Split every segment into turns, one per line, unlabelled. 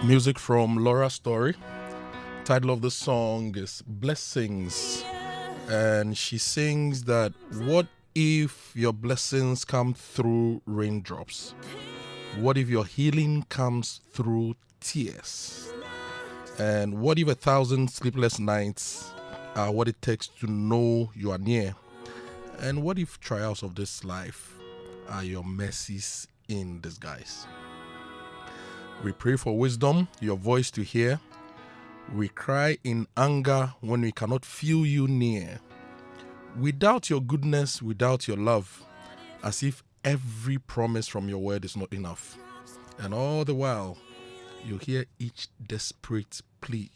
Music from Laura Story. Title of the song is Blessings. And she sings that, what if your blessings come through raindrops? What if your healing comes through tears? And what if 1,000 sleepless nights are what it takes to know you are near? And what if trials of this life are your mercies in disguise? We pray for wisdom, your voice to hear. We cry in anger when we cannot feel you near. We doubt your goodness, we doubt your love, as if every promise from your word is not enough. And all the while, you hear each desperate plea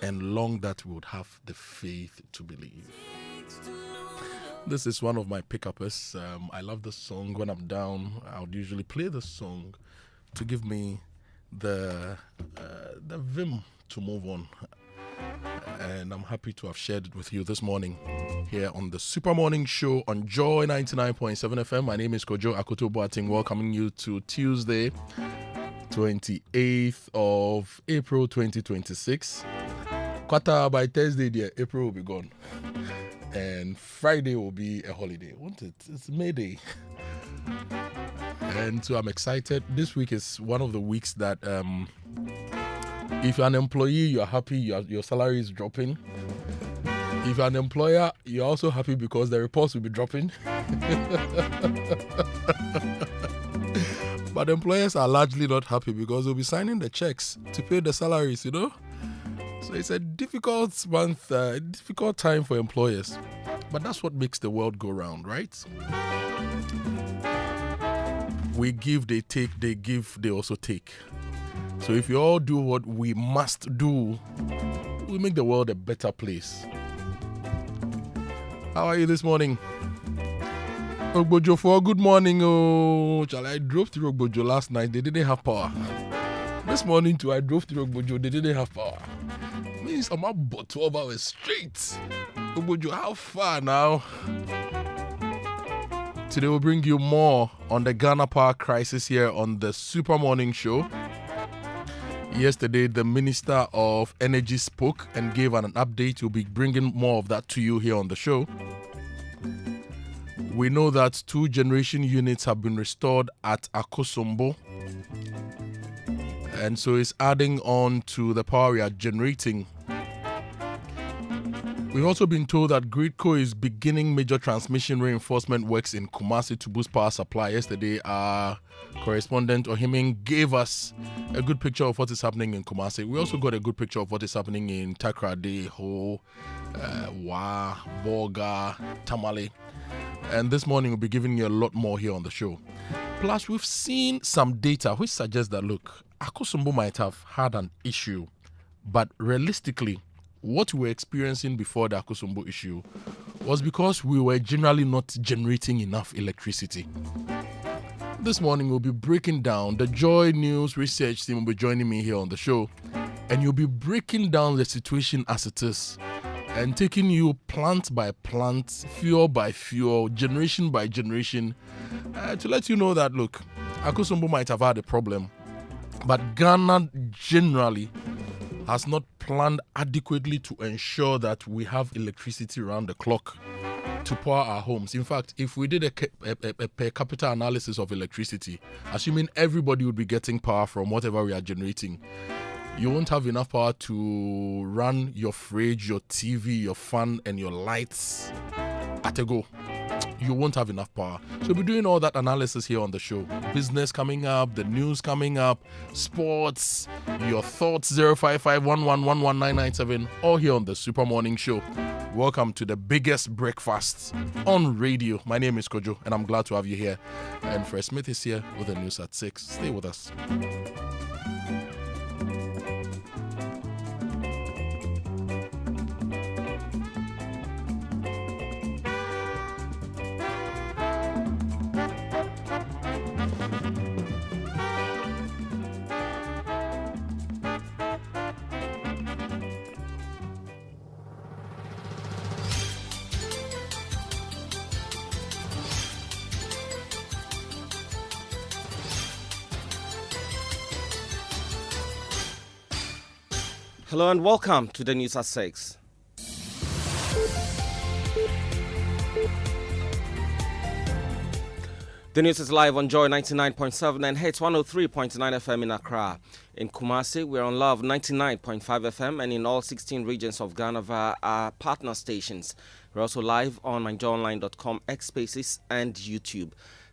and long that we would have the faith to believe. This is one of my pick-uppers. I love this song. When I'm down, I would usually play this song to give me the vim to move on. And I'm happy to have shared it with you this morning here on the Super Morning Show on Joy 99.7 FM. My name is Kojo Akoto Boateng, welcoming you to Tuesday, 28th of April 2026. Quarter by Thursday, dear, April will be gone. And Friday will be a holiday, won't it? It's May Day. And so I'm excited. This week is one of the weeks that if you're an employee, you're happy, your salary is dropping. If you're an employer, you're also happy because the reports will be dropping. But employers are largely not happy because they'll be signing the checks to pay the salaries, So it's a difficult month, a difficult time for employers. But that's what makes the world go round, right? We give, they take, they give, they also take. So if you all do what we must do, we make the world a better place. How are you this morning? Ogbojo for good morning. Oh, I drove through Ogbojo last night. They didn't have power. This morning too, I drove through Ogbojo. They didn't have power. Means I'm about 12 hours straight. Ogbojo, how far now? Today we'll bring you more on the Ghana power crisis here on the Super Morning Show. Yesterday, the Minister of Energy spoke and gave an update. We'll be bringing more of that to you here on the show. We know that 2 generation units have been restored at Akosombo. And so it's adding on to the power we are generating. We've also been told that Gridco is beginning major transmission reinforcement works in Kumasi to boost power supply. Yesterday, our correspondent Ohiming gave us a good picture of what is happening in Kumasi. We also got a good picture of what is happening in Takrade, Ho, Wa, Boga, Tamale. And this morning, we'll be giving you a lot more here on the show. Plus, we've seen some data which suggests that, look, Akosombo might have had an issue, but realistically, what we were experiencing before the Akosombo issue was because we were generally not generating enough electricity. This morning, we'll be breaking down. The Joy News research team will be joining me here on the show, and you'll be breaking down the situation as it is and taking you plant by plant, fuel by fuel, generation by generation, to let you know that, look, Akosombo might have had a problem, but Ghana generally has not planned adequately to ensure that we have electricity around the clock to power our homes. In fact, if we did a per capita analysis of electricity, assuming everybody would be getting power from whatever we are generating, you won't have enough power to run your fridge, your TV, your fan, and your lights at a go. You won't have enough power. So we'll be doing all that analysis here on the show. Business coming up, the news coming up, sports, your thoughts, 055-1111-997, all here on the Super Morning Show. Welcome to the biggest breakfast on radio. My name is Kojo, and I'm glad to have you here. And Fred Smith is here with the news at 6. Stay with us.
Hello and welcome to the News at 6. The news is live on Joy 99.7 and Hits 103.9 FM in Accra. In Kumasi, we're on Love 99.5 FM and in all 16 regions of Ghana via our partner stations. We're also live on myjoyonline.com, X Spaces and YouTube.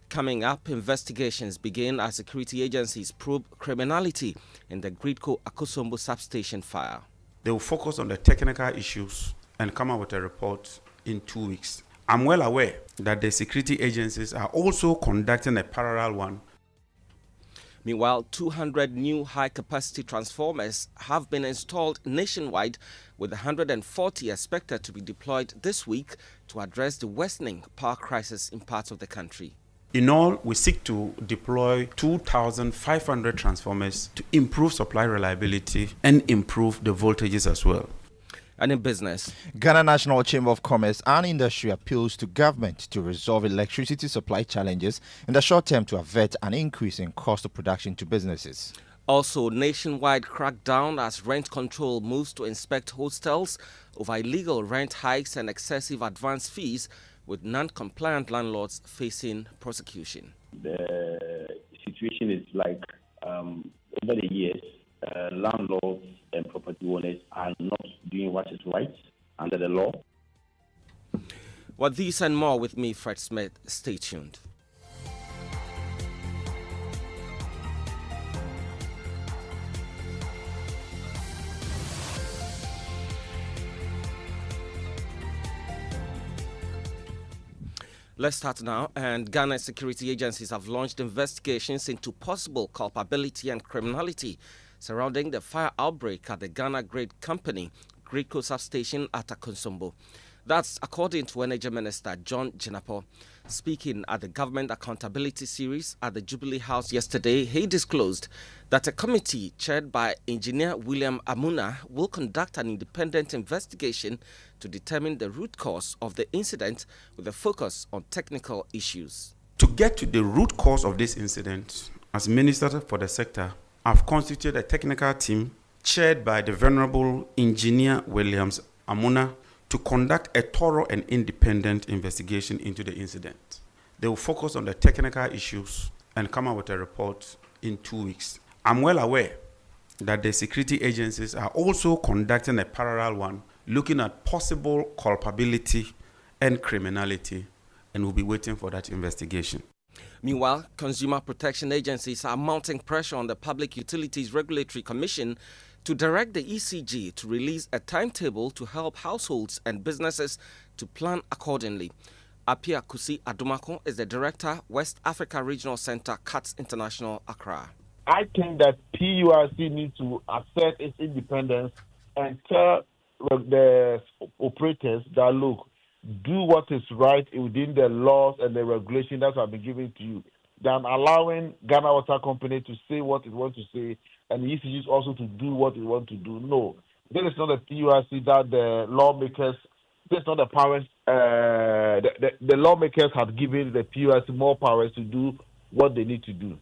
Coming up, investigations begin as security agencies probe criminality in the Gridco Akosombo substation fire.
They will focus on the technical issues and come up with a report in 2 weeks. I'm well aware that the security agencies are also conducting a parallel one.
Meanwhile, 200 new high-capacity transformers have been installed nationwide, with 140 expected to be deployed this week to address the worsening power crisis in parts of the country.
In all, we seek to deploy 2,500 transformers to improve supply reliability and improve the voltages as well.
And in business,
Ghana National Chamber of Commerce and Industry appeals to government to resolve electricity supply challenges in the short term to avert an increase in cost of production to businesses.
Also, nationwide crackdown as rent control moves to inspect hostels over illegal rent hikes and excessive advance fees, with non-compliant landlords facing prosecution.
The situation is like over the years, landlords and property owners are not doing what is right under the law.
Well, these and more with me, Fred Smith. Stay tuned. Let's start now. And Ghana security agencies have launched investigations into possible culpability and criminality surrounding the fire outbreak at the Ghana Grade Company, Gridco substation at Akosombo. That's according to Energy Minister John Jinapor. Speaking at the Government Accountability Series at the Jubilee House yesterday, he disclosed that a committee chaired by Engineer William Amuna will conduct an independent investigation to determine the root cause of the incident with a focus on technical issues.
To get to the root cause of this incident, as Minister for the sector, I've constituted a technical team chaired by the Venerable Engineer Williams Amuna to conduct a thorough and independent investigation into the incident. They will focus on the technical issues and come up with a report in 2 weeks. I'm well aware that the security agencies are also conducting a parallel one, looking at possible culpability and criminality, and we'll be waiting for that investigation.
Meanwhile, consumer protection agencies are mounting pressure on the Public Utilities Regulatory Commission to direct the ECG to release a timetable to help households and businesses to plan accordingly. Apia Kusi Adumako is the Director, West Africa Regional Center, CATS International, Accra.
I think that PURC needs to assert its independence and tell the operators that, look, do what is right within the laws and the regulations that have been given to you, than allowing Ghana Water Company to say what it wants to say and the ECGs also to do what it wants to do. No, this is not a PURC that the lawmakers, this is not the powers, the lawmakers have given the PURC more powers to do what they need to do.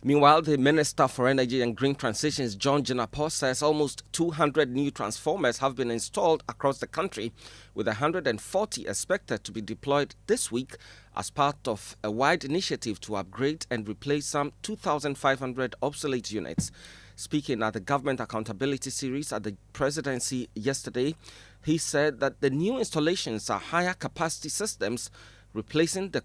Meanwhile, the Minister for Energy and Green Transitions, John Jinapor, says almost 200 new transformers have been installed across the country, with 140 expected to be deployed this week as part of a wide initiative to upgrade and replace some 2,500 obsolete units. Speaking at the Government Accountability Series at the Presidency yesterday, he said that the new installations are higher capacity systems, replacing the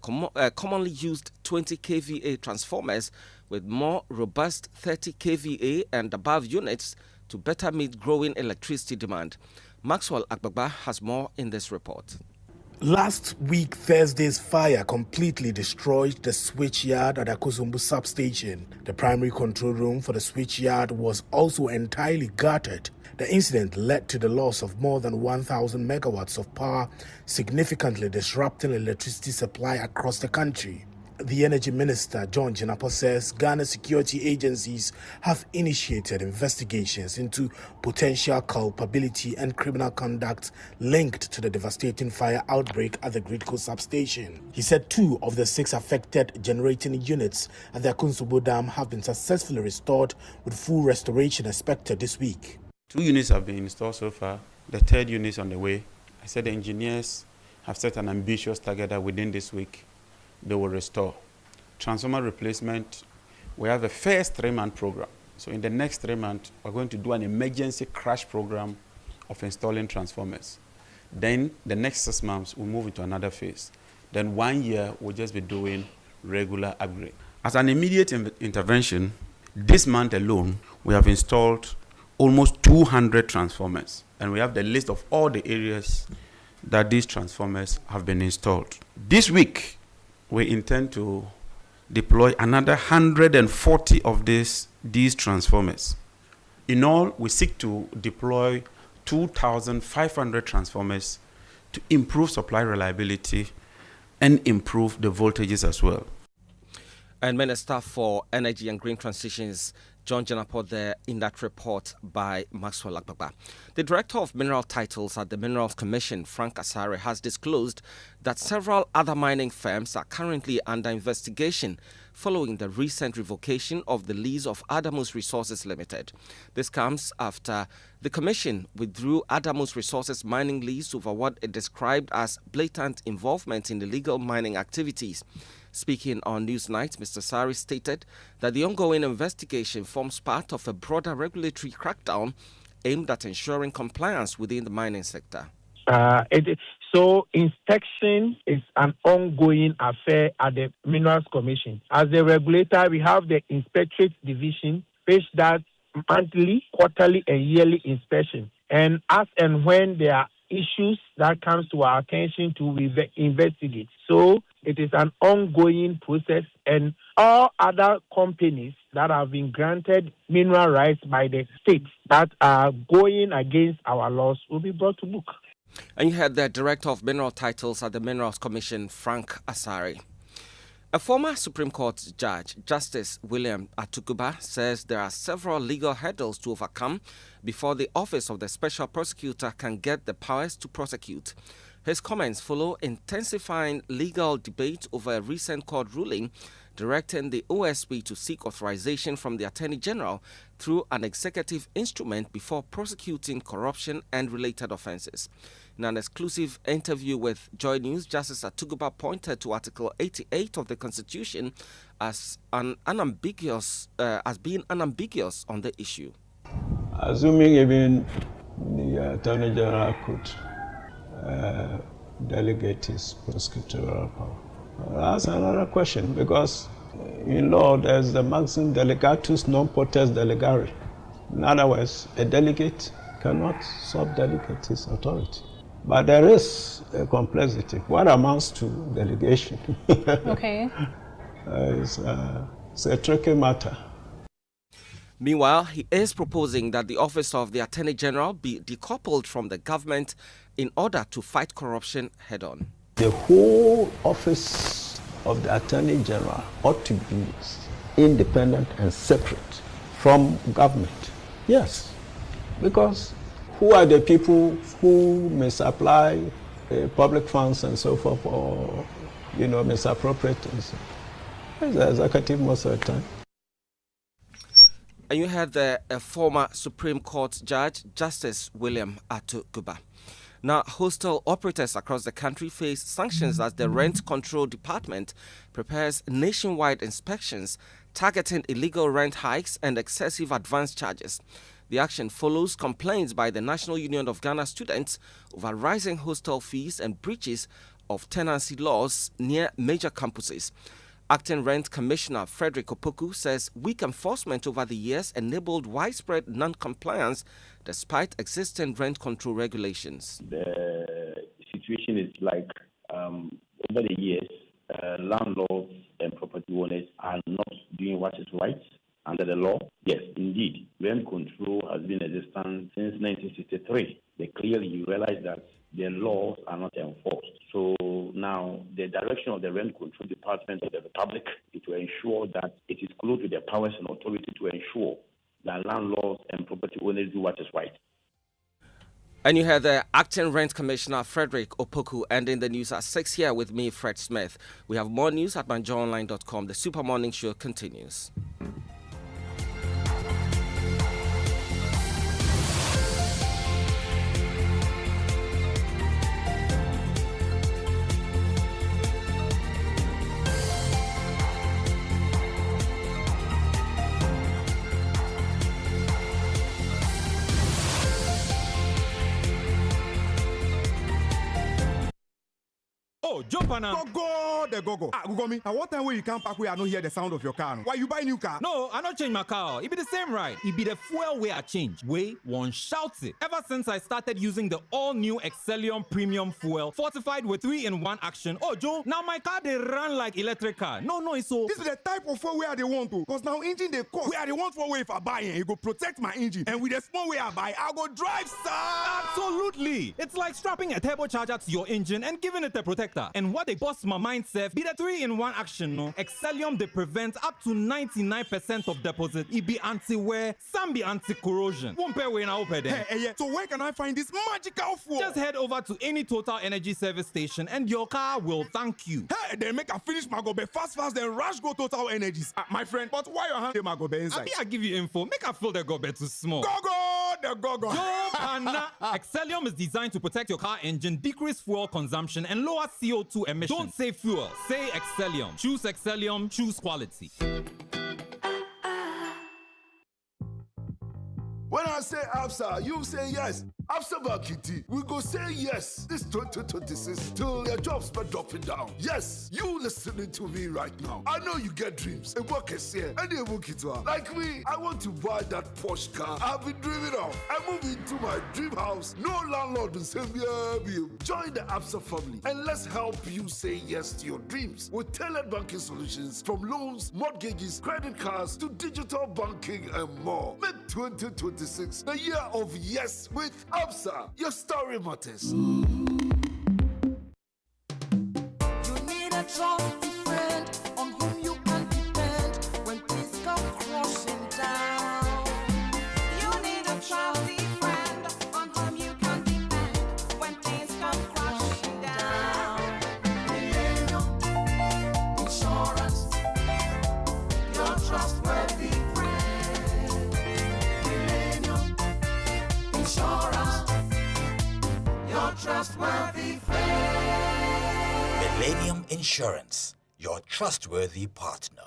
commonly used 20 kVA transformers with more robust 30 kVA and above units to better meet growing electricity demand. Maxwell Agbagba has more in this report.
Last week, Thursday's fire completely destroyed the switchyard at Akosombo substation. The primary control room for the switchyard was also entirely gutted. The incident led to the loss of more than 1,000 megawatts of power, significantly disrupting electricity supply across the country. The Energy Minister, John Jinapor, says Ghana security agencies have initiated investigations into potential culpability and criminal conduct linked to the devastating fire outbreak at the Gridco substation. He said 2 of the 6 affected generating units at the Akosombo Dam have been successfully restored, with full restoration expected this week.
2 units have been installed so far. The 3rd unit is on the way. I said the engineers have set an ambitious target that within this week they will restore. Transformer replacement, we have a first 3-month program. So in the next 3 months, we're going to do an emergency crash program of installing transformers. Then the next 6 months, we'll move into another phase. Then 1 year, we'll just be doing regular upgrade. As an immediate intervention, this month alone, we have installed almost 200 transformers. And we have the list of all the areas that these transformers have been installed. This week, we intend to deploy another 140 of these transformers. In all, we seek to deploy 2,500 transformers to improve supply reliability and improve the voltages as well.
And Minister for Energy and Green Transitions, John Jenapo, there in that report by Maxwell Agbagba. The Director of Mineral Titles at the Minerals Commission, Frank Asare, has disclosed that several other mining firms are currently under investigation following the recent revocation of the lease of Adamus Resources Limited. This comes after the Commission withdrew Adamus Resources mining lease over what it described as blatant involvement in illegal mining activities. Speaking on Newsnight, Mr. Sari stated that the ongoing investigation forms part of a broader regulatory crackdown aimed at ensuring compliance within the mining sector.
So inspection is an ongoing affair at the Minerals Commission. As the regulator, we have the Inspectorate Division, which does monthly, quarterly, and yearly inspection. And as and when there are issues that comes to our attention to investigate. So it is an ongoing process, and all other companies that have been granted mineral rights by the state that are going against our laws will be brought to book.
And you heard the Director of Mineral Titles at the Minerals Commission, Frank Asare. A former Supreme Court judge, Justice William Atukuba, says there are several legal hurdles to overcome before the Office of the Special Prosecutor can get the powers to prosecute. His comments follow intensifying legal debate over a recent court ruling directing the OSP to seek authorization from the Attorney General through an executive instrument before prosecuting corruption and related offenses. In an exclusive interview with Joy News, Justice Atuguba pointed to Article 88 of the Constitution as being unambiguous on the issue.
Assuming even the Attorney General could delegate his prosecutorial power. That's another question, because in law there's the maxim delegatus non potest delegare. In other words, a delegate cannot sub-delegate his authority. But there is a complexity. What amounts to delegation?
Okay.
It's a tricky matter.
Meanwhile, he is proposing that the Office of the Attorney General be decoupled from the government in order to fight corruption head-on.
The whole Office of the Attorney General ought to be independent and separate from government. Yes, because who are the people who misapply public funds and so forth, or misappropriate things? It's the executive most of the time.
And you had the former Supreme Court Judge, Justice William Atuguba. Now, hostel operators across the country face sanctions as the Rent Control Department prepares nationwide inspections targeting illegal rent hikes and excessive advance charges. The action follows complaints by the National Union of Ghana Students over rising hostel fees and breaches of tenancy laws near major campuses. Acting Rent Commissioner Frederick Opoku says weak enforcement over the years enabled widespread non-compliance despite existing rent control regulations.
The situation is like over the years, landlords and property owners are not doing what is right under the law. Yes, indeed, rent control has been existent since 1963. They clearly realize that the laws are not enforced. So now the direction of the Rent Control Department of the Republic is to ensure that it is close to their powers and authority to ensure that landlords and property owners do what is right.
And you heard the Acting Rent Commissioner Frederick Opoku ending the news at 6 here with me, Fred Smith. We have more news at manjoonline.com. The Super Morning Show continues.
jump on am.
Go, the go. Gugomi, at what time will you come back where I don't hear the sound of your car? Why you buy new car?
No, I don't change my car. It be the same ride. It be the fuel way I change. Way one shouts it. Ever since I started using the all-new Excellium Premium Fuel, fortified with 3-in-1 action. Oh, Joe, now my car they run like electric car. No, it's so.
This is the type of fuel where they want to. Because now engine they cost. Where they want for way if I buy it, it go protect my engine. And with the small way I buy, I'll go drive, sir.
Absolutely. It's like strapping a turbocharger to your engine and giving it a protector. And what they bust my mind, Seth, be the 3-in-1 action, no? Excellium, they prevent up to 99% of deposit. It be anti-wear, some be anti-corrosion. Won't pay when I open there.
Hey, so where can I find this magical fuel?
Just head over to any Total Energy service station and your car will thank you.
Hey, they make a finish my gobe fast, then rush go Total Energies. My friend, but why your hand my gobe inside?
I give you info. Make I feel the gobe too small.
The go.
Excellium is designed to protect your car engine, decrease fuel consumption, and lower CO2 emissions. Don't say fuel, say Excellium. Choose Excellium, choose quality.
When I say ABSA, you say yes. ABSA Bakiti, we go say yes this 2026 till your jobs start dropping down. Yes, you listening to me right now. I know you get dreams. And work is here. And they work it well. Like me, I want to buy that Porsche car I've been dreaming of. I move into my dream house. No landlord will say, join the ABSA family and let's help you say yes to your dreams with tailored banking solutions from loans, mortgages, credit cards to digital banking and more. Make 2026 the year of yes with ABSA. Your story matters.
You need a trusty friend on whom you can depend when things come crashing down. You need a trusty friend on whom you can depend when things come crashing down. Millennium Insurance, your trustworthy friend. Millennium Insurance, your trustworthy friend.
Millennium Insurance, your trustworthy partner.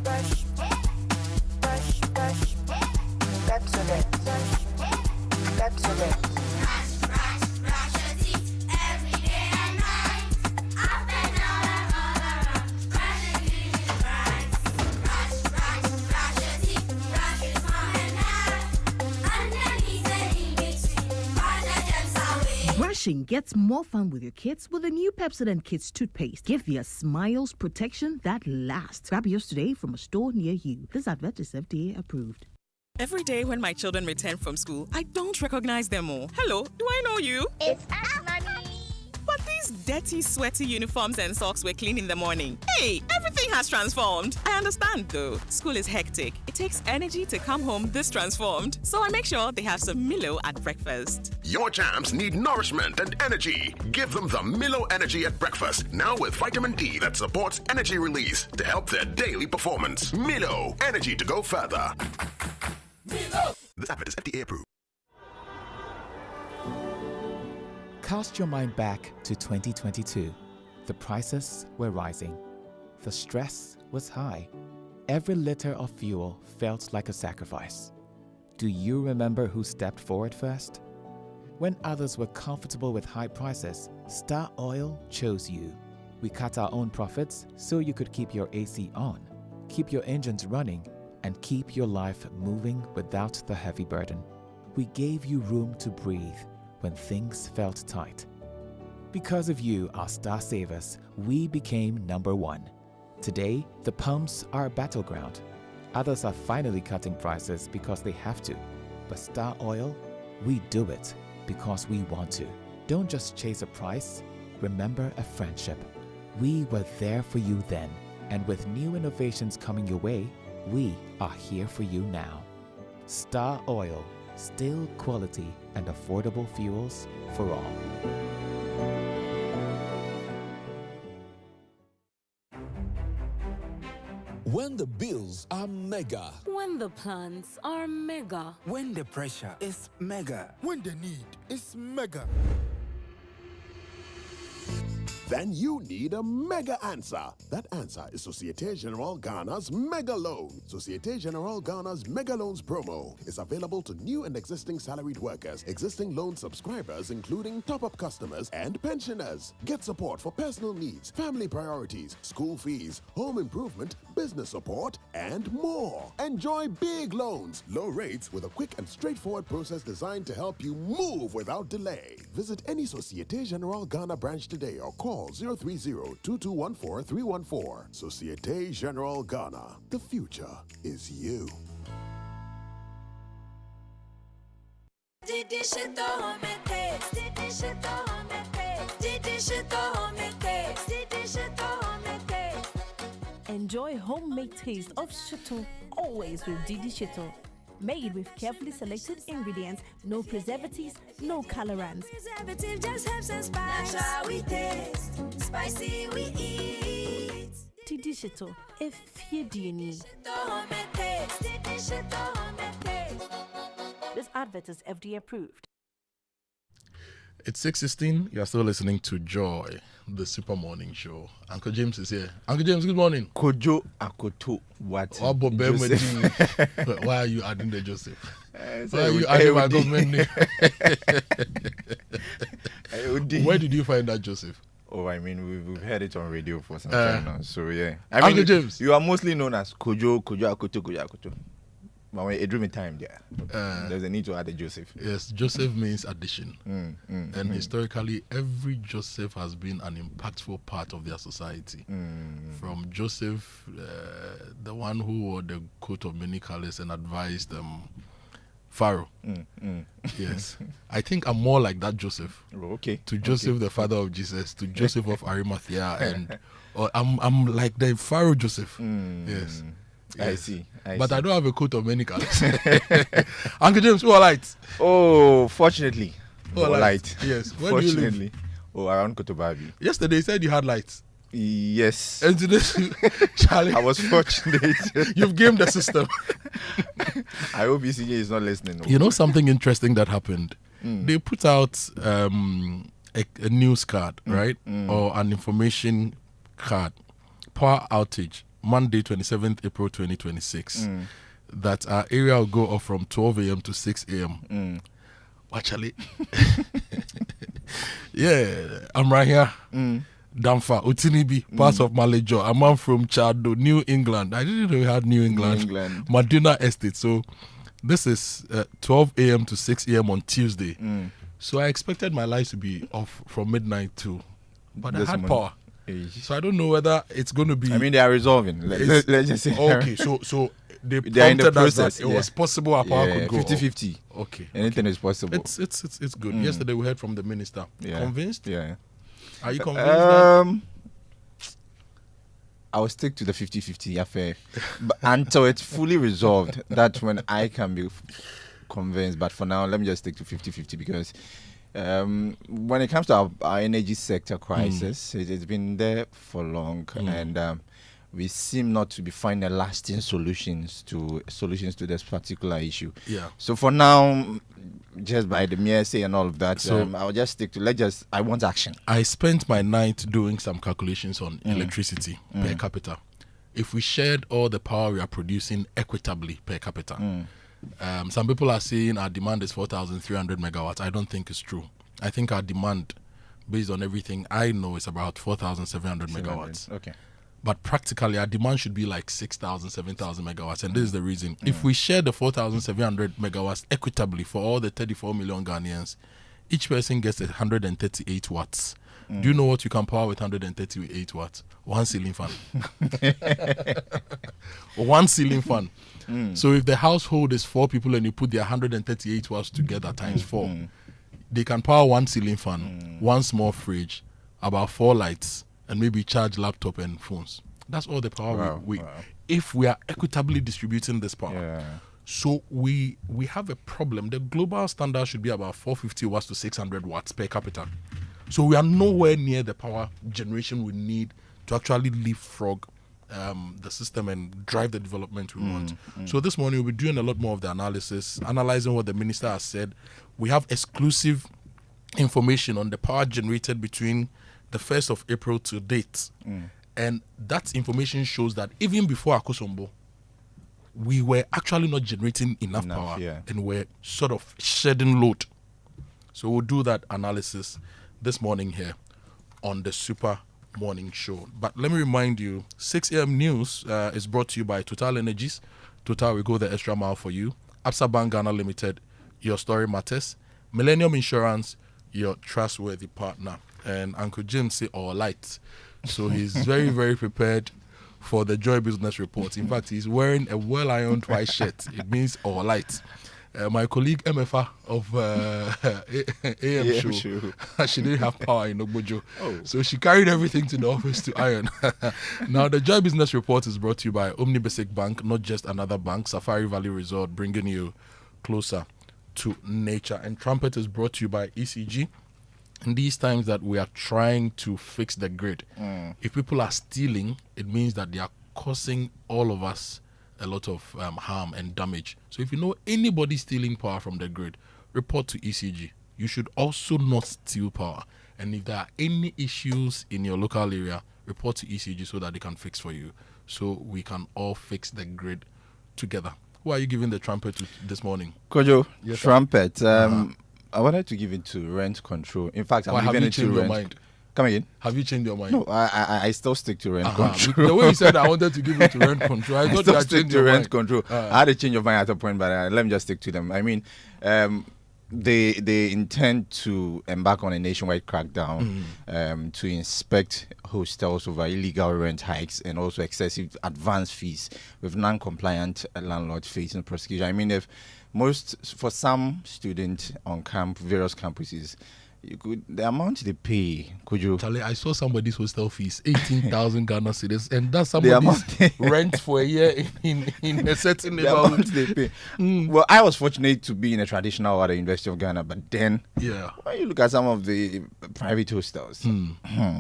Brush, that's it. That's it.
Brush your teeth every day and night. Up and down and all around. Brush your teeth right. Brush your teeth. Brush it small and hard. Underneath and in between. Brush the germs away.
Brushing gets more fun with your kids with the new Pepsodent Kids toothpaste. Give your smiles protection that lasts. Grab yours today from a store near you. This advert is FDA approved.
Every day when my children return from school, I don't recognize them all. Hello, do I know you?
It's us, Mommy.
But these dirty, sweaty uniforms and socks were clean in the morning. Hey, everything has transformed. I understand though. School is hectic. It takes energy to come home this transformed. So I make sure they have some Milo at breakfast.
Your champs need nourishment and energy. Give them the Milo Energy at breakfast. Now with vitamin D that supports energy release to help their daily performance. Milo, energy to go further. Milo. This advert is FDA approved.
Cast your mind back to 2022. The prices were rising. The stress was high. Every liter of fuel felt like a sacrifice. Do you remember who stepped forward first? When others were comfortable with high prices, Star Oil chose you. We cut our own profits so you could keep your AC on, keep your engines running, and keep your life moving without the heavy burden. We gave you room to breathe when things felt tight. Because of you, our star savers, we became #1. Today, the pumps are a battleground. Others are finally cutting prices because they have to. But Star Oil, we do it because we want to. Don't just chase a price, remember a friendship. We were there for you then, and with new innovations coming your way, we are here for you now. Star Oil, still quality and affordable fuels for all.
When the bills are mega.
When the plans are mega.
When the pressure is mega.
When the need is mega.
then you need a mega answer. That answer is Societe Generale Ghana's Mega Loan. Societe Generale Ghana's Mega Loans promo is available to new and existing salaried workers, existing loan subscribers, including top-up customers and pensioners. Get support for personal needs, family priorities, school fees, home improvement, business support, and more. Enjoy big loans, low rates with a quick and straightforward process designed to help you move without delay. Visit any Societe Generale Ghana branch today or call 030-2214-314. Societe Generale Ghana. The future is you.
Enjoy homemade taste of shito always with Didi Shito. Made with carefully selected ingredients, no preservatives, no colorants.
Preservative just helps us spice. That's how we taste. Spicy we eat.
Didi Shito, if you do need. This advert is FDA approved.
It's 6:16. You are still listening to Joy, the Super Morning Show. Uncle James is here. Uncle James, good morning.
Kojo Akoto Boateng.
Why are you adding the Joseph? Why are you adding my government name? Where did you find that Joseph?
Oh, I mean, we've heard it on radio for some time now. So, yeah.
Uncle James.
You are mostly known as Kojo Akoto. But when it drew me time there, there's a need to add a Joseph.
Yes, Joseph means addition. And historically, every Joseph has been an impactful part of their society. From Joseph, the one who wore the coat of many colors and advised Pharaoh. Yes. I think I'm more like that Joseph. To Joseph, the father of Jesus, to Joseph of Arimathea. And I'm like the Pharaoh Joseph. Yes.
I see.
But I don't have a coat of many colors. Uncle James, who are lights?
Oh, fortunately.
Who are lights? Yes. Where do you live?
Oh, around Kotobabi.
Yesterday you said you had lights.
Yes.
And today, Charlie,
I was fortunate.
You've gamed the system.
I hope ECJ is not listening.
You know something interesting that happened? They put out a news card, right? Or an information card. Power outage. Monday, 27th April 2026, that our area will go off from 12 a.m. to 6 a.m. Actually, yeah, I'm right here. Damfa, Utinibi, parts of Malejo. A man from Chado, New England. I didn't know we had New England. Madina Estate. So this is 12 a.m. to 6 a.m. on Tuesday. So I expected my lights to be off from midnight to, but I had power. So I don't know whether it's going to be.
I mean, they are resolving. Let's just say.
Okay, so they prompted us that it was possible our power could go
50-50.
Okay,
anything is possible.
It's good. Yesterday we heard from the minister. Convinced?
Yeah.
Are you convinced?
I will stick to the 50-50 affair, but until it's fully resolved. That's when I can be convinced. But for now, let me just stick to 50-50 because. When it comes to our energy sector crisis, it's been there for long, and we seem not to be finding lasting solutions to this particular issue.
Yeah.
So for now, just by the mere say and all of that, I'll just stick to I want action.
I spent my night doing some calculations on electricity per capita. If we shared all the power we are producing equitably per capita. Some people are saying our demand is 4,300 megawatts. I don't think it's true. I think our demand, based on everything I know, is about 4,700 megawatts.
Okay.
But practically, our demand should be like 6,000, 7,000 megawatts. And this is the reason. If we share the 4,700 megawatts equitably for all the 34 million Ghanaians, each person gets 138 watts. Do you know what you can power with 138 watts? One ceiling fan. One ceiling fan. So if the household is 4 people and you put their 138 watts together times 4, they can power one ceiling fan, one small fridge, about 4 lights, and maybe charge laptop and phones. That's all the power if we are equitably distributing this power. So we have a problem. The global standard should be about 450 watts to 600 watts per capita. So we are nowhere near the power generation we need to actually leapfrog the system and drive the development we want. So this morning we'll be doing a lot more of the analysis, analyzing what the minister has said. We have exclusive information on the power generated between the 1st of April to date. And that information shows that even before Akosombo, we were actually not generating enough power, and we're sort of shedding load. So we'll do that analysis this morning here on the Super Morning Show. But let me remind you, 6 a.m. news is brought to you by Total Energies. Total will go the extra mile for you. Absa Bank Ghana Limited, your story matters. Millennium Insurance, your trustworthy partner. And Uncle Jim say all light. So he's very, very prepared for the Joy Business Report. In fact, he's wearing a well-ironed white shirt. It means all light. My colleague MFA of AM show, she didn't have power in Ogbojo. So she carried everything to the office to iron. Now, the Joy Business Report is brought to you by Omni Basic Bank, not just another bank, Safari Valley Resort, bringing you closer to nature. And Trumpet is brought to you by ECG. In these times that we are trying to fix the grid, if people are stealing, it means that they are causing all of us a lot of harm and damage. So if you know anybody stealing power from the grid, report to ECG. You should also not steal power. And if there are any issues in your local area, report to ECG so that they can fix for you. So we can all fix the grid together. Who are you giving the trumpet to this morning?
Kojo,
yes,
trumpet. I wanted to give it to rent control. In fact, I'm giving it to rent.
Mind?
Come again?
Have you changed your mind?
No, I still stick to rent control.
The way you said I wanted to give it to rent control, I thought you had changed your
rent
mind.
control. I had a change of mind at a point, but let me just stick to them. I mean, they intend to embark on a nationwide crackdown to inspect hostels over illegal rent hikes and also excessive advance fees, with non-compliant landlords facing prosecution. I mean, for some students on various campuses, the amount they pay, could you?
Charlie, I saw somebody's hostel fees, 18,000 Ghana cedis, and that's somebody's rent for a year in a certain neighborhood.
The amount they pay. Well, I was fortunate to be in a traditional at the University of Ghana, but then, when you look at some of the private hostels,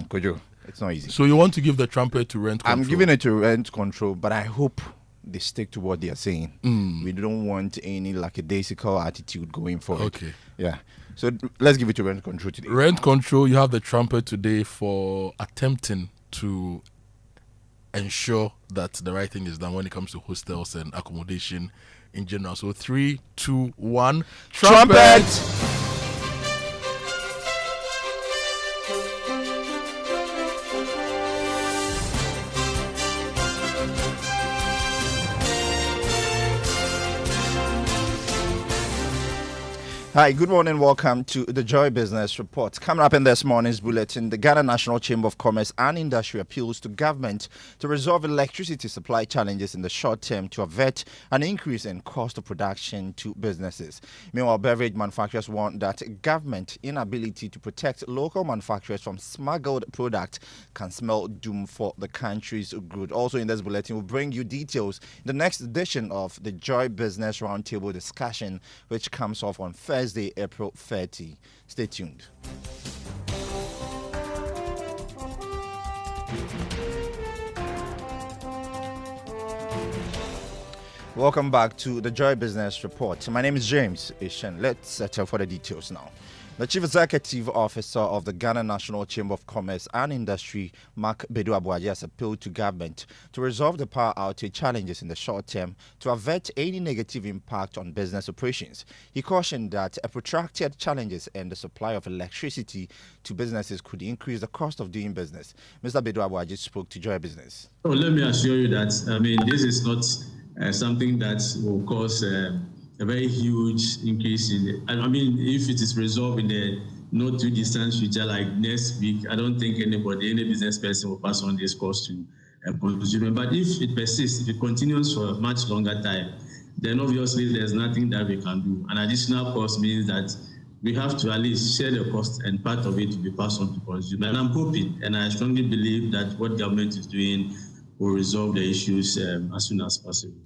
could you? It's not easy.
So you want to give the trumpet to rent control?
I'm giving it to rent control, but I hope they stick to what they are saying. We don't want any lackadaisical attitude going forward.
Okay.
Yeah. So let's give it to rent control today.
Rent control, you have the trumpet today for attempting to ensure that the right thing is done when it comes to hostels and accommodation in general. So 3, 2, 1. Trumpet!
Hi, good morning. Welcome to the Joy Business Report. Coming up in this morning's bulletin, the Ghana National Chamber of Commerce and Industry appeals to government to resolve electricity supply challenges in the short term to avert an increase in cost of production to businesses. Meanwhile, beverage manufacturers warn that government inability to protect local manufacturers from smuggled product can smell doom for the country's good. Also in this bulletin, we'll bring you details in the next edition of the Joy Business Roundtable discussion, which comes off on Thursday, April 30. Stay tuned. Welcome back to the Joy Business Report. My name is James Ishen. Let's settle for the details now. The Chief Executive Officer of the Ghana National Chamber of Commerce and Industry, Mark Bedu-Abuaji, has appealed to government to resolve the power outage challenges in the short term to avert any negative impact on business operations. He cautioned that a protracted challenges in the supply of electricity to businesses could increase the cost of doing business. Mr. Bedu-Abuaji spoke to Joy Business.
So let me assure you that, this is not something that will cause a very huge increase in it. If it is resolved in the not too distant future, like next week, I don't think any business person will pass on this cost to a consumer. But if it persists, if it continues for a much longer time, then obviously there's nothing that we can do. An additional cost means that we have to at least share the cost and part of it to be passed on to consumers. And I'm hoping, and I strongly believe that what government is doing will resolve the issues as soon as possible.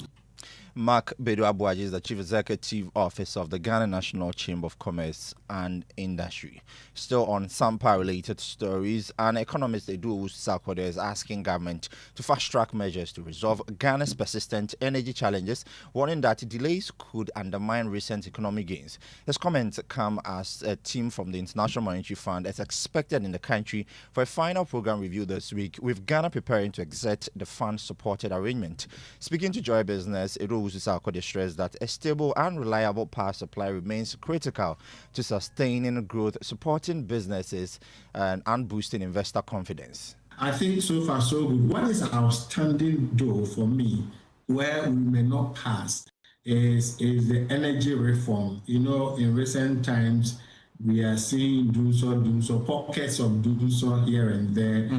Mark Bedu-Abuaji is the Chief Executive Officer of the Ghana National Chamber of Commerce and Industry. Still on Sampa-related stories, an economist, Edu Sakwade, is asking government to fast-track measures to resolve Ghana's persistent energy challenges, warning that delays could undermine recent economic gains. His comments come as a team from the International Monetary Fund is expected in the country for a final program review this week, with Ghana preparing to exit the fund-supported arrangement. Speaking to Joy Business, Edu Sakwade stressed that a stable and reliable power supply remains critical to sustaining growth, supporting businesses, and boosting investor confidence.
I think so far so good. What is outstanding though for me, where we may not pass, is the energy reform. You know, in recent times, we are seeing doom so, pockets of doom so here and there.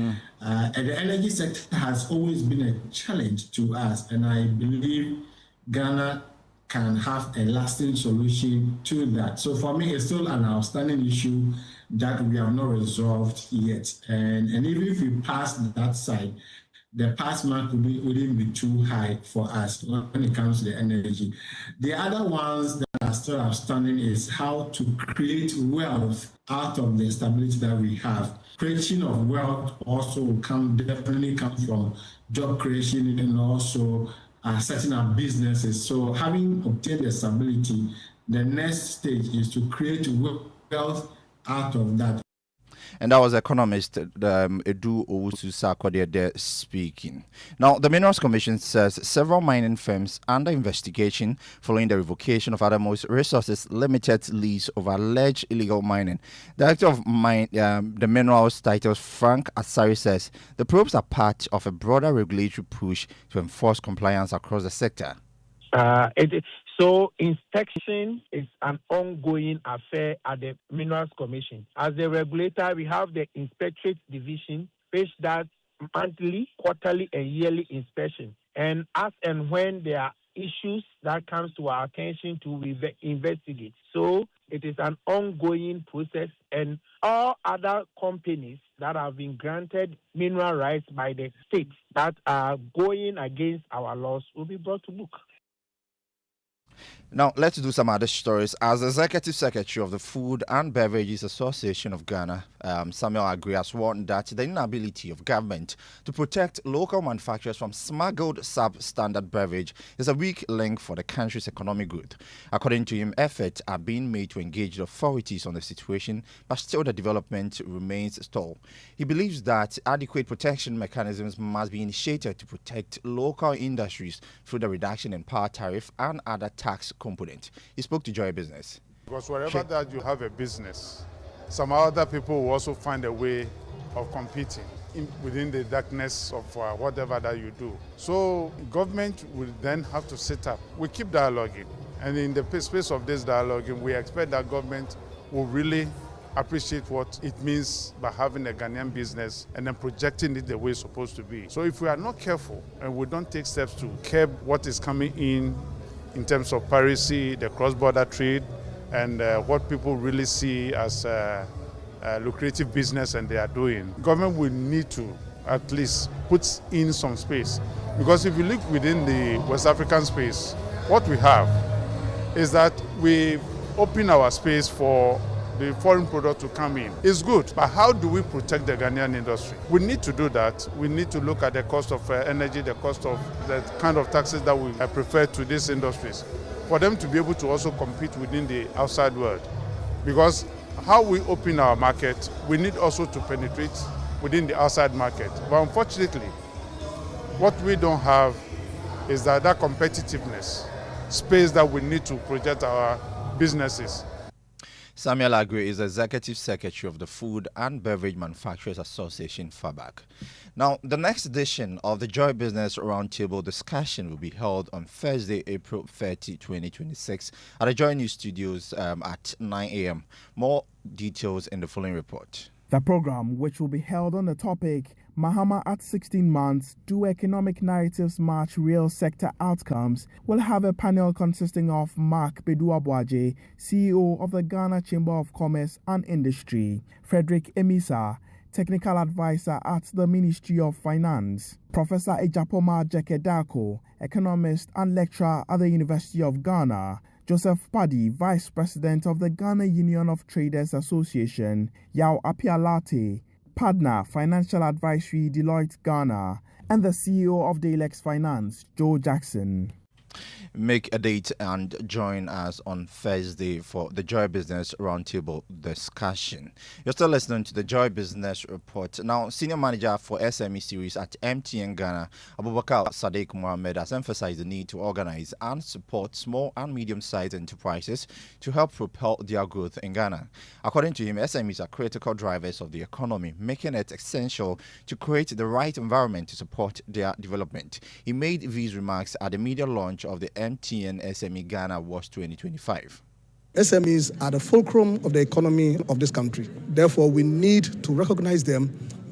And the energy sector has always been a challenge to us, and I believe Ghana can have a lasting solution to that. So for me, it's still an outstanding issue that we have not resolved yet. And even if we pass that side, the pass mark wouldn't be too high for us when it comes to the energy. The other ones that are still outstanding is how to create wealth out of the stability that we have. Creation of wealth also will definitely come from job creation and also setting up businesses. So having obtained the stability, the next stage is to create wealth out of that.
And that was economist Edu Sakwade there speaking. Now, the Minerals Commission says several mining firms under investigation following the revocation of Adamos Resources Limited lease of alleged illegal mining. Director of the Minerals titles, Frank Asari, says the probes are part of a broader regulatory push to enforce compliance across the sector.
So inspection is an ongoing affair at the Minerals Commission. As the regulator, we have the Inspectorate Division, which does monthly, quarterly, and yearly inspection. And as and when there are issues that comes to our attention to investigate. So it is an ongoing process, and all other companies that have been granted mineral rights by the state that are going against our laws will be brought to book.
Now, let's do some other stories. As Executive Secretary of the Food and Beverages Association of Ghana, Samuel Agri has warned that the inability of government to protect local manufacturers from smuggled substandard beverage is a weak link for the country's economic growth. According to him, efforts are being made to engage the authorities on the situation, but still the development remains stalled. He believes that adequate protection mechanisms must be initiated to protect local industries through the reduction in power tariff and other tax component. He spoke to Joy Business.
Because wherever that you have a business, some other people will also find a way of competing within the darkness of whatever that you do. So government will then have to set up. We keep dialoguing, and in the space of this dialoguing, we expect that government will really appreciate what it means by having a Ghanaian business and then projecting it the way it's supposed to be. So if we are not careful and we don't take steps to curb what is coming in terms of piracy, the cross-border trade, and what people really see as lucrative business and they are doing, government will need to at least put in some space. Because if you look within the West African space, what we have is that we open our space for the foreign product to come in. It's good, but how do we protect the Ghanaian industry? We need to do that. We need to look at the cost of energy, the cost of the kind of taxes that we prefer to these industries, for them to be able to also compete within the outside world. Because how we open our market, we need also to penetrate within the outside market. But unfortunately, what we don't have is that competitiveness, space that we need to project our businesses.
Samuel Agri is Executive Secretary of the Food and Beverage Manufacturers Association, FABAC. Now, the next edition of the Joy Business Roundtable discussion will be held on Thursday, April 30, 2026 at the Joy News Studios at 9 a.m. More details in the following report.
The program, which will be held on the topic Mahama at 16 months, do economic narratives match real sector outcomes, will have a panel consisting of Mark Bedu-Abuaji, CEO of the Ghana Chamber of Commerce and Industry, Frederick Emisa, technical advisor at the Ministry of Finance. Professor Ejapoma Jekedako, economist and lecturer at the University of Ghana. Joseph Paddy, Vice President of the Ghana Union of Traders Association. Yao Apialate, partner, Financial Advisory, Deloitte Ghana. And the CEO of Dalex Finance, Joe Jackson.
Make a date and join us on Thursday for the Joy Business Roundtable discussion. You're still listening to the Joy Business Report. Now, Senior Manager for SME Series at MTN Ghana, Abubakar Sadiq Mohammed, has emphasized the need to organize and support small and medium-sized enterprises to help propel their growth in Ghana. According to him, SMEs are critical drivers of the economy, making it essential to create the right environment to support their development. He made these remarks at the media launch of the MTN SME Ghana Awards 2025.
SMEs are the fulcrum of the economy of this country. Therefore, we need to recognize them,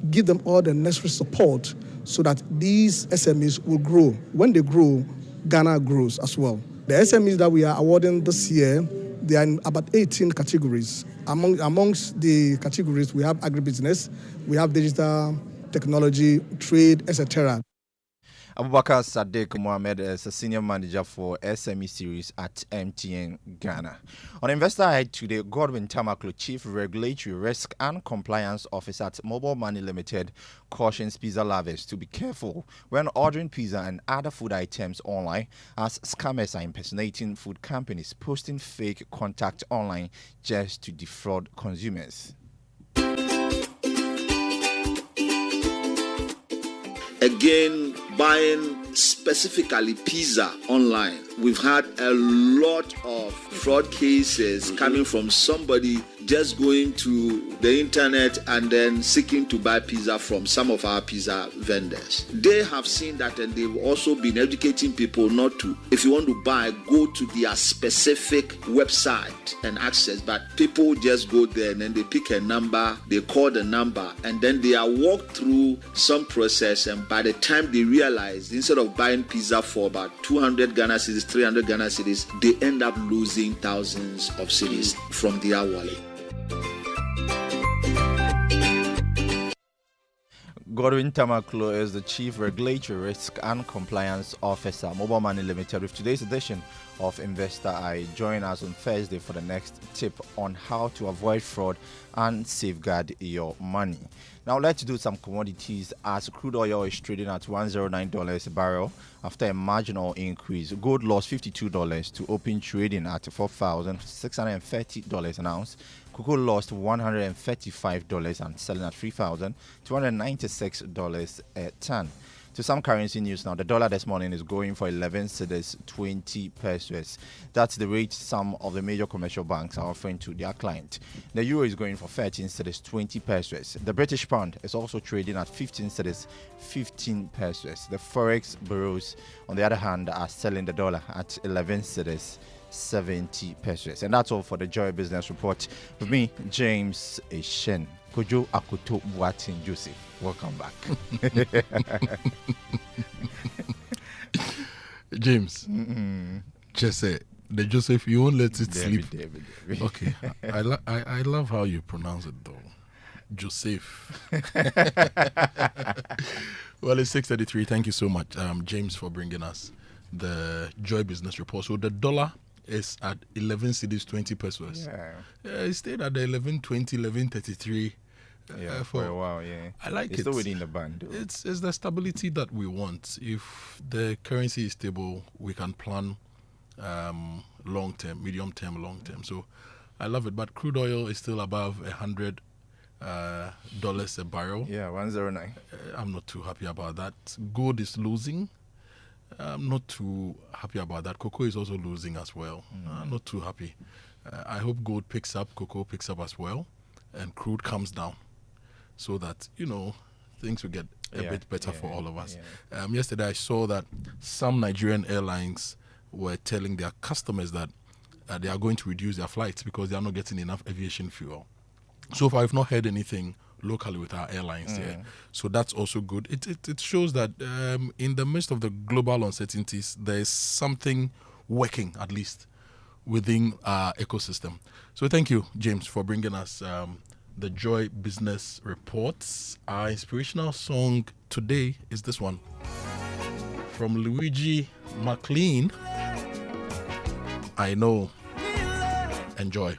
give them all the necessary support so that these SMEs will grow. When they grow, Ghana grows as well. The SMEs that we are awarding this year, they are in about 18 categories. Amongst the categories, we have agribusiness, we have digital technology, trade, etc.
Abubakar Sadiq Mohammed is a senior manager for SME Series at MTN Ghana. On Investor Eye today, Godwin Tamaklo, Chief Regulatory Risk and Compliance Officer at Mobile Money Limited, cautions pizza lovers to be careful when ordering pizza and other food items online, as scammers are impersonating food companies, posting fake contact online just to defraud consumers.
Again, buying specifically pizza online. We've had a lot of fraud cases coming from somebody just going to the internet and then seeking to buy pizza from some of our pizza vendors. They have seen that and they've also been educating people not to. If you want to buy, go to their specific website and access. But people just go there and then they pick a number, they call the number, and then they are walked through some process. And by the time they realize, instead of buying pizza for about 200 Ghana cedis, 300 Ghana cedis, they end up losing thousands of cedis from their wallet.
Godwin Tamaklo is the Chief Regulatory Risk and Compliance Officer, Mobile Money Limited, with today's edition of Investor Eye. Join us on Thursday for the next tip on how to avoid fraud and safeguard your money. Now let's do some commodities, as crude oil is trading at $109 a barrel after a marginal increase. Gold lost $52 to open trading at $4,630 an ounce. Cocoa lost $135 and selling at $3,296 a ton. To some currency news now, the dollar this morning is going for 11 cedis 20 pesos. That's the rate some of the major commercial banks are offering to their client. The euro is going for 13 cedis 20 pesos. The British pound is also trading at 15 cedis 15 pesos. The forex bureaus, on the other hand, are selling the dollar at 11 cedis 70 pesos. And that's all for the Joy Business Report. With me, James Eshen. Kojo Akoto Boateng Joseph. Welcome back.
James, just say the Joseph, you won't let it sleep.
David.
Okay, I love how you pronounce it though. Joseph. Well, it's 6:33. Thank you so much, James, for bringing us the Joy Business Report. So the dollar is at 11 cedis 20 pesos. It stayed at the 11.20, 11.33.
For a while, yeah.
I like
it's
it.
Still within the band.
It's the stability that we want. If the currency is stable, we can plan long term, medium term, long term. So I love it. But crude oil is still above $100 a barrel.
Yeah, 109.
I'm not too happy about that. Gold is losing. I'm not too happy about that. Cocoa is also losing as well. I'm not too happy. I hope gold picks up, cocoa picks up as well, and crude comes down, so that, things will get a bit better for all of us. Yesterday I saw that some Nigerian airlines were telling their customers that they are going to reduce their flights because they are not getting enough aviation fuel. So far I've not heard anything locally with our airlines here. So that's also good. It shows that in the midst of the global uncertainties, there is something working, at least, within our ecosystem. So thank you, James, for bringing us the Joy Business Reports. Our inspirational song today is this one from Luigi McLean. I know. Enjoy.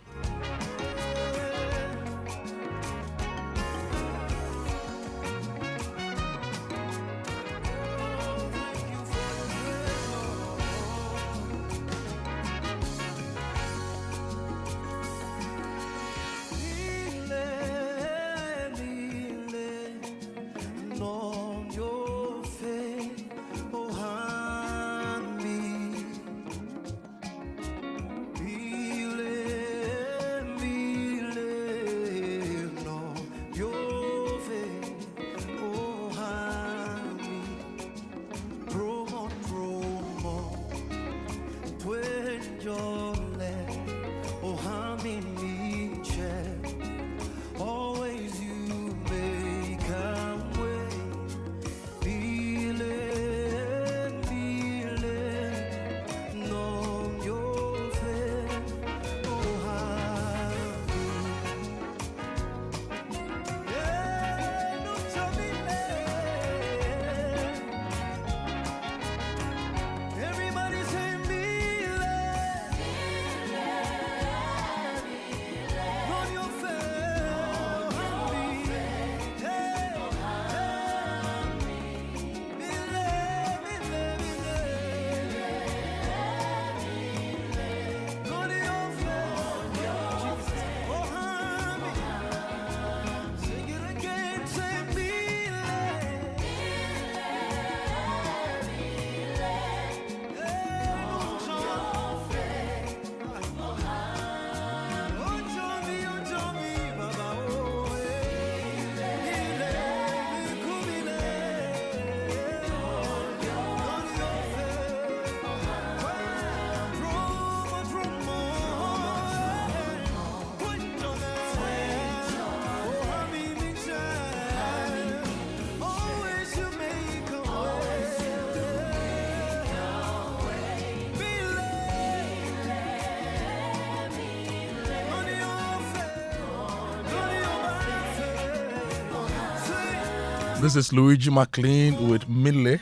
This is Luigi McLean with Mille.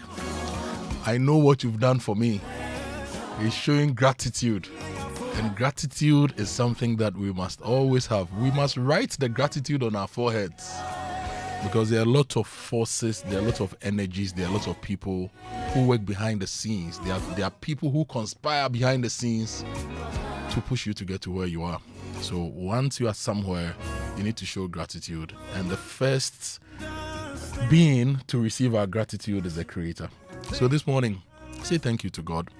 I know what you've done for me. He's showing gratitude. And gratitude is something that we must always have. We must write the gratitude on our foreheads. Because there are a lot of forces, there are a lot of energies, there are a lot of people who work behind the scenes. There are people who conspire behind the scenes to push you to get to where you are. So once you are somewhere, you need to show gratitude. And the first being to receive our gratitude is the Creator. So this morning, say thank you to God,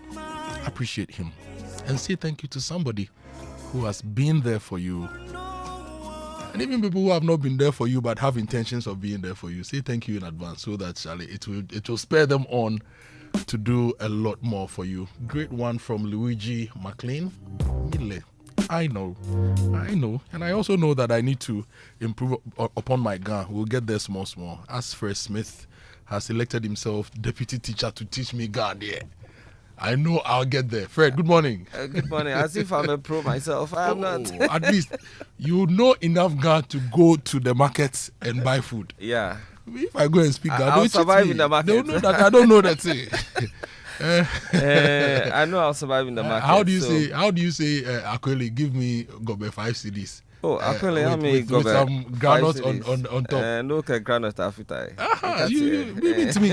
appreciate Him, and say thank you to somebody who has been there for you. And even people who have not been there for you but have intentions of being there for you, say thank you in advance so that it will spur them on to do a lot more for you. Great one from Luigi McLean. Mille. I know. And I also know that I need to improve upon my Ga. We'll get there small. As Fred Smith has elected himself deputy teacher to teach me Ga there. I know I'll get there. Fred, good morning.
Good morning. As if I'm a pro myself. I am not.
At least you know enough Ga to go to the market and buy food.
Yeah.
If I go and speak Ga,
I'll survive in the market.
They'll know that I don't know that thing.
I know I'll survive in the market.
How do you say Akweli, give me Gobe 5 CDs?
Oh, Akweli, how many
Gobe? With some granules on top.
No granules after.
Maybe to me.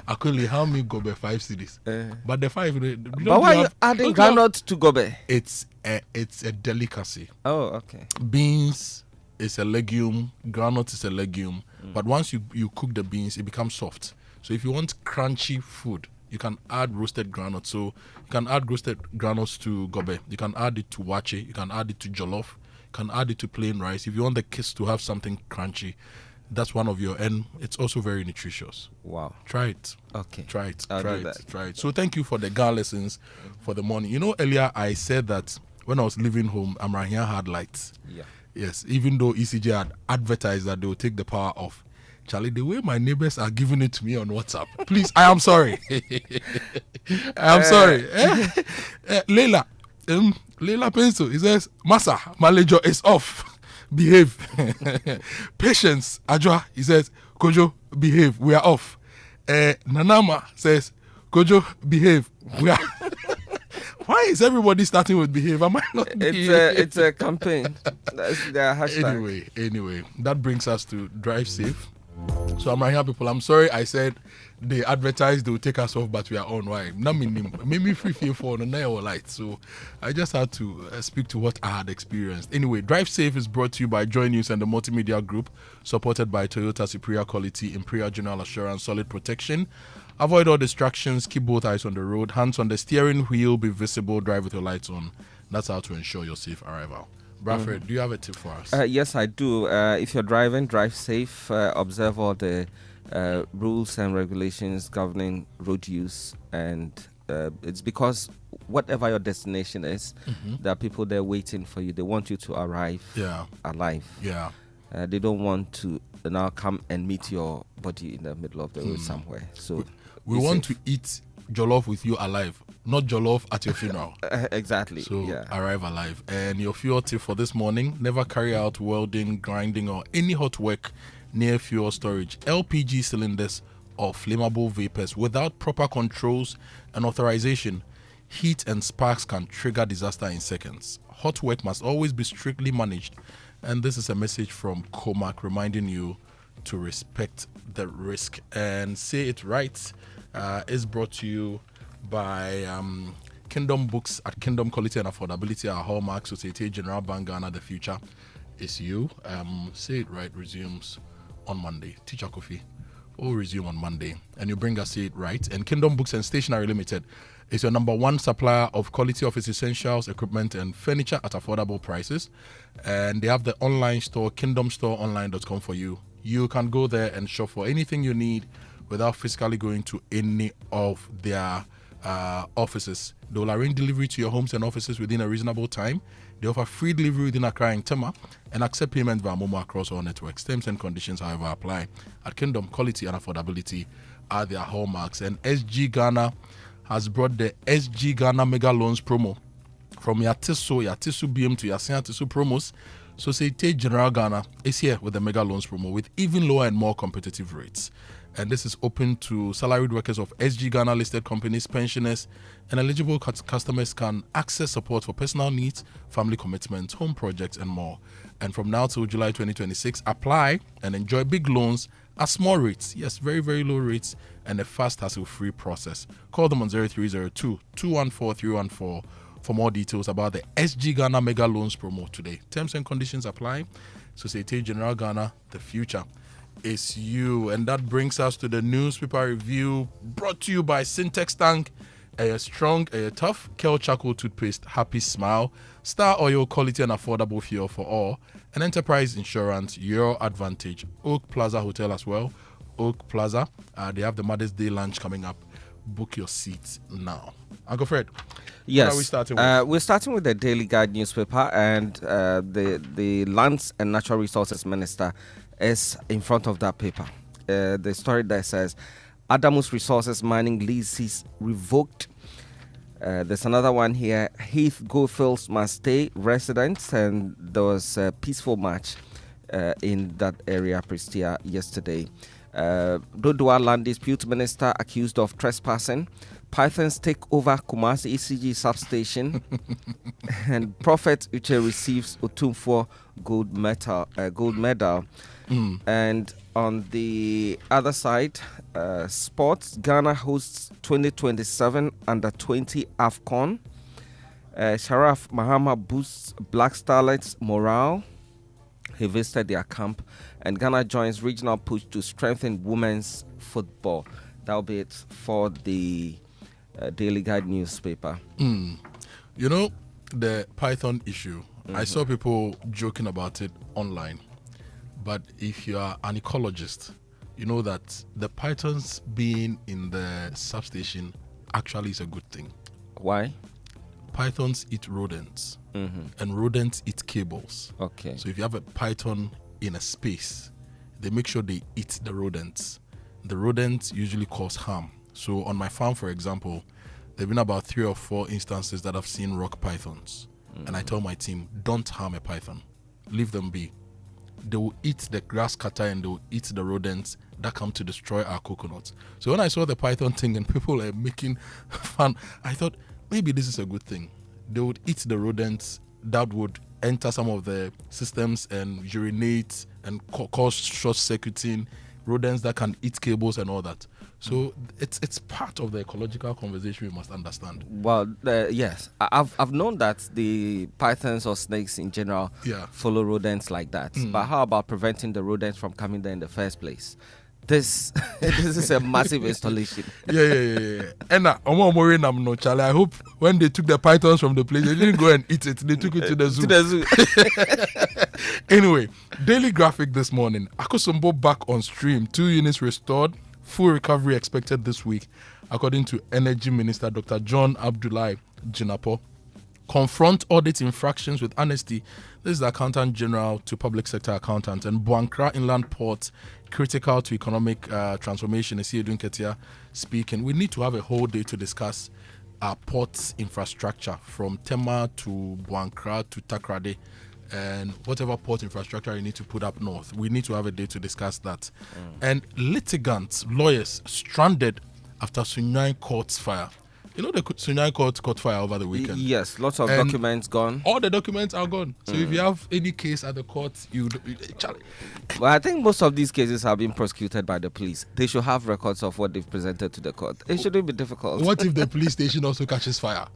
Akweli, how many Gobe 5 CDs? But the 5.
But why are you adding granules to Gobe?
It's a delicacy.
Oh, okay.
Beans is a legume. Granite is a legume. But once you cook the beans, it becomes soft. So if you want crunchy food, you can add roasted granules. So you can add roasted granules to gobe. You can add it to wache. You can add it to jollof. You can add it to plain rice. If you want the kids to have something crunchy, that's one of your, and it's also very nutritious.
Wow.
Try it.
Okay.
Try it.
I'll
Try
do
it.
that.
Try it. So thank you for the Ga lessons for the morning. You know, earlier I said that when I was leaving home, Amrahia had lights.
Yeah.
Yes. Even though ECJ had advertised that they will take the power off. Charlie, the way my neighbors are giving it to me on WhatsApp, please, I am sorry. I am sorry. Leila Pencil, he says, Masa, my ledger is off. behave. Patience, Ajwa, he says, Kojo, behave, we are off. Nanama says, Kojo, behave, we are... Why is everybody starting with behave? Am I not?
It's a campaign. That's their hashtag.
Anyway, that brings us to drive safe. So I'm right here, people. I'm sorry I said they advertised they will take us off, but we are on. Why? Maybe free for on the light. So I just had to speak to what I had experienced. Anyway, Drive Safe is brought to you by Joy News and the Multimedia Group, supported by Toyota Superior Quality, Imperial General Assurance, Solid Protection. Avoid all distractions, keep both eyes on the road, hands on the steering wheel, be visible, drive with your lights on. That's how to ensure your safe arrival. Bradford, do you have a tip for us?
Yes, I do. If you're driving, drive safe. Observe all the rules and regulations governing road use. And it's because whatever your destination is, there are people there waiting for you. They want you to arrive alive.
Yeah.
They don't want to now come and meet your body in the middle of the road somewhere. So
we want to eat jollof with you alive, not jollof at your funeral.
Exactly.
So arrive alive. And your fuel tip for this morning: never carry out welding, grinding, or any hot work near fuel storage, LPG cylinders, or flammable vapors without proper controls and authorization. Heat and sparks can trigger disaster in seconds. Hot work must always be strictly managed. And this is a message from Comac reminding you to respect the risk and say it right. Is brought to you by Kingdom Books at Kingdom Quality and Affordability, our hallmark. Societe General Bank Ghana, the future is you. Say it right resumes on Monday. Teacher Kofi will resume on Monday, and you bring us Say It Right. And Kingdom Books and Stationery Limited is your number one supplier of quality office essentials, equipment, and furniture at affordable prices. And they have the online store, kingdomstoreonline.com, for you. You can go there and shop for anything you need without physically going to any of their offices. They will arrange delivery to your homes and offices within a reasonable time. They offer free delivery within Accra and Tema and accept payment via Momo across all networks. Terms and conditions, however, apply. At Kingdom, quality and affordability are their hallmarks. And SG Ghana has brought the SG Ghana Mega Loans promo from Yatisu BM to Yasin Yatisu promos. Societe General Ghana is here with the Mega Loans promo with even lower and more competitive rates. And this is open to salaried workers of SG Ghana listed companies, pensioners, and eligible customers can access support for personal needs, family commitments, home projects, and more. And from now till July 2026, apply and enjoy big loans at small rates. Yes, very, very low rates and a fast, hassle-free process. Call them on 0302-214-314 for more details about the SG Ghana Mega Loans promo today. Terms and conditions apply. Societe General Ghana, the future is you. And that brings us to the newspaper review brought to you by Syntex Tank, a strong, a tough, Kel Charcoal Toothpaste, Happy Smile, Star Oil, quality and affordable fuel for all, and Enterprise Insurance, your advantage. Oak Plaza Hotel as well. Oak Plaza, they have the Mother's Day lunch coming up. Book your seats now. Uncle Fred,
yes.
What are we starting with?
We're starting with the Daily Guide newspaper, and the Lands and Natural Resources Minister is in front of that paper. The story that says Adamus Resources mining leases revoked. There's another one here. Heath Goldfields must stay residents, and there was a peaceful march in that area, Prestia, yesterday. Dodua Land Dispute Minister accused of trespassing. Pythons take over Kumasi ECG substation. And Prophet Uche receives Otumfuo gold medal. And on the other side, sports, Ghana hosts 2027 Under-20 AFCON. Sharaf Mahama boosts Black Starlets' morale. He visited their camp. And Ghana joins regional push to strengthen women's football. That'll be it for the Daily Guide newspaper.
You know, the Python issue, I saw people joking about it online. But if you are an ecologist, you know that the pythons being in the substation actually is a good thing.
Why?
Pythons eat rodents, and rodents eat cables.
Okay.
So if you have a python in a space, they make sure they eat the rodents. The rodents usually cause harm. So on my farm, for example, there have been about 3 or 4 instances that I've seen rock pythons. And I tell my team, don't harm a python. Leave them be. they will eat the grass cutter and they will eat the rodents that come to destroy our coconuts. So when I saw the python thing and people are making fun, I thought maybe this is a good thing. They would eat the rodents that would enter some of the systems and urinate and cause short-circuiting, rodents that can eat cables and all that. So it's part of the ecological conversation we must understand.
Well, yes, I've known that the pythons or snakes in general follow rodents like that. But how about preventing the rodents from coming there in the first place? This is a massive installation.
Yeah. And no, Charlie. I hope when they took the pythons from the place, they didn't go and eat it. They took it to the zoo. Anyway, Daily Graphic this morning. Akosombo back on stream. 2 units restored. Full recovery expected this week, according to Energy Minister Dr. John Abdullahi Jinapo. Confront audit infractions with honesty. This is the Accountant General to Public Sector Accountant. And Buankra Inland Port, critical to economic transformation. Is here doing Ketia speaking. We need to have a whole day to discuss our port infrastructure from Tema to Buankra to Takrade. And whatever port infrastructure you need to put up north, we need to have a day to discuss that. And litigants, lawyers, stranded after Sunyai Court's fire. You know the Sunyai Court caught fire over the weekend?
Yes, lots of documents gone.
All the documents are gone. So if you have any case at the court,
Well, I think most of these cases have been prosecuted by the police. They should have records of what they've presented to the court. It shouldn't be difficult.
What if the police station also catches fire?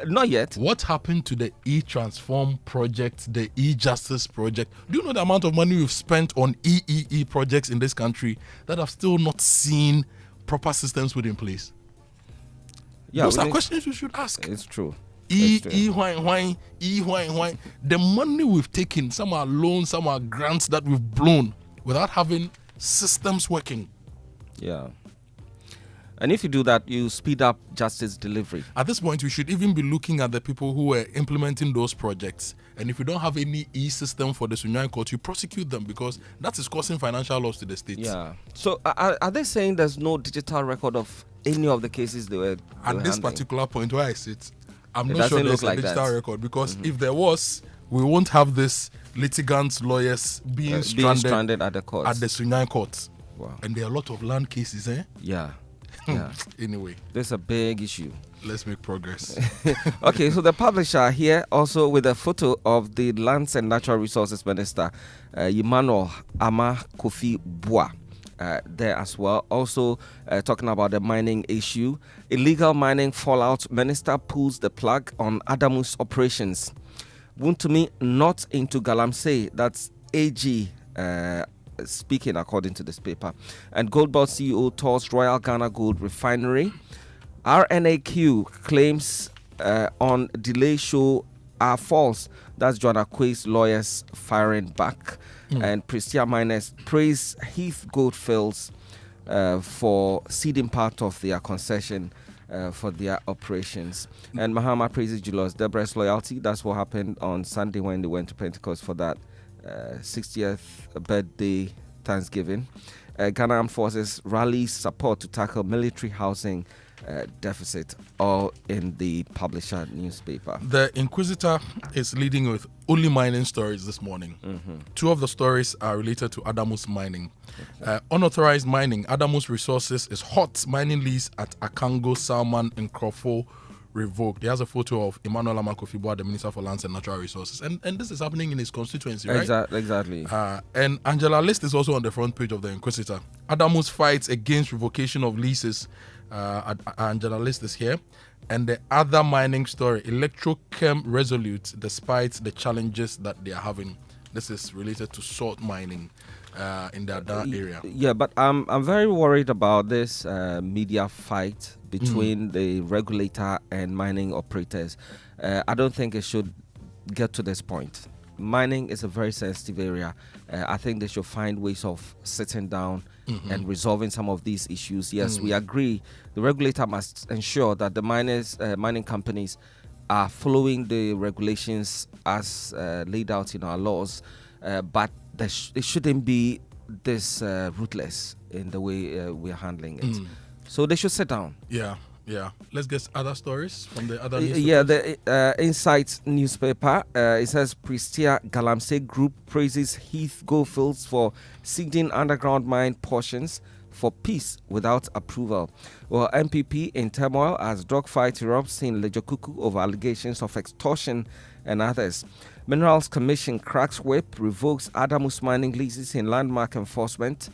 Not yet.
What happened to the e-transform project, the e-justice project? Do you know the amount of money we've spent on EEE projects in this country that have still not seen proper systems put in place?
Yeah,
those are questions we should ask.
It's true.
The money we've taken, some are loans, some are grants that we've blown without having systems working.
Yeah. And if you do that, you speed up justice delivery.
At this point, we should even be looking at the people who are implementing those projects. And if you don't have any e-system for the Sunyai Court, you prosecute them because that is causing financial loss to the states.
Yeah. So are they saying there's no digital record of any of the cases they were
at this
handling?
Particular point where I sit, I'm not sure there's a digital record because if there was, we won't have this litigants, lawyers being stranded
at the courts.
At the Sunyai Courts.
Wow.
And there are a lot of land cases, eh?
Yeah.
Anyway,
there's a big issue.
Let's make progress.
Okay, so the publisher here also with a photo of the Lands and Natural Resources Minister, Emmanuel Ama Kofi Boa, there as well. Also talking about the mining issue. Illegal mining fallout. Minister pulls the plug on Adamu's operations. Wuntumi not into Galamsey. That's AG. Speaking according to this paper. And Goldbelt CEO tours Royal Ghana Gold Refinery. RNAQ claims on delay show are false. That's Joanna Quay's lawyers firing back. And Prestia Miners praise Heath Goldfields for ceding part of their concession for their operations. And Mahama praises Julius Deborah's loyalty. That's what happened on Sunday when they went to Pentecost for that 60th birthday Thanksgiving. Ghana Armed Forces rallies support to tackle military housing deficit, all in the publisher newspaper.
The Inquisitor is leading with only mining stories this morning. 2 of the stories are related to Adamus mining. Unauthorized mining. Adamus Resources is hot. Mining lease at Akango, Salman, and Crawford revoked. He has a photo of Emmanuel Ama Kofi Boa, the Minister for Lands and Natural Resources. And this is happening in his constituency, right?
Exactly.
And Angela List is also on the front page of the Inquisitor. Adamus fights against revocation of leases. Angela List is here. And the other mining story, Electrochem resolute despite the challenges that they are having. This is related to salt mining in the Adan area.
Yeah, but I'm very worried about this media fight between the regulator and mining operators. I don't think it should get to this point. Mining is a very sensitive area. I think they should find ways of sitting down and resolving some of these issues. Yes, we agree. The regulator must ensure that the mining companies are following the regulations as laid out in our laws, but it shouldn't be this ruthless in the way we are handling it. So they should sit down.
Yeah. Yeah. Let's get other stories from the other newspapers.
Yeah, the Insight newspaper, it says Ministerial Galamsey Group praises Heath Goldfields for seeding underground mine portions for peace without approval. Well, MPP in turmoil as dogfight erupts in Lejokuku over allegations of extortion and others. Minerals Commission cracks whip, revokes Adamus mining leases in landmark enforcement.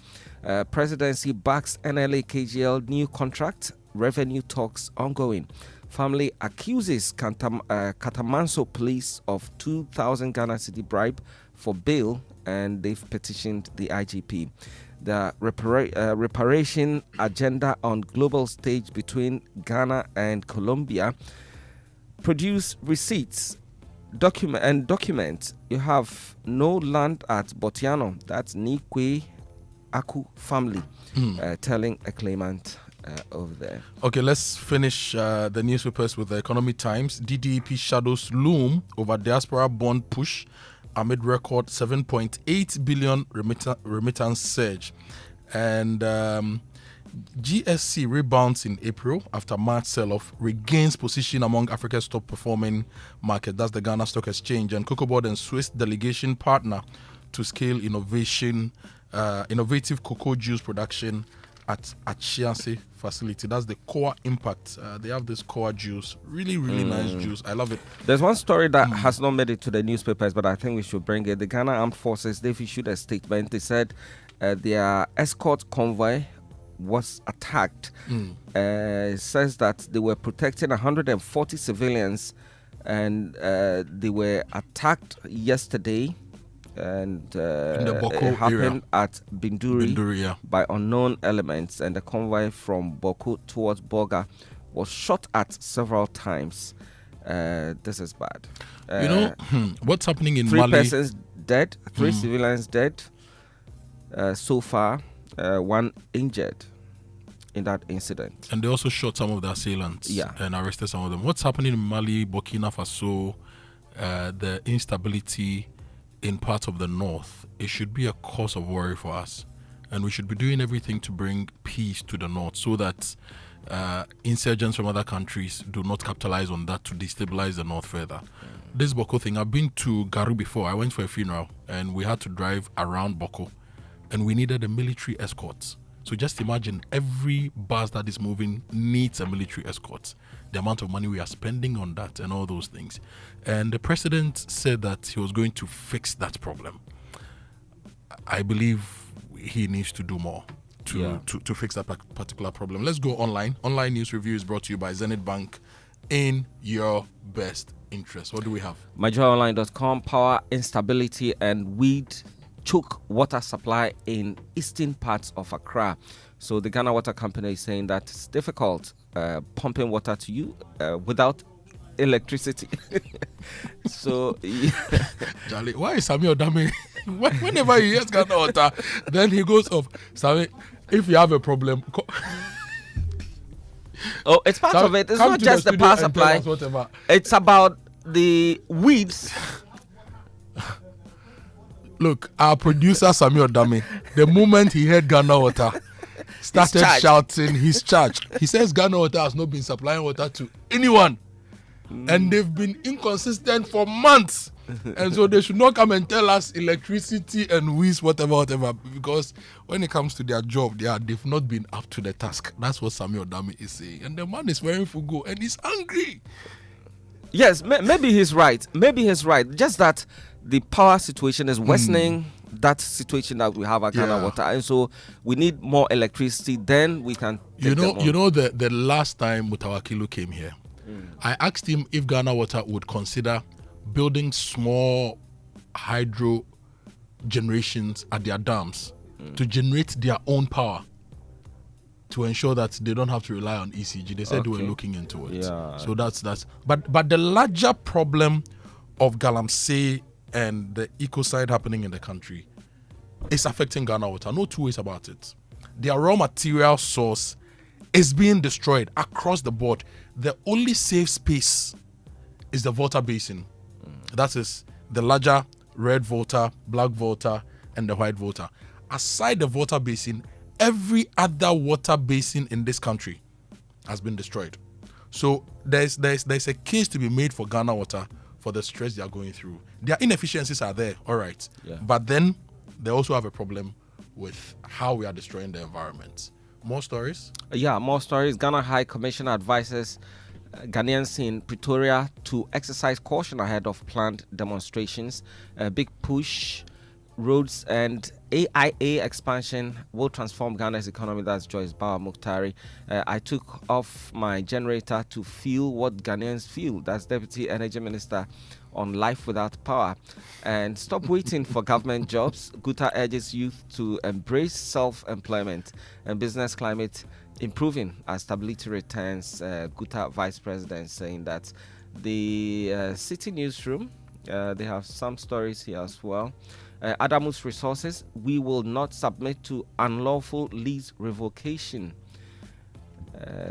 Presidency backs NLA KGL new contract. Revenue talks ongoing. Family accuses Katamanso police of 2,000 Ghana cedi bribe for bail, and they've petitioned the IGP. The reparation agenda on global stage between Ghana and Colombia. Produce receipts, document. You have no land at Botiano. That's Nikwe Aku family telling a claimant over there.
Okay, let's finish the newspapers with the Economic Times. DDEP shadows loom over diaspora bond push amid record 7.8 billion remittance surge. And GSC rebounds in April after March sell-off, regains position among Africa's top performing market. That's the Ghana Stock Exchange. And Cocoa Board and Swiss delegation partner to scale innovative cocoa juice production at Achiase facility. That's the Core Impact. They have this Core juice. Really, really nice juice. I love it.
There's one story that has not made it to the newspapers, but I think we should bring it. The Ghana Armed Forces, they've issued a statement. They said their escort convoy was attacked. It says that they were protecting 140 civilians, and they were attacked yesterday. And it happened at Binduri by unknown elements, and the convoy from Boko towards Boga was shot at several times. This is bad.
What's happening in
3
Mali?
3 persons dead, 3 civilians dead so far, 1 injured in that incident.
And they also shot some of the assailants and arrested some of them. What's happening in Mali, Burkina Faso, the instability in parts of the north, it should be a cause of worry for us. And we should be doing everything to bring peace to the north so that insurgents from other countries do not capitalize on that to destabilize the north further. This Boko thing, I've been to Garu before. I went for a funeral and we had to drive around Boko and we needed a military escort. So just imagine every bus that is moving needs a military escort. The amount of money we are spending on that and all those things. And the president said that he was going to fix that problem. I believe he needs to do more to fix that particular problem. Let's go online. Online news review is brought to you by Zenith Bank. In your best interest. What do we have?
MyJoyOnline.com. Power instability and weed choke water supply in eastern parts of Accra. So the Ghana Water Company is saying that it's difficult pumping water to you without electricity. So,
Charlie, why is Samuel Dami? Whenever he hears Ghana Water, then he goes off. Sammy, if you have a problem,
it's part of it. It's not just the power supply. It's about the weeds.
Look, our producer Samuel Dami, the moment he heard Ghana Water, started shouting he's charged. He says Ghana Water has not been supplying water to anyone. And they've been inconsistent for months. And so they should not come and tell us electricity and weeds, whatever, because when it comes to their job, they've not been up to the task. That's what Samuel Dami is saying. And the man is wearing fugo and he's angry.
Yes, maybe he's right. Just that the power situation is worsening that situation that we have at Ghana Water, and so we need more electricity. Then we can.
The last time Mutawakilu came here, I asked him if Ghana Water would consider building small hydro generations at their dams to generate their own power to ensure that they don't have to rely on ECG. They said they were looking into it. Yeah. So that's but the larger problem of Galamsey and the ecocide happening in the country is affecting Ghana Water. No two ways about it. Their raw material source is being destroyed across the board. The only safe space is the Volta Basin. That is the larger red Volta, black Volta, and the white Volta. Aside the Volta Basin, every other water basin in this country has been destroyed. So there's a case to be made for Ghana Water for the stress they are going through. Their inefficiencies are there, all right.
Yeah.
But then they also have a problem with how we are destroying the environment. More stories?
Yeah, more stories. Ghana High Commissioner advises Ghanaians in Pretoria to exercise caution ahead of planned demonstrations. A big push, roads and AIA expansion will transform Ghana's economy. That's Joyce Bauer Mukhtari. I took off my generator to feel what Ghanaians feel. That's Deputy Energy Minister on Life Without Power. And stop waiting for government jobs. Guta urges youth to embrace self-employment and business climate improving as stability returns. Guta Vice President saying that. The City Newsroom, they have some stories here as well. Adamus Resources, we will not submit to unlawful lease revocation.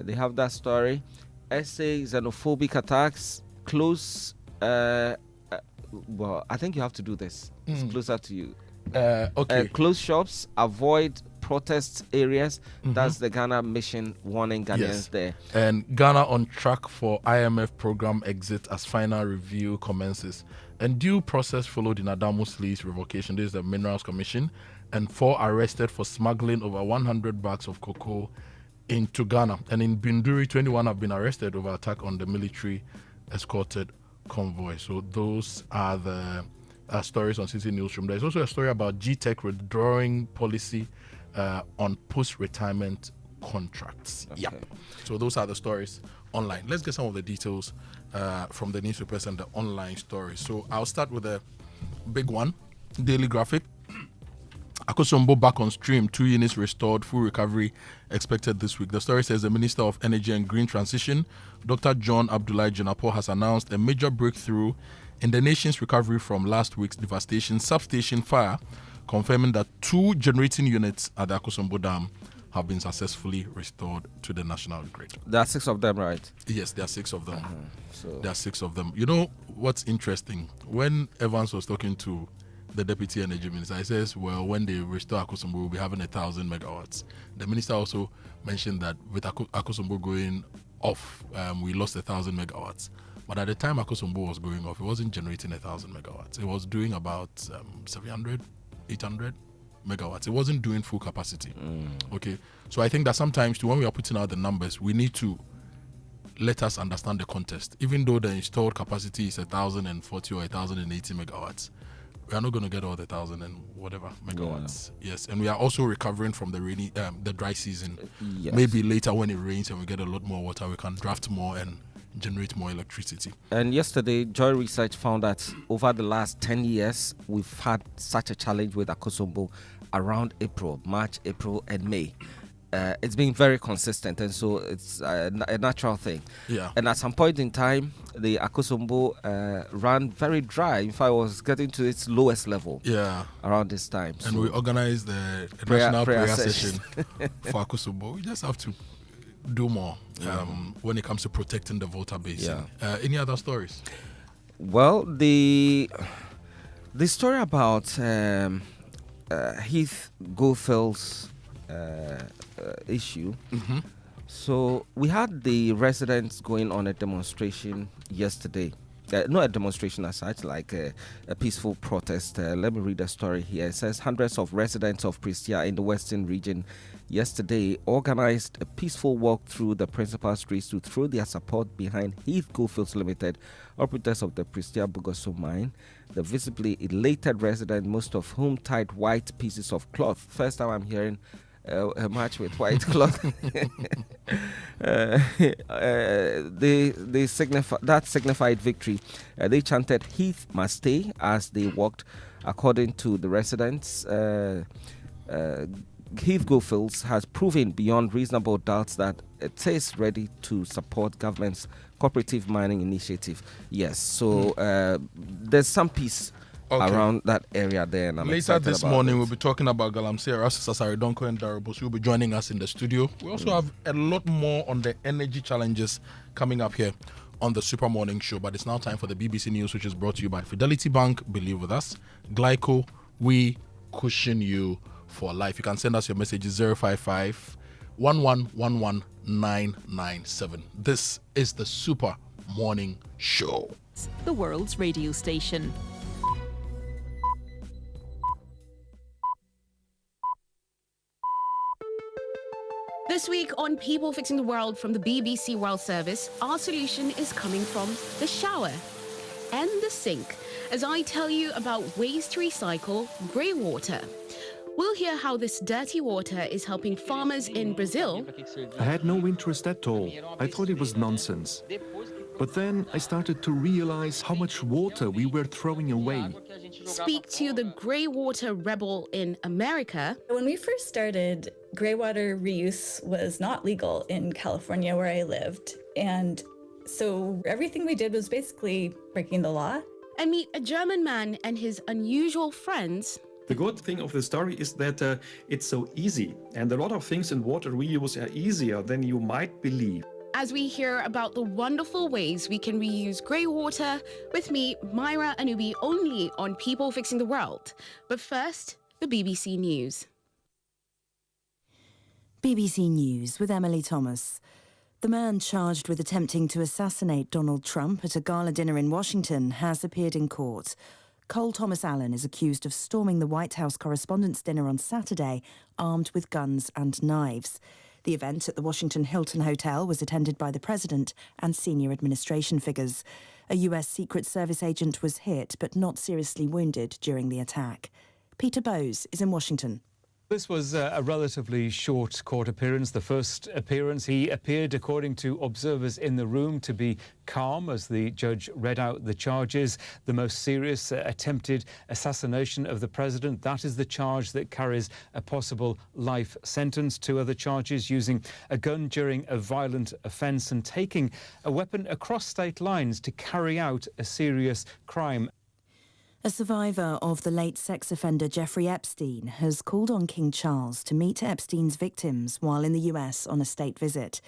They have that story. SA xenophobic attacks, close. Well, I think you have to do this. It's closer to you.
Okay.
Close shops, avoid protest areas. That's the Ghana mission warning Ghanaians there.
And Ghana on track for IMF program exit as final review commences. And due process followed in Adamus lease revocation. This is the Minerals Commission. And 4 arrested for smuggling over 100 bags of cocoa into Ghana. And in Binduri, 21 have been arrested over attack on the military escorted convoy. So those are the stories on City Newsroom. There's also a story about GTech withdrawing policy on post-retirement contracts.
Okay.
Yep. So those are the stories online. Let's get some of the details from the newspapers and the online stories. So I'll start with a big one. Daily Graphic. Akosombo back on stream, 2 units restored, full recovery expected this week. The story says the Minister of Energy and Green Transition, Dr. John Abdullahi Jinapo, has announced a major breakthrough in the nation's recovery from last week's devastation substation fire, confirming that 2 generating units at the Akosombo Dam have been successfully restored to the national grid.
There are 6 of them, right?
Yes, there are 6 of them.
So
there are 6 of them. You know what's interesting? When Evans was talking to the Deputy Energy Minister, he says, well, when they restore Akosombo, we'll be having 1,000 megawatts. The minister also mentioned that with Akosombo going off, we lost 1,000 megawatts. But at the time Akosombo was going off, it wasn't generating 1,000 megawatts. It was doing about 700, 800 megawatts. It wasn't doing full capacity. Okay. So I think that sometimes when we are putting out the numbers, we need to let us understand the context. Even though the installed capacity is 1,040 or 1,080 megawatts, we are not going to get all the 1,000 and whatever megawatts. Yeah. Yes, and we are also recovering from the dry season.
Yes.
Maybe later when it rains and we get a lot more water, we can draft more and generate more electricity.
And yesterday, Joy Research found that over the last 10 years, we've had such a challenge with Akosombo around March, April, and May. It's been very consistent, and so it's a natural thing.
Yeah.
And at some point in time, the Akosombo ran very dry. In fact, it was getting to its lowest level.
Yeah.
Around this time.
And
so
we organized the national prayer session for Akosombo. We just have to do more when it comes to protecting the Volta Basin. Any other stories?
Well, the story about Heath Gofield's issue. So we had the residents going on a demonstration yesterday. Not a demonstration as such, like a peaceful protest. Let me read the story here. It says hundreds of residents of Prestia in the western region yesterday organized a peaceful walk through the principal streets to throw their support behind Heath Goldfields Limited, operators of the Prestia Bugoso mine. The visibly elated residents, most of whom tied white pieces of cloth. First time I'm hearing a march with white cloth. They signified victory. They chanted "Heath must stay" as they walked. According to the residents, Heath Goldfields has proven beyond reasonable doubts that it is ready to support government's cooperative mining initiative. Yes, so there's some peace around that area there. And
later this morning, we'll be talking about Galamsey, Sasaridonko, and Darabos. You'll be joining us in the studio. We also have a lot more on the energy challenges coming up here on the Super Morning Show. But it's now time for the BBC News, which is brought to you by Fidelity Bank. Believe with us. Glyco, we cushion you for life. You can send us your messages 055 081111997. This is the Super Morning Show.
The world's radio station.
This week on People Fixing the World from the BBC World Service, our solution is coming from the shower and the sink, as I tell you about ways to recycle grey water. We'll hear how this dirty water is helping farmers in Brazil.
I had no interest at all. I thought it was nonsense. But then I started to realize how much water we were throwing away.
Speak to the grey water rebel in America.
When we first started, grey water reuse was not legal in California where I lived. And so everything we did was basically breaking the law.
And meet a German man and his unusual friends.
The good thing of the story is that it's so easy. And a lot of things in water reuse are easier than you might believe.
As we hear about the wonderful ways we can reuse grey water with me, Myra Anubi, only on People Fixing the World. But first, the BBC News.
BBC News with Emily Thomas. The man charged with attempting to assassinate Donald Trump at a gala dinner in Washington has appeared in court. Cole Thomas Allen is accused of storming the White House Correspondents' Dinner on Saturday, armed with guns and knives. The event at the Washington Hilton Hotel was attended by the president and senior administration figures. A US Secret Service agent was hit but not seriously wounded during the attack. Peter Bowes is in Washington.
This was a relatively short court appearance. The first appearance, he appeared, according to observers in the room, to be calm as the judge read out the charges. The most serious attempted assassination of the president. That is the charge that carries a possible life sentence. Two other charges: using a gun during a violent offence and taking a weapon across state lines to carry out a serious crime.
A survivor of the late sex offender Jeffrey Epstein has called on King Charles to meet Epstein's victims while in the US on a state visit.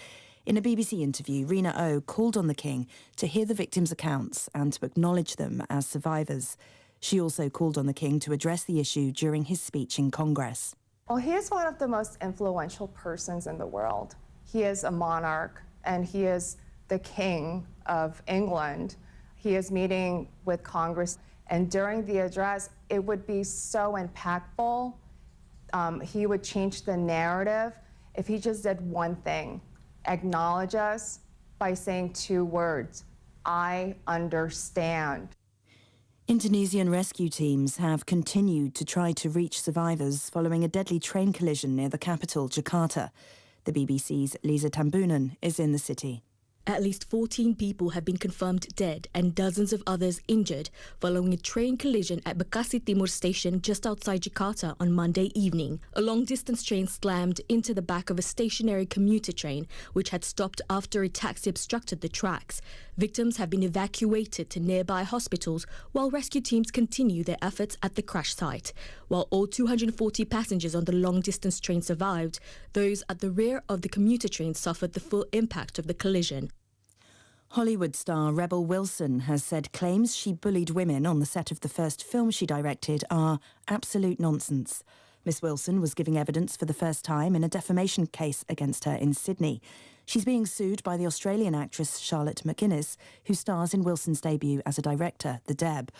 In a BBC interview, Rena O called on the King to hear the victims' accounts and to acknowledge them as survivors. She also called on the King to address the issue during his speech in Congress.
Well, he is one of the most influential persons in the world. He is a monarch, and he is the King of England. He is meeting with Congress. And during the address, it would be so impactful. He would change the narrative if he just did one thing: acknowledge us by saying two words: I understand.
Indonesian rescue teams have continued to try to reach survivors following a deadly train collision near the capital, Jakarta. The BBC's Lisa Tambunan is in the city.
At least 14 people have been confirmed dead and dozens of others injured following a train collision at Bekasi Timur station just outside Jakarta on Monday evening. A long-distance train slammed into the back of a stationary commuter train, which had stopped after a taxi obstructed the tracks. Victims have been evacuated to nearby hospitals while rescue teams continue their efforts at the crash site. While all 240 passengers on the long-distance train survived, those at the rear of the commuter train suffered the full impact of the collision.
Hollywood star Rebel Wilson has said claims she bullied women on the set of the first film she directed are absolute nonsense. Miss Wilson was giving evidence for the first time in a defamation case against her in Sydney. She's being sued by the Australian actress Charlotte McInnes, who stars in Wilson's debut as a director, The Deb.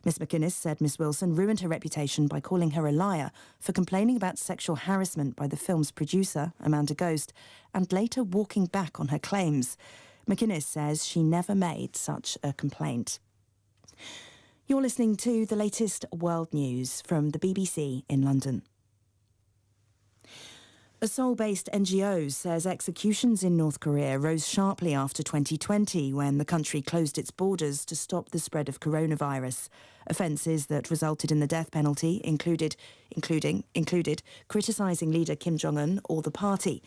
Miss McInnes said Miss Wilson ruined her reputation by calling her a liar for complaining about sexual harassment by the film's producer, Amanda Ghost, and later walking back on her claims. McInnes says she never made such a complaint. You're listening to the latest world news from the BBC in London. A Seoul-based NGO says executions in North Korea rose sharply after 2020 when the country closed its borders to stop the spread of coronavirus. Offences that resulted in the death penalty included criticising leader Kim Jong-un or the party.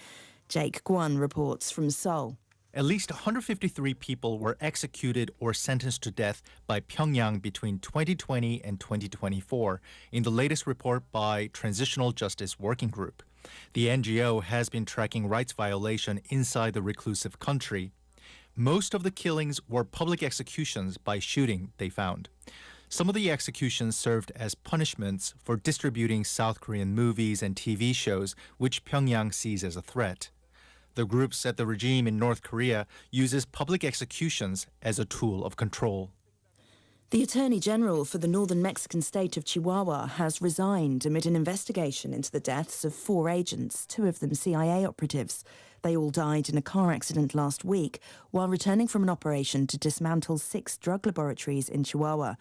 Jake Kwon reports from Seoul.
At least 153 people were executed or sentenced to death by Pyongyang between 2020 and 2024, in the latest report by Transitional Justice Working Group. The NGO has been tracking rights violation inside the reclusive country. Most of the killings were public executions by shooting, they found. Some of the executions served as punishments for distributing South Korean movies and TV shows, which Pyongyang sees as a threat. The group said the regime in North Korea uses public executions as a tool of control.
The Attorney General for the northern Mexican state of Chihuahua has resigned amid an investigation into the deaths of 4 agents, 2 of them CIA operatives. They all died in a car accident last week while returning from an operation to dismantle 6 drug laboratories in Chihuahua.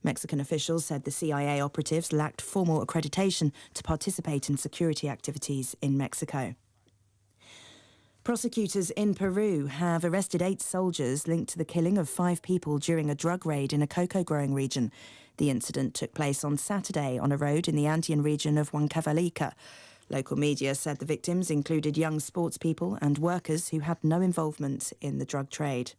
Mexican officials said the CIA operatives lacked formal accreditation to participate in security activities in Mexico. Prosecutors in Peru have arrested 8 soldiers linked to the killing of 5 people during a drug raid in a cocoa-growing region. The incident took place on Saturday on a road in the Andean region of Huancavelica. Local media said the victims included young sports people and workers who had no involvement in the drug trade.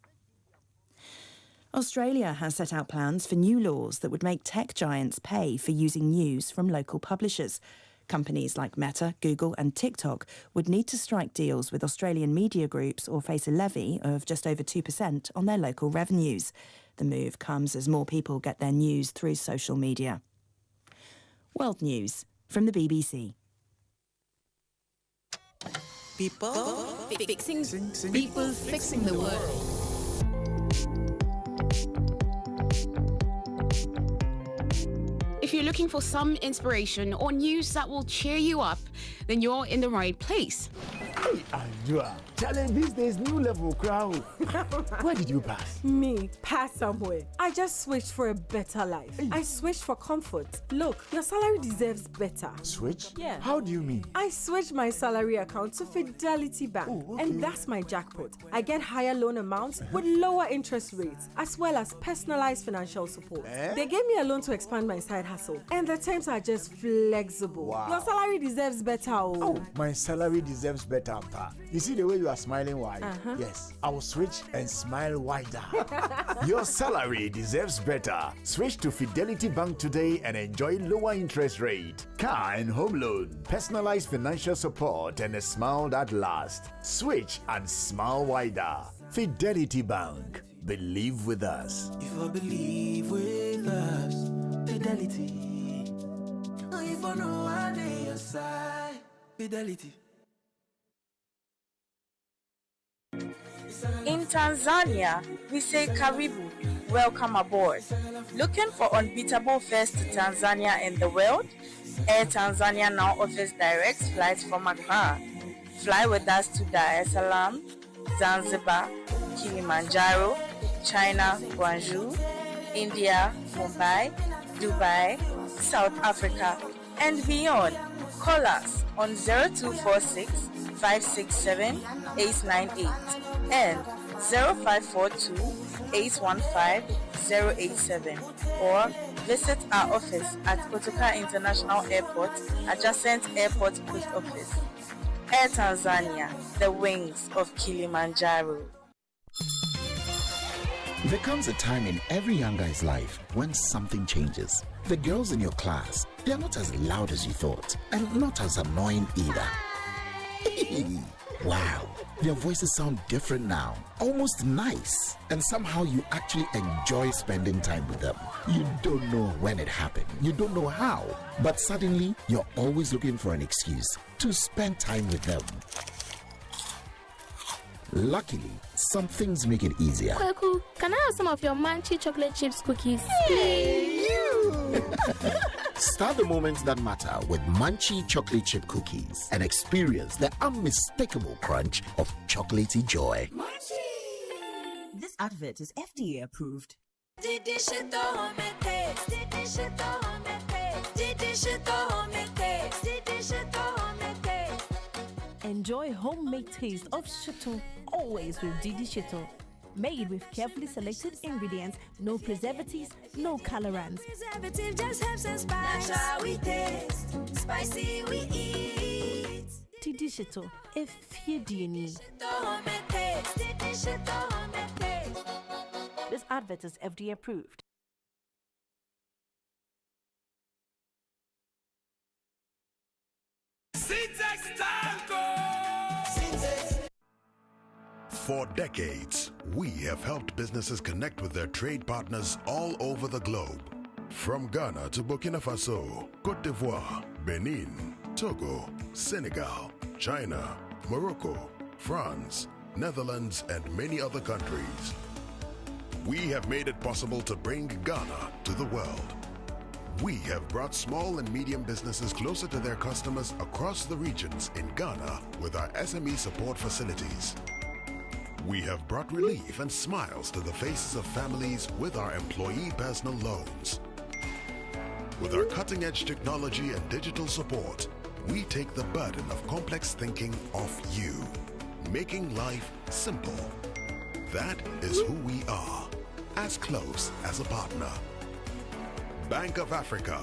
Australia has set out plans for new laws that would make tech giants pay for using news from local publishers. Companies like Meta, Google and TikTok would need to strike deals with Australian media groups or face a levy of just over 2% on their local revenues. The move comes as more people get their news through social media. World News from the BBC.
People fixing the world. If you're looking for some inspiration or news that will cheer you up, then you're in the right place.
Hey, Andrea, challenge these days, new level crowd. Where did you pass?
Me, pass somewhere. I just switched for a better life. Hey. I switched for comfort. Look, your salary deserves better.
Switch?
Yeah.
How do you mean?
I switched my salary account to Fidelity Bank.
Oh, okay.
And that's my jackpot. I get higher loan amounts with lower interest rates, as well as personalized financial support. They gave me a loan to expand my side hustle, and the terms are just flexible.
Wow.
Your salary deserves better.
Oh, my salary deserves better. You see the way you are smiling wide? Yes, I will switch and smile wider. Your salary deserves better. Switch to Fidelity Bank today and enjoy lower interest rate, car and home loan, personalized financial support, and a smile that lasts. Switch and smile wider. Fidelity Bank. Believe with us.
If I believe with us, Fidelity. If I know I need your side, Fidelity.
In Tanzania, we say Karibu, welcome aboard. Looking for unbeatable fares to Tanzania and the world? Air Tanzania now offers direct flights from Accra. Fly with us to Dar es Salaam, Zanzibar, Kilimanjaro, China, Guangzhou, India, Mumbai, Dubai, South Africa, and beyond. Call us on 0246 567 898 and 0542 815 087 or visit our office at Kotoka International Airport, adjacent Airport Post Office. Air Tanzania, the wings of Kilimanjaro.
There comes a time in every young guy's life when something changes. The girls in your class, they're not as loud as you thought, and not as annoying either. Wow, their voices sound different now, almost nice, and somehow you actually enjoy spending time with them. You don't know when it happened, you don't know how, but suddenly you're always looking for an excuse to spend time with them. Luckily, some things make it easier.
Kwaku, can I have some of your Munchie chocolate chips cookies?
Hey, you! Start the moments that matter with Munchie chocolate chip cookies and experience the unmistakable crunch of chocolatey joy.
Munchie! This advert is FDA approved.
Enjoy homemade taste of Shito always with Didi Shito. Made with carefully selected ingredients, no preservatives, no colorants.
Preservative just helps us spice. That's how we taste. Spicy we eat.
Didi Shito, if you DNA. This advert is FDA approved.
For decades, we have helped businesses connect with their trade partners all over the globe.
From Ghana to Burkina Faso, Côte d'Ivoire, Benin, Togo, Senegal, China, Morocco, France, Netherlands, and many other countries. We have made it possible to bring Ghana to the world. We have brought small and medium businesses closer to their customers across the regions in Ghana with our SME support facilities. We have brought relief and smiles to the faces of families with our employee personal loans. With our cutting-edge technology and digital support, we take the burden of complex thinking off you, making life simple. That is who we are, as close as a partner. Bank of Africa.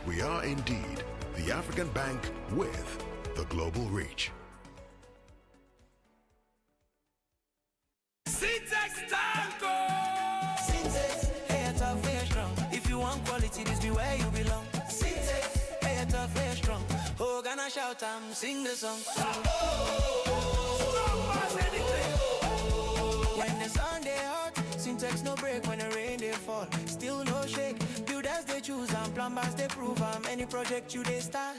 We are indeed the African bank with the global reach.
Syntax Tango! Syntax, hey, tough, hey, strong. If you want quality, this be where you belong. Syntax, hey, tough, hey, strong. Oh, gonna shout and sing the song. When the sun they hot, Syntax no break. When the rain they fall, still no shake. Builders they choose and plumbers they prove. Any project you they start.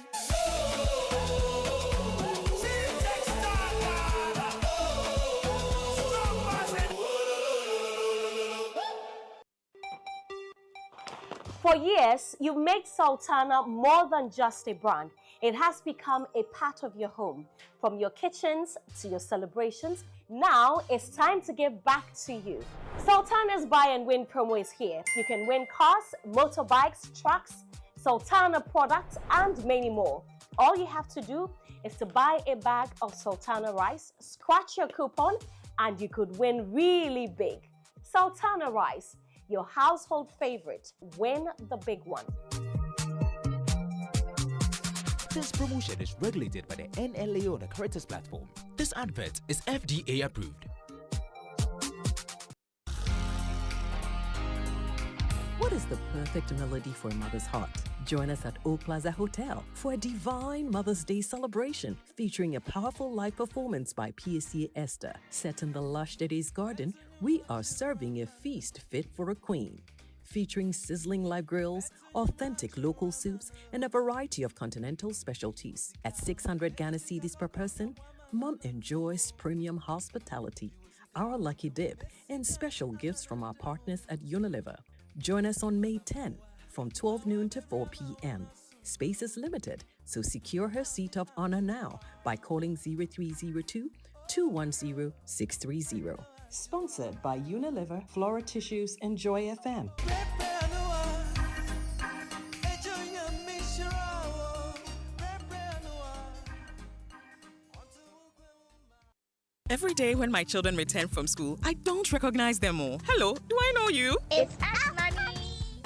For years, you've made Sultana more than just a brand. It has become a part of your home. From your kitchens to your celebrations, now it's time to give back to you. Sultana's Buy and Win promo is here. You can win cars, motorbikes, trucks, Sultana products, and many more. All you have to do is to buy a bag of Sultana rice, scratch your coupon, and you could win really big. Sultana rice, your household favorite. Win the big one.
This promotion is regulated by the NLA on the Caritas platform. This advert is FDA approved.
What is the perfect melody for a mother's heart? Join us at Oak Plaza Hotel for a divine Mother's Day celebration featuring a powerful live performance by PSA Esther. Set in the lush Daddy's garden, we are serving a feast fit for a queen. Featuring sizzling live grills, authentic local soups, and a variety of continental specialties. At 600 Ghana cedis per person, Mom enjoys premium hospitality, our lucky dip, and special gifts from our partners at Unilever. Join us on May 10 from 12 noon to 4 p.m. Space is limited, so secure her seat of honor now by calling 0302 210 630. Sponsored by Unilever, Flora Tissues, and Joy FM.
Every day when my children return from school, I don't recognize them all. Hello, do I know you?
It's us, Mommy.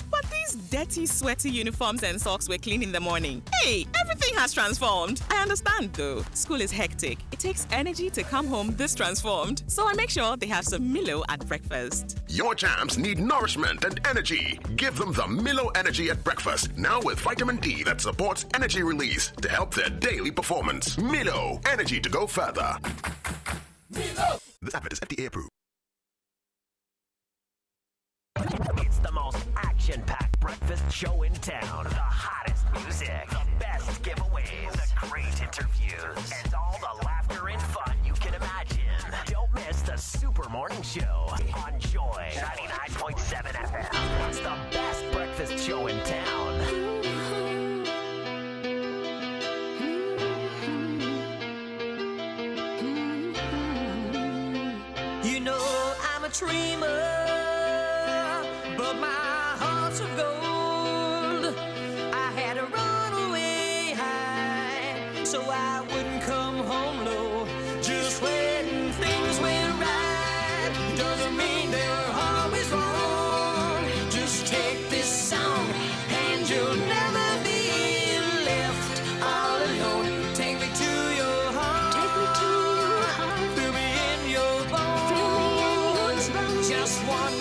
But these dirty, sweaty uniforms and socks were clean in the morning. Hey, everything has transformed. I understand though. School is hectic. It takes energy to come home this transformed. So I make sure they have some Milo at breakfast.
Your champs need nourishment and energy. Give them the Milo Energy at breakfast, now with vitamin D that supports energy release to help their daily performance. Milo, energy to go further. Milo. This advert is FDA approved.
It's the most action-packed breakfast show in town. The hottest music, the best giveaways, the great interviews, and all the laughter and fun you can imagine. Don't miss the Super Morning Show on Joy 99.7 FM. It's the best breakfast show in town.
You know I'm a dreamer, but my heart's of gold. I had to run away high, so I wouldn't come home low. Just when things went right, doesn't mean they're always wrong. Just take this song, and you'll never be left all alone. Take me to your heart, feel me in your bones. Just one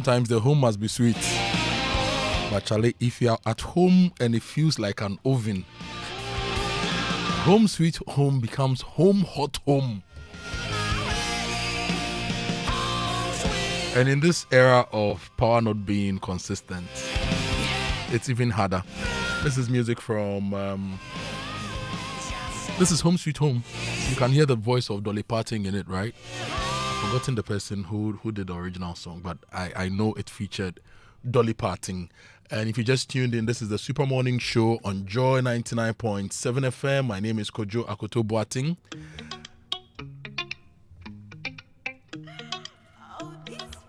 Sometimes the home must be sweet. But Charlie, if you are at home and it feels like an oven, home sweet home becomes home hot home. And in this era of power not being consistent, it's even harder. This is music from this is Home Sweet Home. You can hear the voice of Dolly Parton in it, right? I've forgotten the person who did the original song, but I know it featured Dolly Parton. And if you just tuned in, this is the Super Morning Show on Joy 99.7 FM. My name is Kojo Akoto Boateng.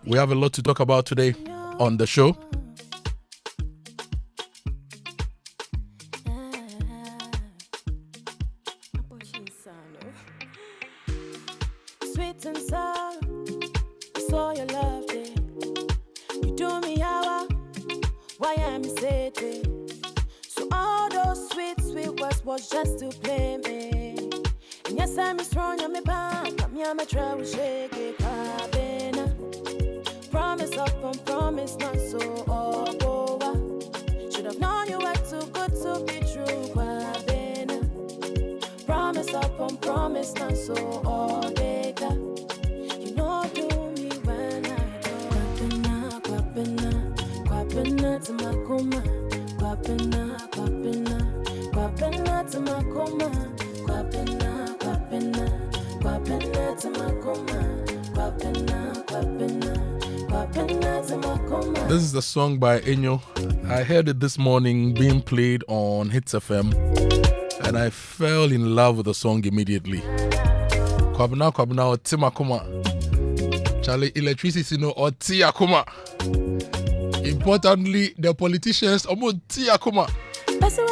We have a lot to talk about today on the show.
Sweet and sour, so you loved it. You do me how why am I sitting? So all those sweet words was just to play me. And yes, I'm strong, I'm a bad, I'm a trouble, shake it, promise up on promise, not so over. Should have known you were too good to be true, promise up on promise, not so over. You know, do me when I don't. Kwapena to my coma. Kwapena to my coma. Kwapena to my coma.
This is the song by Enyo. I heard it this morning being played on Hits FM, and I fell in love with the song immediately. Kwabena Timakoma. Charlie, electricity no or Tiakoma. Importantly, the politicians almost Tiakoma.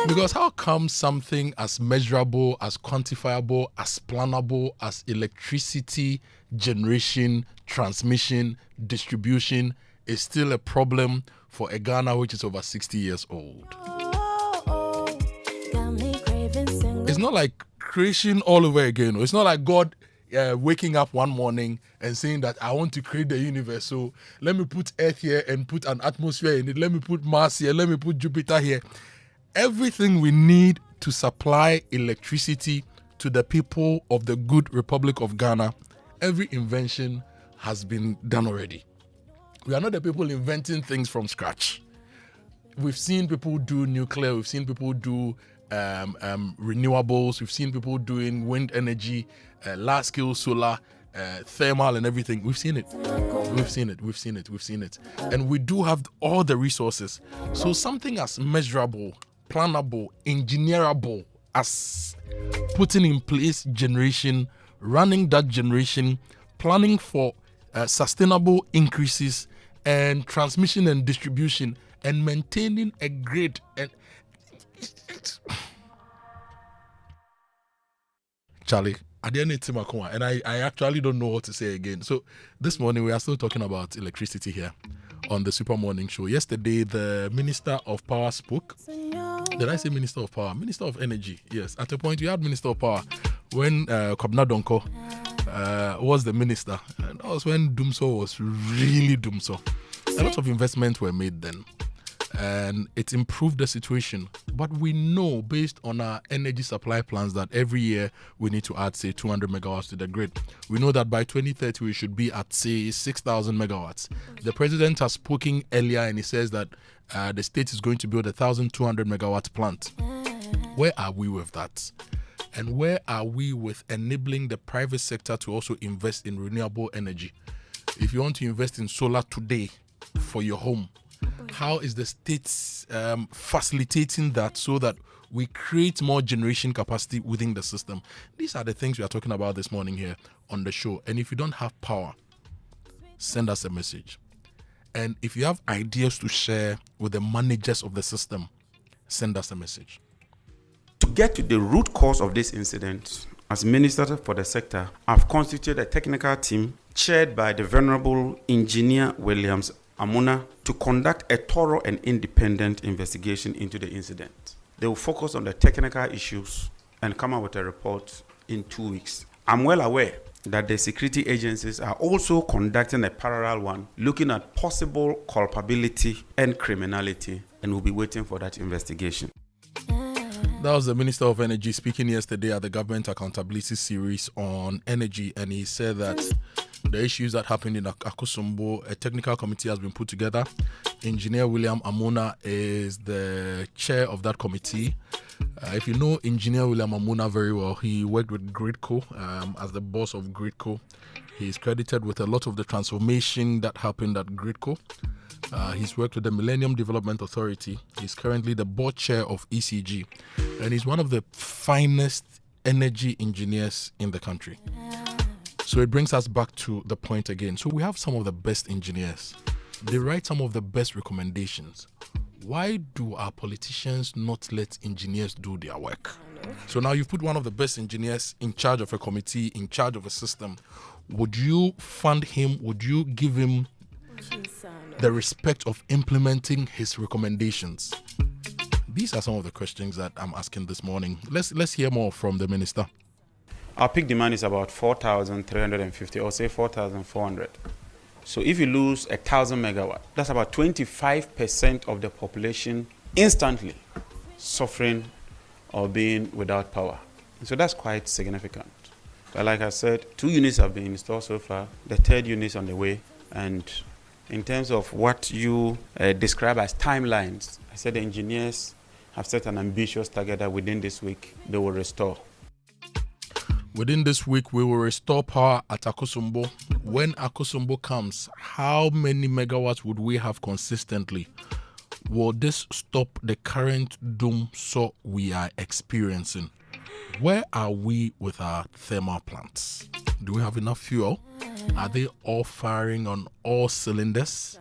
Because how come something as measurable, as quantifiable, as plannable as electricity generation, transmission, distribution is still a problem for a Ghana which is over 60 years old? It's not like creation all over again. It's not like God waking up one morning and saying that I want to create the universe, so let me put Earth here and put an atmosphere in it. Let me put Mars here. Let me put Jupiter here. Everything we need to supply electricity to the people of the good Republic of Ghana, every invention has been done already. We are not the people inventing things from scratch. We've seen people do nuclear. We've seen people do renewables. We've seen people doing wind energy, large-scale solar, thermal and everything. We've seen it. And we do have all the resources. So something as measurable, plannable, engineerable as putting in place generation, running that generation, planning for sustainable increases and transmission and distribution and maintaining a grid. And Charlie, I didn't see Makoma, and I actually don't know what to say again. So this morning we are still talking about electricity here on the Super Morning Show. Yesterday, the Minister of Power spoke. Did I say Minister of Power? Minister of Energy. Yes. At a point, we had Minister of Power when Kwabena Donko was the minister. And that was when Dumso was really Dumso. A lot of investments were made then. And it improved the situation. But we know, based on our energy supply plans, that every year we need to add, say, 200 megawatts to the grid. We know that by 2030 we should be at, say, 6,000 megawatts. The president has spoken earlier and he says that the state is going to build a 1,200 megawatt plant. Where are we with that? And where are we with enabling the private sector to also invest in renewable energy? If you want to invest in solar today for your home, how is the state facilitating that so that we create more generation capacity within the system? These are the things we are talking about this morning here on the show. And if you don't have power, send us a message. And if you have ideas to share with the managers of the system, send us a message.
To get to the root cause of this incident, as Minister for the sector, I've constituted a technical team chaired by the Venerable Engineer Williams Amuna to conduct a thorough and independent investigation into the incident. They will focus on the technical issues and come up with a report in 2 weeks. I'm well aware that the security agencies are also conducting a parallel one, looking at possible culpability and criminality, and we'll be waiting for that investigation.
That was the Minister of Energy speaking yesterday at the Government Accountability Series on energy, and he said that the issues that happened in Akosombo, a technical committee has been put together. Engineer William Amuna is the chair of that committee. If you know Engineer William Amuna very well, he worked with Gridco as the boss of Gridco. He's credited with a lot of the transformation that happened at Gridco. He's worked with the Millennium Development Authority. He's currently the board chair of ECG. And he's one of the finest energy engineers in the country. So it brings us back to the point again. So we have some of the best engineers. They write some of the best recommendations. Why do our politicians not let engineers do their work? So now you've put one of the best engineers in charge of a committee, in charge of a system. Would you fund him? Would you give him the respect of implementing his recommendations? These are some of the questions that I'm asking this morning. Let's hear more from the minister.
Our peak demand is about 4,350, or say 4,400. So if you lose 1,000 megawatt, that's about 25% of the population instantly suffering or being without power. So that's quite significant. But like I said, 2 units have been installed so far. The 3rd unit is on the way. And in terms of what you describe as timelines, I said the engineers have set an ambitious target that within this week they will restore.
Within this week, we will restore power at Akosombo. When Akosombo comes, how many megawatts would we have consistently? Will this stop the current doom so we are experiencing? Where are we with our thermal plants? Do we have enough fuel? Are they all firing on all cylinders?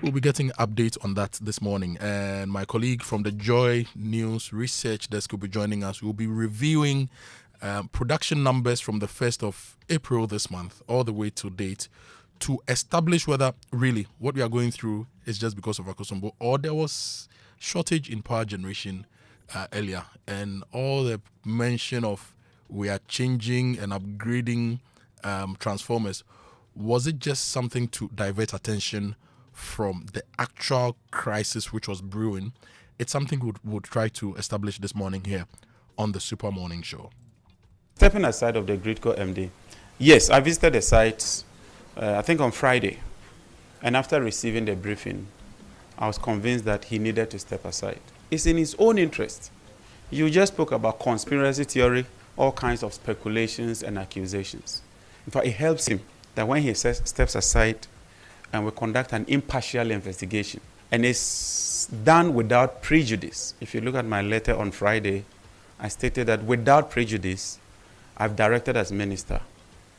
We'll be getting updates on that this morning. And my colleague from the Joy News Research Desk will be joining us. We'll be reviewing production numbers from the 1st of April this month all the way to date to establish whether really what we are going through is just because of Akosombo or there was shortage in power generation earlier, and all the mention of we are changing and upgrading transformers. Was it just something to divert attention from the actual crisis which was brewing? It's something we'll try to establish this morning here on the Super Morning Show.
Stepping aside of the Gridco MD, yes, I visited the site, I think on Friday. And after receiving the briefing, I was convinced that he needed to step aside. It's in his own interest. You just spoke about conspiracy theory, all kinds of speculations and accusations. In fact, it helps him that when he steps aside and we conduct an impartial investigation, and it's done without prejudice. If you look at my letter on Friday, I stated that without prejudice, I've directed as minister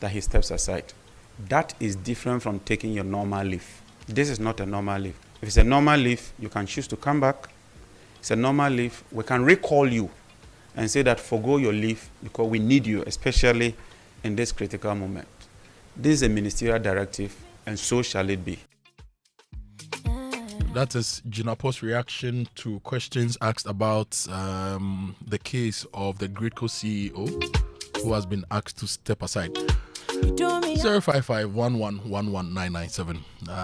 that he steps aside. That is different from taking your normal leave. This is not a normal leave. If it's a normal leave, you can choose to come back. It's a normal leave. We can recall you and say that forgo your leave because we need you, especially in this critical moment. This is a ministerial directive, and so shall it be.
That is Jinapo's reaction to questions asked about the case of the Gridco CEO who has been asked to step aside. 055-1111-997.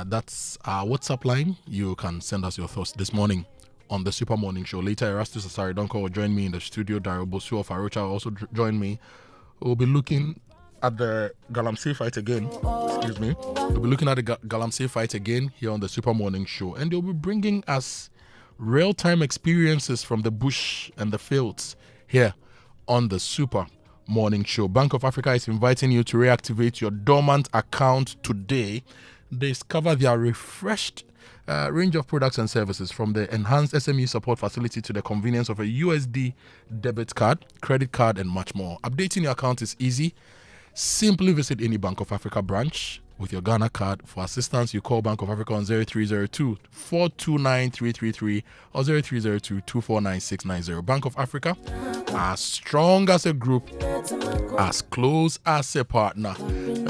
That's our WhatsApp line. You can send us your thoughts this morning on the Super Morning Show. Later, Erastus Asari Donko will join me in the studio. Daryl Bosu of Arocha will also join me. We'll be looking at the Galamsey fight again. Excuse me. We'll be looking at the Galamsey fight again here on the Super Morning Show. And they'll be bringing us real-time experiences from the bush and the fields here on the Super Morning Show. Bank of Africa is inviting you to reactivate your dormant account today. They discover their refreshed range of products and services, from the enhanced SME support facility to the convenience of a USD debit card, credit card, and much more. Updating your account is easy. Simply visit any Bank of Africa branch with your Ghana card. For assistance, you call Bank of Africa on 0302-429-333 or 0302-249-690. Bank of Africa, as strong as a group, as close as a partner.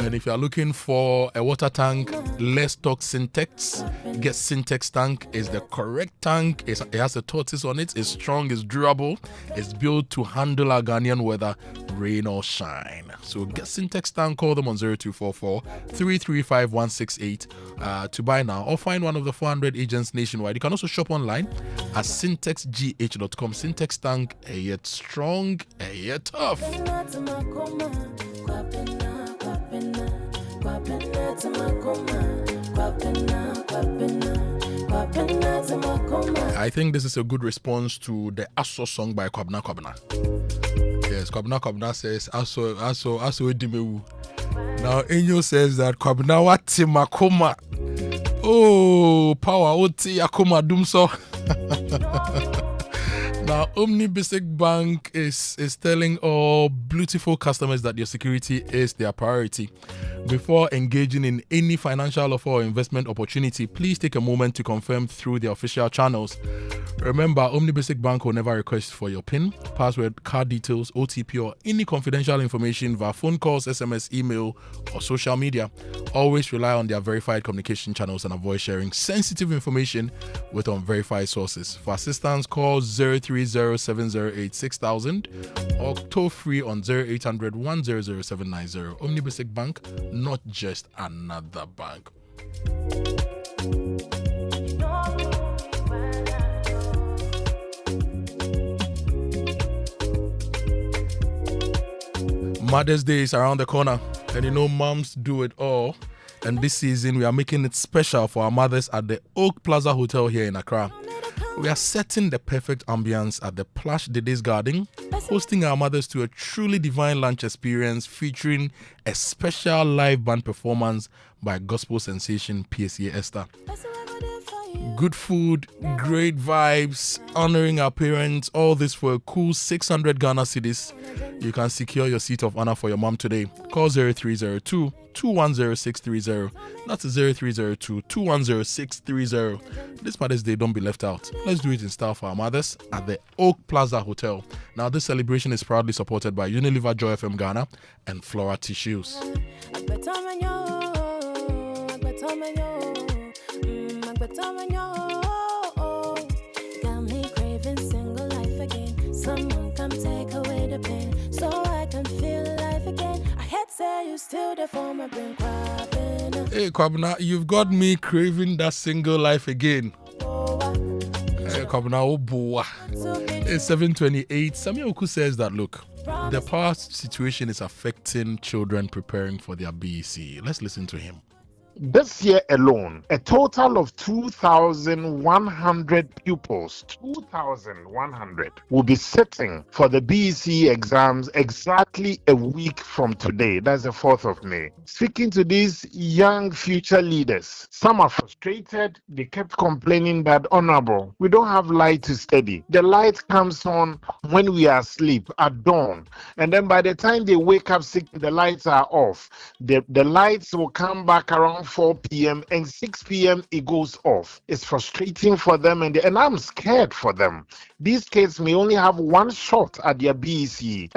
And if you are looking for a water tank, let's talk Syntex. Get Syntex tank. Is the correct tank. It has a tortoise on it. It's strong, it's durable. It's built to handle our Ghanaian weather, rain or shine. So get Syntex tank. Call them on 0244 335 168 to buy now, or find one of the 400 agents nationwide. You can also shop online at syntexgh.com. Syntex tank, yet strong, yet tough. I think this is a good response to the Aso song by Kwabna Kwabna. Yes, Kwabna Kwabna says Aso Edimewu. Now Enyo says that Kwabna wati makoma. Oh, power oti akoma dumso. Now, Omni Basic Bank is telling all beautiful customers that your security is their priority. Before engaging in any financial offer or investment opportunity, please take a moment to confirm through the official channels. Remember, Omni Basic Bank will never request for your PIN, password, card details, OTP, or any confidential information via phone calls, SMS, email, or social media. Always rely on their verified communication channels and avoid sharing sensitive information with unverified sources. For assistance, call 030-708-6000 or toll free on 0800-100-790. Omni Basic Bank, not just another bank. Mother's Day is around the corner, and you know moms do it all. And this season, we are making it special for our mothers at the Oak Plaza Hotel here in Accra. We are setting the perfect ambience at the Plush Dede's Garden, hosting our mothers to a truly divine lunch experience featuring a special live band performance by gospel sensation PSA Esther. Good food, great vibes, honoring our parents, all this for a cool 600 Ghana cedis. You can secure your seat of honor for your mom today. Call 0302-210-630. That's 0302-210-630. This Mother's Day, don't be left out. Let's do it in style for our mothers at the Oak Plaza Hotel. Now, this celebration is proudly supported by Unilever Joy FM Ghana and Flora Tissues.
Got me craving single life again. Someone come take away the pain so I can feel life again. I had say you still the former brain crabbing.
Hey Kwabna, you've got me craving that single life again. Hey Kwabna, oh boy. It's 7:28. Samuel Oku says that, look, the power situation is affecting children preparing for their BEC. Let's listen to him.
This year alone, a total of 2,100 pupils, 2,100, will be sitting for the BEC exams exactly a week from today. That's the 4th of May. Speaking to these young future leaders, some are frustrated. They kept complaining that, Honorable, we don't have light to study. The light comes on when we are asleep at dawn. And then by the time they wake up sick, the lights are off. The lights will come back around 4 p.m. and 6 p.m. it goes off. It's frustrating for them, and I'm scared for them. These kids may only have one shot at their BEC.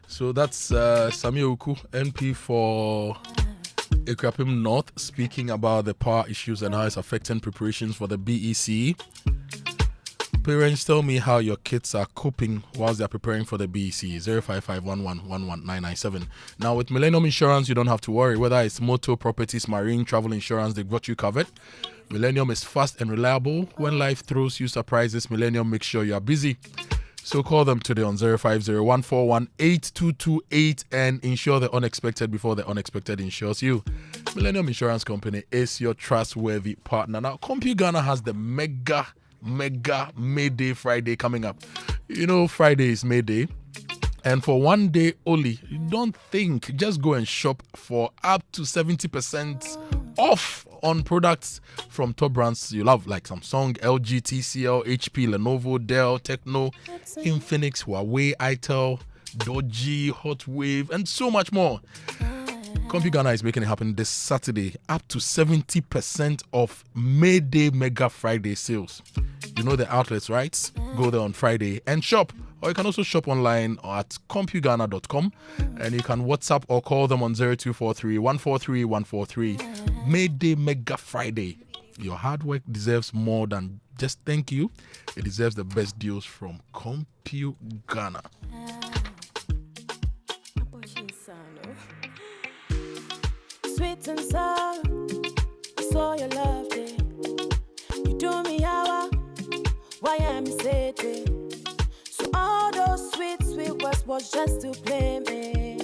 So that's Sami Oku, MP for Ekrapim North, speaking about the power issues and how it's affecting preparations for the BEC. Parents, tell me how your kids are coping whilst they're preparing for the BEC. 05511111997. Now, with Millennium Insurance, you don't have to worry. Whether it's motor, properties, marine, travel insurance, they've got you covered. Millennium is fast and reliable. When life throws you surprises, Millennium makes sure you are busy. So call them today on 050-141-8228 and insure the unexpected before the unexpected insures you. Millennium Insurance Company is your trustworthy partner. Now, CompuGhana has the mega May Day Friday coming up. You know, Friday is May Day. And for one day only, don't think, just go and shop for up to 70% off on products from top brands you love, like Samsung, LG, TCL, HP, Lenovo, Dell, Tecno, Infinix, Huawei, Itel, Doji, Hot Wave, and so much more. CompuGhana is making it happen this Saturday. Up to 70% of May Day Mega Friday sales. You know the outlets, right? Go there on Friday and shop Or you can also shop online at compugana.com, and you can WhatsApp or call them on 0243 143 143. Mayday Mega Friday. Your hard work deserves more than just thank you. It deserves the best deals from CompuGana.
Sweet and sour, I saw your love day. You do me how why am I sad? So all those sweet words was just to play me.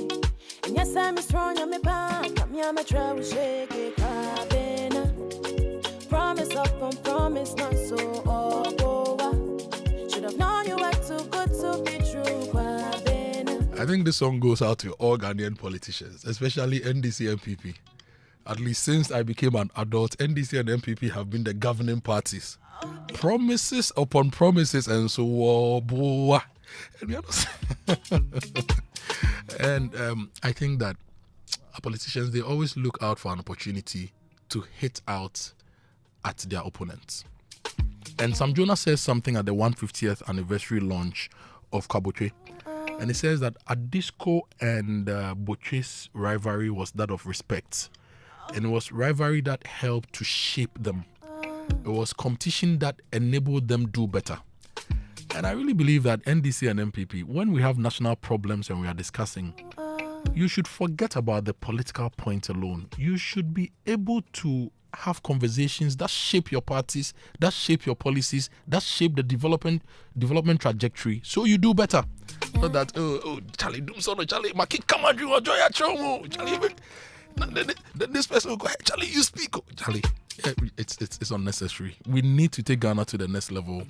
And yes, I'm strong, I'm a band, I'm a trouble shake it, promise up on promise, not so over. Should have known you were too good to be true,
I think this song goes out to all Ghanaian politicians, especially NDC and MPP. At least since I became an adult, NDC and MPP have been the governing parties. Promises upon promises and so on. And I think that our politicians, they always look out for an opportunity to hit out at their opponents. And Sam Jonah says something at the 150th anniversary launch of Kabotwe. And he says that Adisco and Botwe's rivalry was that of respect. And it was rivalry that helped to shape them. It was competition that enabled them do better. And I really believe that NDC and MPP, when we have national problems and we are discussing, you should forget about the political point alone. You should be able to have conversations that shape your parties, that shape your policies, that shape the development trajectory, so you do better. Not that Charlie do so, Charlie, my kid come and do enjoy your chomo, Charlie. Then this person will go, hey, Charlie, you speak, Charlie. Yeah, it's unnecessary. We need to take Ghana to the next level,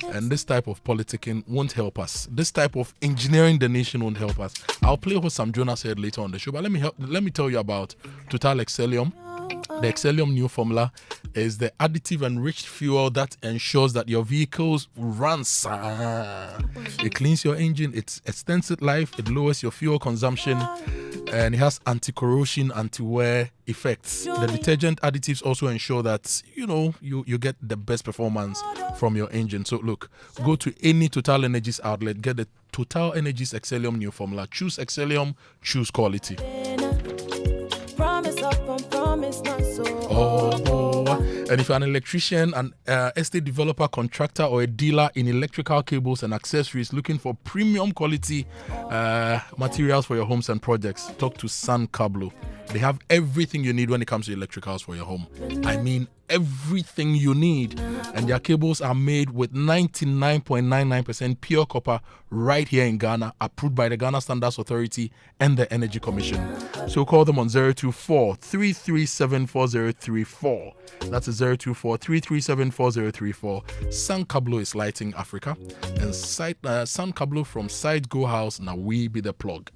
and this type of politicking won't help us. This type of engineering the nation won't help us. I'll play what Sam Jonah said later on the show, but let me tell you about Total Excellium. The Excellium new formula is the additive enriched fuel that ensures that your vehicles run. It cleans your engine, it extends its life, it lowers your fuel consumption, and it has anti-corrosion, anti-wear effects. The detergent additives also ensure that you get the best performance from your engine. So look, go to any Total Energies outlet, get the Total Energies Excellium new formula. Choose Excellium, choose quality.
Promise upon promise, not so.
And if you're an electrician, an estate developer, contractor, or a dealer in electrical cables and accessories looking for premium quality materials for your homes and projects, talk to San Cablo. They have everything you need when it comes to electricals for your home. I mean, everything you need. And their cables are made with 99.99% pure copper right here in Ghana, approved by the Ghana Standards Authority and the Energy Commission. So call them on 024 337 4034. That's 024 337 4034. San Cablo is lighting Africa. And San Cablo from Side Go House, now we be the plug.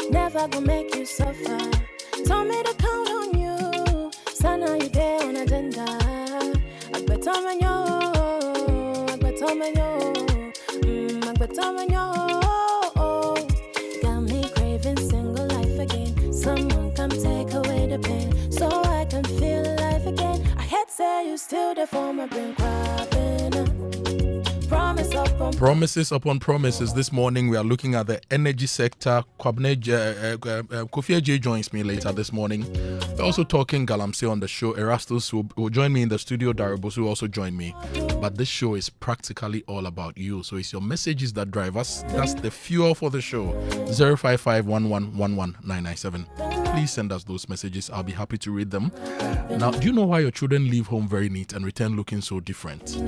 Never gonna make you suffer. Told me to count on you. Sana you there on agenda. I bet on you. Got me craving single life again. Someone come take away the pain, so I can feel alive again. I had say you still there for my brain crapping.
Promises upon promises. This morning we are looking at the energy sector. Kofi J joins me later this morning. We're also talking Galamsey on the show. Erastus will join me in the studio. Daribos will also join me. But this show is practically all about you. So it's your messages that drive us. That's the fuel for the show. 055-1111-997. Please send us those messages. I'll be happy to read them. Now, do you know why your children leave home very neat and return looking so different?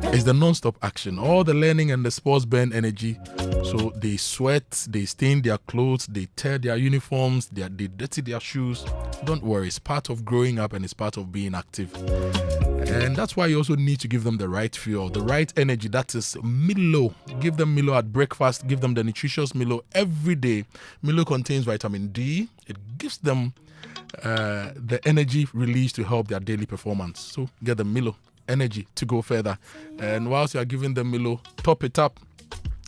It's the non-stop action. All the learning and the sports burn energy. So they sweat, they stain their clothes, they tear their uniforms, they dirty their shoes. Don't worry, it's part of growing up and it's part of being active. And that's why you also need to give them the right fuel, the right energy. That is Milo. Give them Milo at breakfast. Give them the nutritious Milo every day. Milo contains vitamin D. It gives them the energy released to help their daily performance. So get them Milo. Energy to go further. And whilst you are giving them Milo, top it up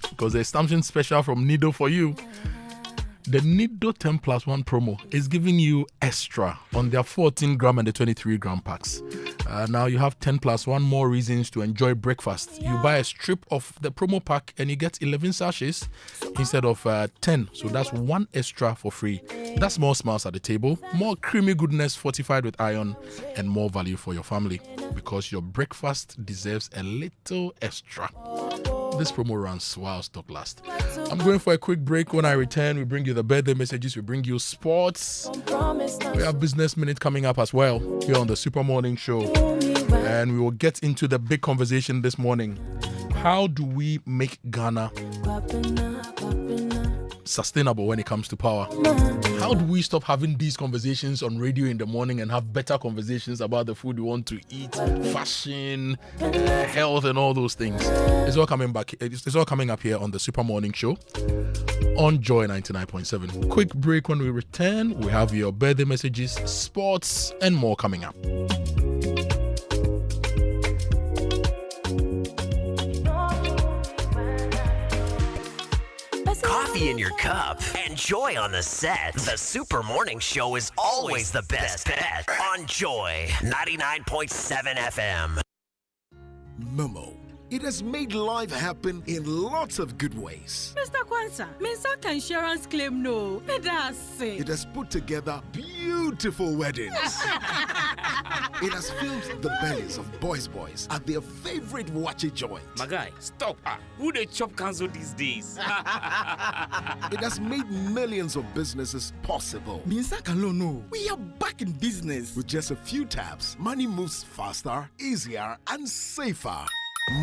because there's something special from Nido for you. The Nido 10 plus 1 promo is giving you extra on their 14 gram and the 23 gram packs. Now you have 10 plus 1 more reasons to enjoy breakfast. You buy a strip of the promo pack and you get 11 sachets instead of 10. So that's 1 extra for free. That's more smiles at the table, more creamy goodness fortified with iron, and more value for your family, because your breakfast deserves a little extra. This promo runs while stock lasts. I'm going for a quick break. When I return, we bring you the birthday messages, we bring you sports. We have Business Minute coming up as well here on the Super Morning Show. And we will get into the big conversation this morning. How do we make Ghana sustainable when it comes to power? How do we stop having these conversations on radio in the morning and have better conversations about the food we want to eat, fashion, health, and all those things? It's all coming back. It's all coming up here on the Super Morning Show on Joy 99.7. Quick break. When we return, we have your birthday messages, sports, and more coming up.
Coffee in your cup and Joy on the set. The Super Morning Show is always the best bet on Joy 99.7 FM.
Momo. It has made life happen in lots of good ways.
Mr. Kwanzaa, Mr. Insurance claim no. It
has put together beautiful weddings. It has filled the bellies of boys at their favorite watchy joint.
My guy, stop. Who they chop cancel these days?
It has made millions of businesses possible.
No. We are back in business.
With just a few taps, money moves faster, easier, and safer.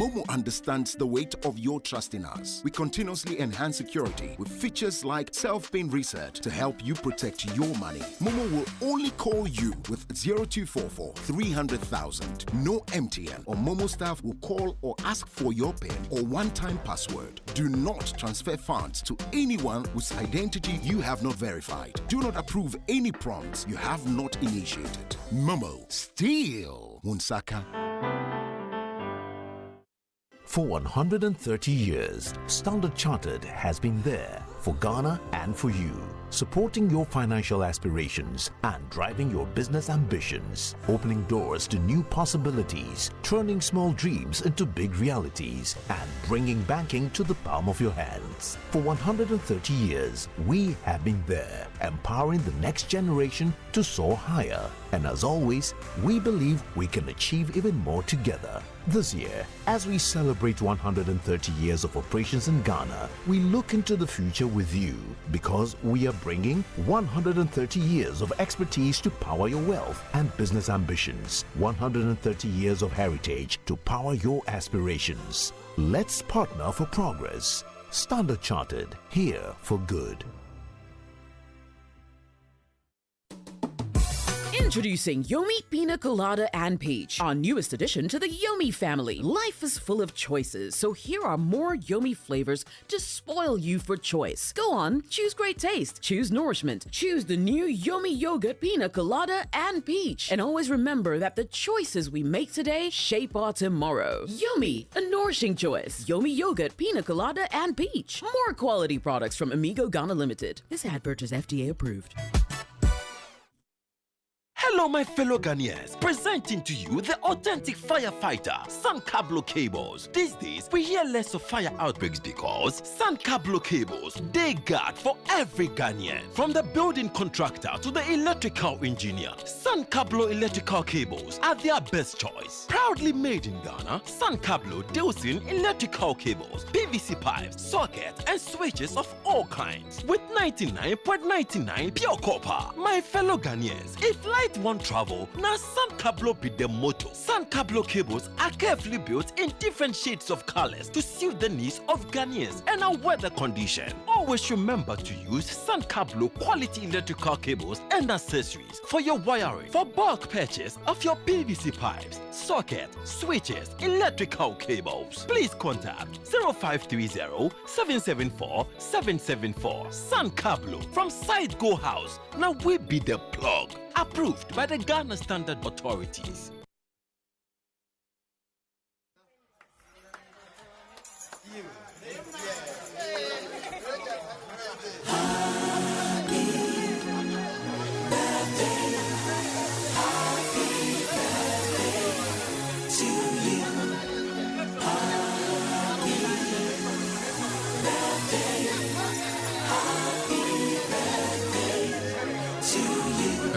Momo understands the weight of your trust in us. We continuously enhance security with features like self-paying reset to help you protect your money. Momo will only call you with 0244 300,000. No MTN or Momo staff will call or ask for your PIN or one-time password. Do not transfer funds to anyone whose identity you have not verified. Do not approve any prompts you have not initiated. Momo, still Munsaka.
For 130 years, Standard Chartered has been there for Ghana and for you, supporting your financial aspirations and driving your business ambitions, opening doors to new possibilities, turning small dreams into big realities, and bringing banking to the palm of your hands. For 130 years, we have been there, empowering the next generation to soar higher. And as always, we believe we can achieve even more together. This year, as we celebrate 130 years of operations in Ghana, we look into the future with you, because we are bringing 130 years of expertise to power your wealth and business ambitions, 130 years of heritage to power your aspirations. Let's partner for progress. Standard Chartered, here for good.
Introducing Yomi Pina Colada and Peach, our newest addition to the Yomi family. Life is full of choices, so here are more Yomi flavors to spoil you for choice. Go on, choose great taste, choose nourishment, choose the new Yomi Yogurt Pina Colada and Peach. And always remember that the choices we make today shape our tomorrow. Yomi, a nourishing choice. Yomi Yogurt Pina Colada and Peach. More quality products from Amigo Ghana Limited. This advert is FDA approved.
Hello, my fellow Ghanaians. Presenting to you the authentic firefighter, San Cablo Cables. These days, we hear less of fire outbreaks because San Cablo Cables, they guard for every Ghanaian. From the building contractor to the electrical engineer, San Cablo Electrical Cables are their best choice. Proudly made in Ghana, San Cablo deals in electrical cables, PVC pipes, sockets, and switches of all kinds. With 99.99 pure copper. My fellow Ghanaians, if light won't travel, now San Cablo be the motto. San Cablo cables are carefully built in different shades of colors to suit the needs of Ghanaians and our weather condition. Always remember to use San Cablo quality electrical cables and accessories for your wiring. For bulk purchase of your PVC pipes, socket, switches, electrical cables, please contact 0530 774 774. San Cablo from Side Go House. Now we be the plug. Approved by the Ghana Standard Authorities.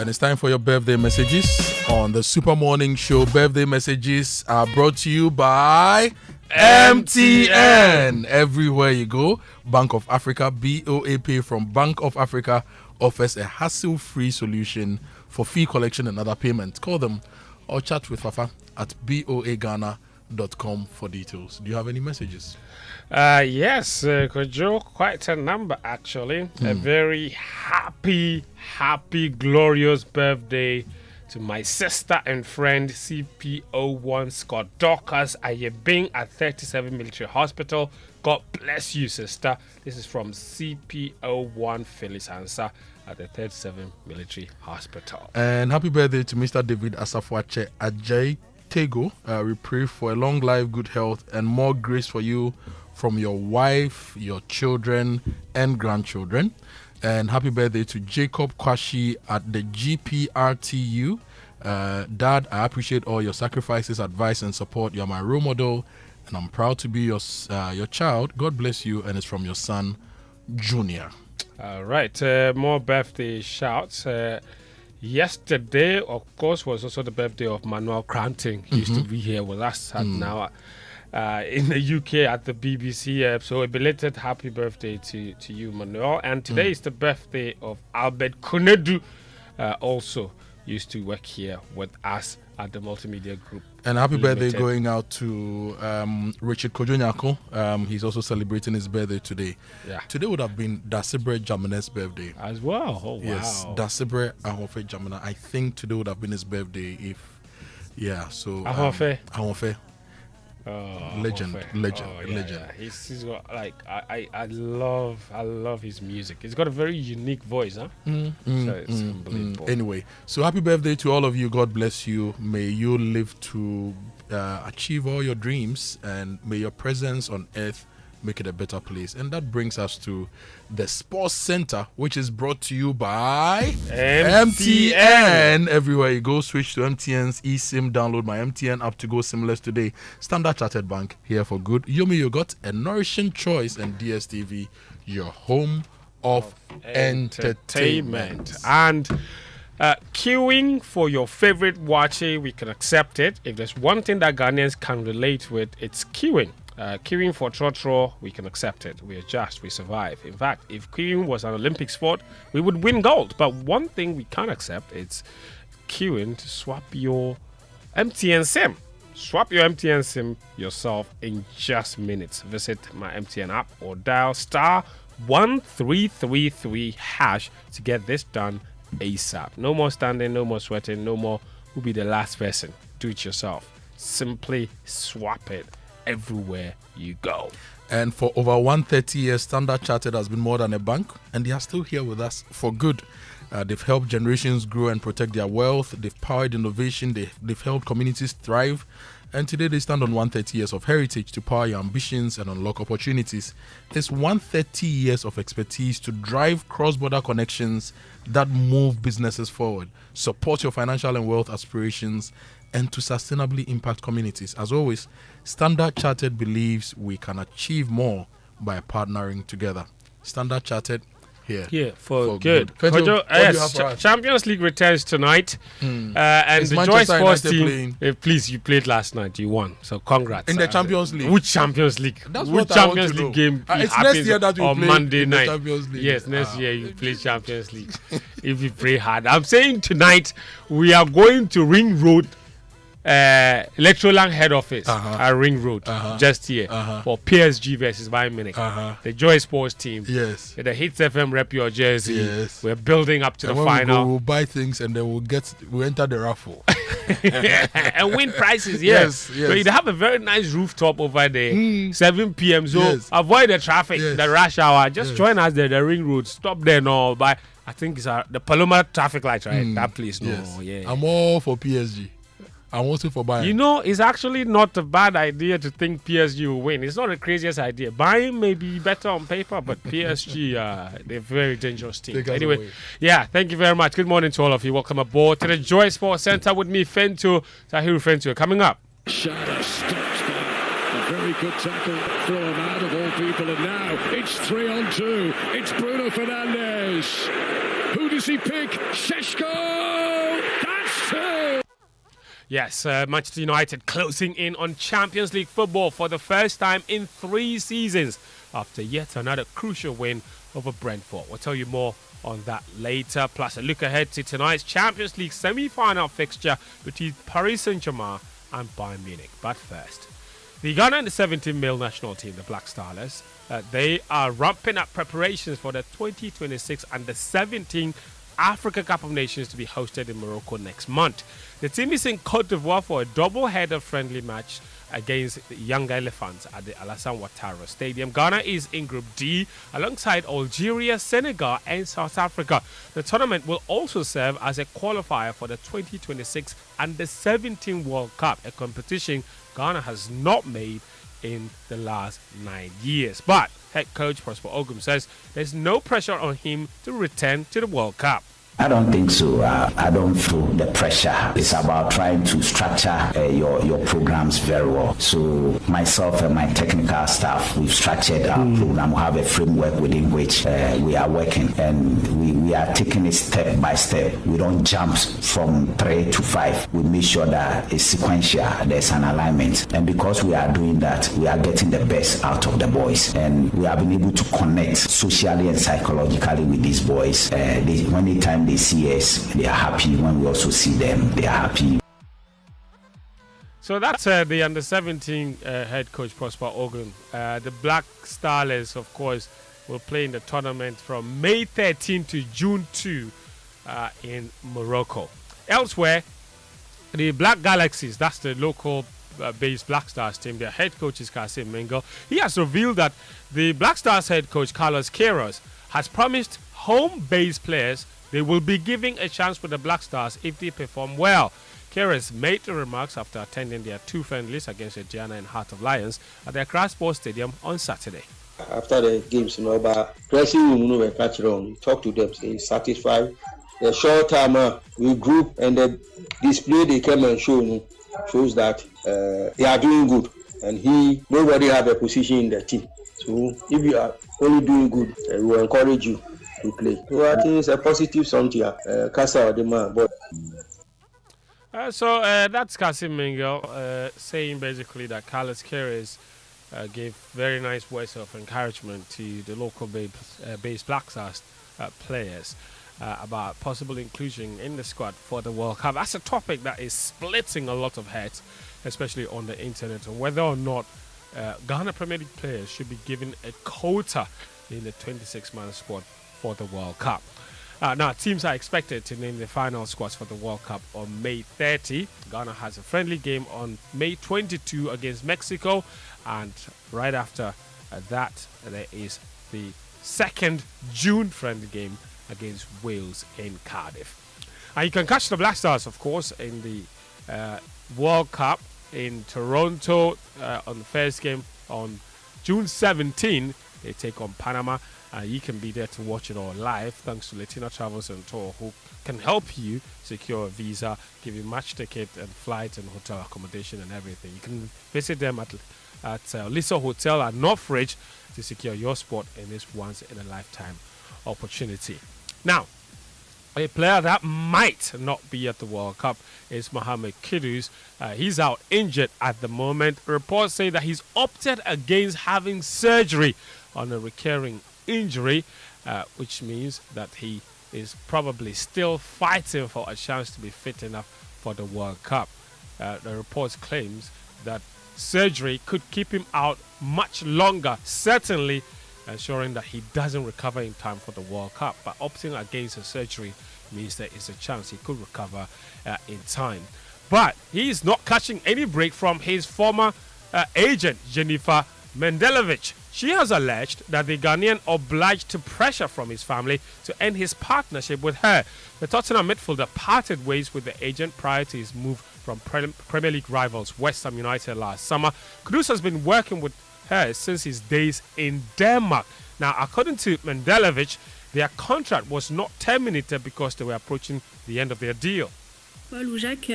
And it's time for your birthday messages on the Super Morning Show. Birthday messages are brought to you by MTN. Everywhere you go, Bank of Africa, BOAP from Bank of Africa offers a hassle-free solution for fee collection and other payments. Call them or chat with Fafa at boaghana.com for details. Do you have any messages?
Yes, Kojo, quite a number actually. A very happy, glorious birthday to my sister and friend CPO1 Scott Dorcas Ayebing at 37 Military Hospital. God bless you, sister. This is from CPO1 Phyllis Hansa at the 37 Military Hospital.
And happy birthday to Mr. David Asafwache Ajay Tego. We pray for a long life, good health, and more grace for you from your wife, your children, and grandchildren. And happy birthday to Jacob Kwashi at the GPRTU. Dad, I appreciate all your sacrifices, advice, and support. You're my role model, and I'm proud to be your child. God bless you, and it's from your son, Junior.
All right, more birthday shouts. Yesterday, of course, was also the birthday of Manuel Cranting. He used to be here with us now in the UK at the BBC. So a belated happy birthday to you, Manuel. And today is the birthday of Albert Kunedu, also used to work here with us at the Multimedia Group.
And happy birthday going out to Richard Kojo Akoto. He's also celebrating his birthday today.
Yeah.
Today would have been Dasibre Jamine's birthday.
As well? Oh, wow.
Yes, Dasibre Ahofe Jamina. I think today would have been his birthday so... Ahofe. Legend.
Yeah. He's got I love his music. He's got a very unique voice, huh? So it's unbelievable.
Anyway, so happy birthday to all of you. God bless you. May you live to achieve all your dreams, and may your presence on earth make it a better place. And that brings us to the Sports Center, which is brought to you by MTN. Everywhere you go, switch to MTN's eSIM. Download my MTN app to go seamless today. Standard Chartered Bank, here for good. Yomi Yogurt, a nourishing choice, and DSTV, your home of entertainment.
And queuing for your favorite watchy, we can accept it. If there's one thing that Ghanaians can relate with, it's queuing. Queuing for trotro, we can accept it. We adjust, we survive. In fact, if queuing was an Olympic sport, we would win gold. But one thing we can't accept is queuing to swap your MTN SIM. Swap your MTN SIM yourself in just minutes. Visit my MTN app or dial *1333# to get this done ASAP. No more standing, no more sweating, no more who'll be the last person. Do it yourself. Simply swap it everywhere you go.
And for over 130 years, Standard Chartered has been more than a bank, and they are still here with us for good. They've helped generations grow and protect their wealth. They've powered innovation. They've helped communities thrive. And today they stand on 130 years of heritage to power your ambitions and unlock opportunities. It's 130 years of expertise to drive cross-border connections that move businesses forward, support your financial and wealth aspirations, and to sustainably impact communities. As always, Standard Chartered believes we can achieve more by partnering together. Standard Chartered, here
for good. Kojo, yes, Champions League returns tonight, and the Joy Sports team. Please, you played last night. You won, so congrats.
In the Champions League.
Which Champions League?
That's
which
what
Champions
I want to
League game?
It's next year that we
on
play
Monday
in
night.
the Champions League.
Yes, next year you play Champions League. If you pray hard, I'm saying tonight we are going to Ring Road. Electroland head office at Ring Road, just here for PSG versus Bayern Munich. The Joy Sports team.
Yes.
The Hits FM rep your jersey.
Yes.
We're building up to the final.
We'll buy things and then we'll enter the raffle
and win prizes. Yes. So you have a very nice rooftop over there. 7 p.m. So avoid the traffic, the rush hour. Just join us there. The Ring Road. Stop there now. By I think it's the Paloma traffic light, right? That place.
I'm all for PSG. I'm also for Bayern.
You know, it's actually not a bad idea to think PSG will win. It's not the craziest idea. Bayern may be better on paper, but PSG, they're a very dangerous team. Anyway, thank you very much. Good morning to all of you. Welcome aboard to the Joy Sports Center with me, Tahiru Fentu. Coming up.
Shada stops back. A very good tackle. Throw him out of all people. And now it's 3-on-2. It's Bruno Fernandes. Who does he pick? Šeško!
Yes, Manchester United closing in on Champions League football for the first time in 3 seasons after yet another crucial win over Brentford. We'll tell you more on that later. Plus a look ahead to tonight's Champions League semi-final fixture between Paris Saint-Germain and Bayern Munich. But first, the Ghana and the 17 male national team, the Black Stars, they are ramping up preparations for the 2026 under 17 Africa Cup of Nations to be hosted in Morocco next month. The team is in Cote d'Ivoire for a double-header friendly match against the Young Elephants at the Alassane Ouattara Stadium. Ghana is in Group D alongside Algeria, Senegal and South Africa. The tournament will also serve as a qualifier for the 2026 Under 17 World Cup, a competition Ghana has not made in the last 9 years. But head coach Prosper Ogum says there's no pressure on him to return to the World Cup.
I don't think so. I don't feel the pressure. It's about trying to structure your programs very well. So myself and my technical staff, we've structured our program. We have a framework within which we are working, and we are taking it step by step. We don't jump from 3 to 5. We make sure that it's sequential. There's an alignment. And because we are doing that, we are getting the best out of the boys. And we have been able to connect socially and psychologically with these boys. Anytime they see us, they are happy. When we also see them, they are happy.
So that's the under-17 head coach Prosper Ogum. The Black Stars, of course, will play in the tournament from May 13 to June 2 in Morocco. Elsewhere, the Black Galaxies, that's the local based Black Stars team, their head coach is Kasim Mengo. He has revealed that the Black Stars head coach Carlos Queiroz has promised home-based players they will be giving a chance with the Black Stars if they perform well. Queiroz made the remarks after attending their 2 friendlies against Gianna and Heart of Lions at their Accra Sports Stadium on Saturday.
After the games, about dressing room, we catch on, talk to them, say satisfied. The short time we group and the display they came and show shows that they are doing good, and nobody have a position in the team. So if you are only doing good, we will encourage you to play. So I think it's a positive something. Casa or the man, but.
So that's Kasim Mengo saying basically that Carlos Queiroz gave very nice words of encouragement to the local based Black Stars players about possible inclusion in the squad for the World Cup. That's a topic that is splitting a lot of heads, especially on the internet, on whether or not Ghana Premier League players should be given a quota in the 26-man squad for the World Cup. Now, teams are expected to name the final squads for the World Cup on May 30. Ghana has a friendly game on May 22 against Mexico, and right after that, there is the 2nd June friendly game against Wales in Cardiff. And you can catch the Black Stars, of course, in the World Cup in Toronto on the first game on June 17. They take on Panama. You can be there to watch it all live thanks to Latina Travels and Tour, who can help you secure a visa, give you match ticket and flight and hotel accommodation and everything. You can visit them at Lisa Hotel at Northridge to secure your spot in this once-in-a-lifetime opportunity. Now, a player that might not be at the World Cup is Mohamed Kudus. He's out injured at the moment. Reports say that he's opted against having surgery on a recurring injury, which means that he is probably still fighting for a chance to be fit enough for the World Cup. The reports claims that surgery could keep him out much longer, certainly ensuring that he doesn't recover in time for the World Cup. But opting against a surgery means there is a chance he could recover in time. But he is not catching any break from his former agent, Jennifer Mendelovic. She has alleged that the Ghanaian obliged to pressure from his family to end his partnership with her. The Tottenham midfielder parted ways with the agent prior to his move from Premier League rivals West Ham United last summer. Kudus has been working with her since his days in Denmark. Now, according to Mendelovic, their contract was not terminated because they were approaching the end of their deal.
Paul ou Jacques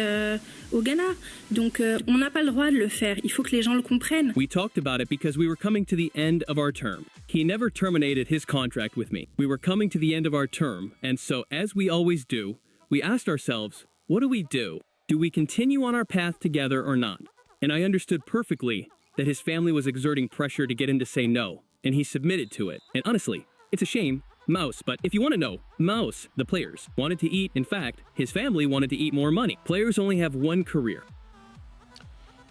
au Ghana. Donc, on n'a pas le droit de le faire. Il faut que les gens le comprennent.
We talked about it because we were coming to the end of our term. He never terminated his contract with me. We were coming to the end of our term, and so, as we always do, we asked ourselves, what do we do? Do we continue on our path together or not? And I understood perfectly that his family was exerting pressure to get him to say no, and he submitted to it. And honestly, it's a shame. Mouse, but if you want to know, Mouse, the players, wanted to eat. In fact, his family wanted to eat more money. Players only have one career.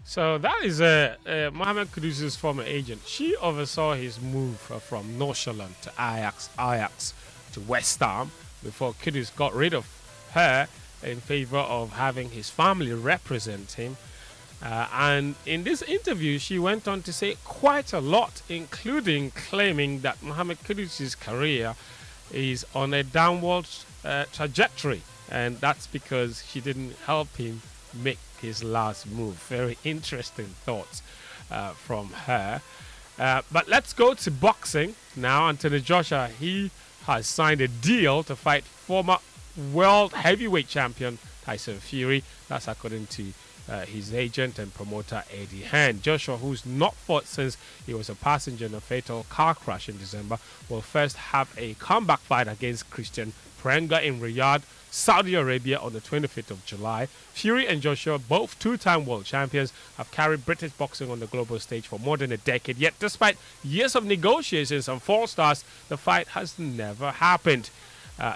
So that is Mohamed Kudus's former agent. She oversaw his move from Nordsjælland to Ajax to West Ham before Kudus got rid of her in favor of having his family represent him. And in this interview, she went on to say quite a lot, including claiming that Mohamed Kudus's career is on a downward trajectory. And that's because she didn't help him make his last move. Very interesting thoughts from her. But let's go to boxing now. Anthony Joshua, he has signed a deal to fight former world heavyweight champion Tyson Fury. That's according to his agent and promoter Eddie Hearn. Joshua, who's not fought since he was a passenger in a fatal car crash in December, will first have a comeback fight against Christian Prenga in Riyadh, Saudi Arabia on the 25th of July. Fury and Joshua, both two-time world champions, have carried British boxing on the global stage for more than a decade. Yet, despite years of negotiations and false starts, the fight has never happened.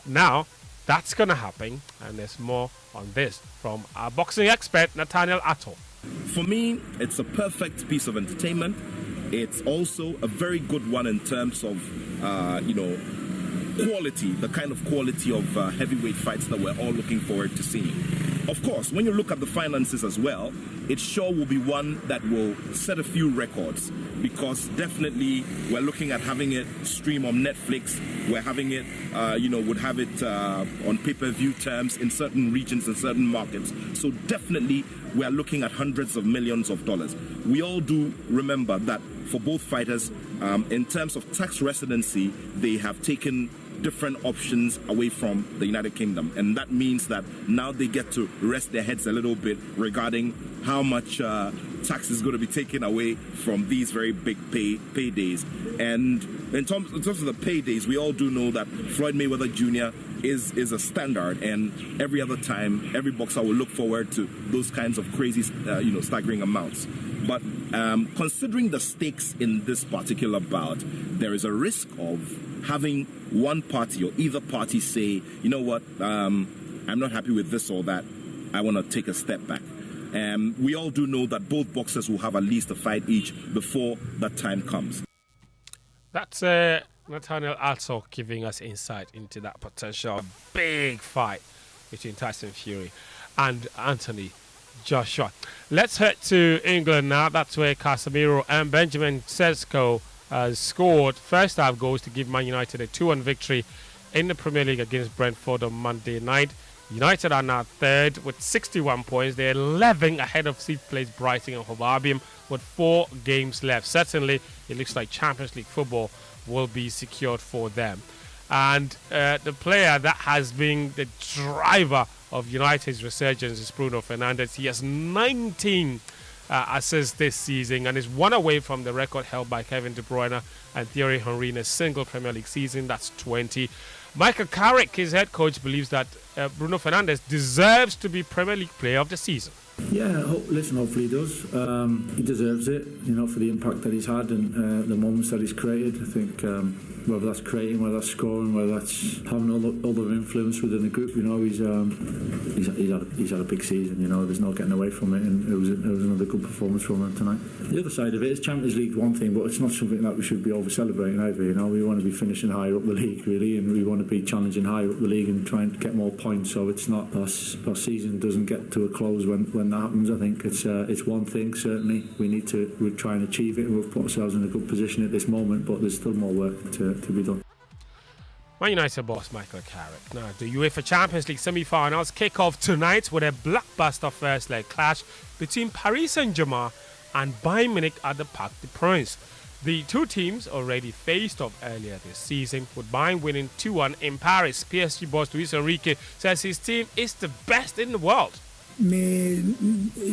Now, that's going to happen, and there's more on this from our boxing expert, Nathaniel Atto.
For me, it's a perfect piece of entertainment. It's also a very good one in terms of, quality, the kind of quality of heavyweight fights that we're all looking forward to seeing. Of course, when you look at the finances as well, it sure will be one that will set a few records, because definitely we're looking at having it stream on Netflix. We're having it, would have it on pay-per-view terms in certain regions and certain markets. So definitely we're looking at hundreds of millions of dollars. We all do remember that for both fighters, in terms of tax residency, they have taken different options away from the United Kingdom, and that means that now they get to rest their heads a little bit regarding how much tax is going to be taken away from these very big paydays. And in terms of the paydays, we all do know that Floyd Mayweather Jr. is a standard, and every other time, every boxer will look forward to those kinds of crazy, staggering amounts. But considering the stakes in this particular bout, there is a risk of having one party or either party say, you know what, I'm not happy with this or that, I want to take a step back. We all do know that both boxers will have at least a fight each before that time comes.
That's Nathaniel Atto giving us insight into that potential big fight between Tyson Fury and Anthony Joshua. Let's head to England now. That's where Casemiro and Benjamin Sesko scored first half goals to give Man United a 2-1 victory in the Premier League against Brentford on Monday night. United are now third with 61 points. They're 11 ahead of 6th place Brighton and Hove Albion with 4 games left. Certainly, it looks like Champions League football will be secured for them. And the player that has been the driver of United's resurgence is Bruno Fernandes. He has 19 assists this season and is one away from the record held by Kevin De Bruyne and Thierry Henry in a single Premier League season. That's 20. Michael Carrick, his head coach, believes that Bruno Fernandes deserves to be Premier League Player of the Season.
Yeah, hopefully he does. He deserves it, for the impact that he's had and the moments that he's created. I think whether that's creating, whether that's scoring, whether that's having other influence within the group, he's had a big season. There's no getting away from it, and it was another good performance from him tonight. The other side of it is Champions League's one thing, but it's not something that we should be over celebrating either. We want to be finishing higher up the league, really, and we want to be challenging higher up the league and trying to get more points. So it's not our season doesn't get to a close when that happens. I think it's one thing. Certainly, we're trying to achieve it, and we've put ourselves in a good position at this moment. But there's still more work to be done.
Man United boss Michael Carrick. Now, the UEFA Champions League semi-finals kick off tonight with a blockbuster first leg clash between Paris Saint-Germain and Bayern Munich at the Parc des Princes. The two teams already faced off earlier this season, with Bayern winning 2-1 in Paris. PSG boss Luis Enrique says his team is the best in the world.
Mais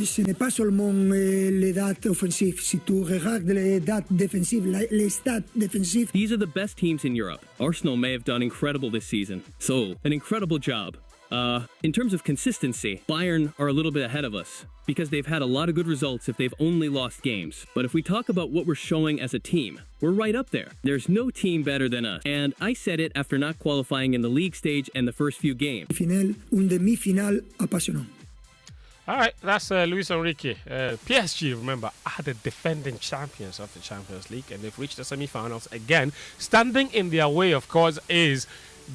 ce n'est pas seulement les dates offensives. Si tu regardes les dates défensives, les stats défensives.
These are the best teams in Europe. Arsenal may have done incredible this season. So, an incredible job. In terms of consistency, Bayern are a little bit ahead of us because they've had a lot of good results if they've only lost games. But if we talk about what we're showing as a team, we're right up there. There's no team better than us. And I said it after not qualifying in the league stage and the first few games.
Final, un demi-final apasionant.
All right, that's Luis Enrique. PSG, remember, are the defending champions of the Champions League, and they've reached the semi-finals again. Standing in their way, of course, is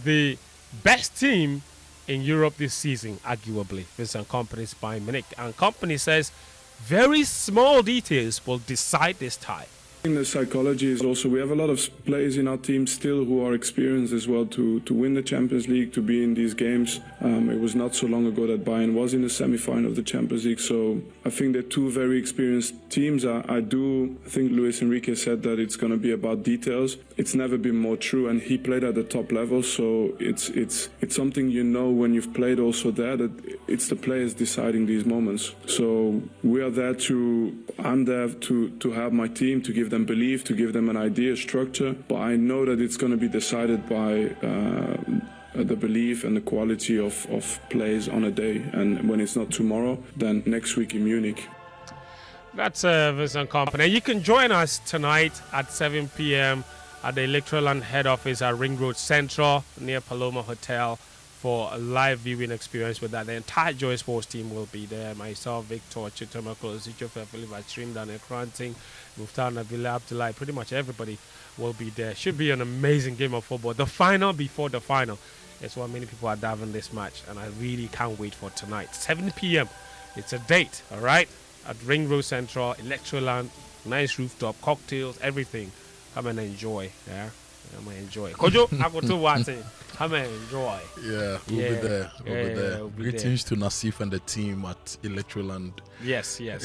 the best team in Europe this season, arguably. Vincent Kompany's Bayern Munich. And Kompany says very small details will decide this tie.
In the psychology is also, we have a lot of players in our team still who are experienced as well to win the Champions League, to be in these games. It was not so long ago that Bayern was in the semi-final of the Champions League, so I think they're two very experienced teams. I think Luis Enrique said that it's going to be about details. It's never been more true, and he played at the top level, so it's something you know when you've played also there, that it's the players deciding these moments. So we are there I'm there to help my team, to give them belief, to give them an idea, structure, but I know that it's going to be decided by the belief and the quality of plays on a day, and when it's not tomorrow, then next week in Munich.
That's Vincent Kompany. You can join us tonight at 7 p.m. at the Electroland head office at Ring Road Central near Paloma Hotel for a live viewing experience with that. The entire Joy Sports team will be there. Myself, Victor, Chitomako, Zicho Fefeliva, Trim, Daniel Kranting, Muftar Nabila Abdullah, pretty much everybody will be there. Should be an amazing game of football. The final before the final is what many people are diving this match, and I really can't wait for tonight. 7 p.m. It's a date, all right? At Ring Road Central, Electroland, nice rooftop, cocktails, everything. Come and enjoy, yeah? Come and enjoy. Kojo Akoto Boateng, come and enjoy.
Yeah, we'll be there. We'll be there. Greetings to Nassif and the team at Electroland.
Yes. We'll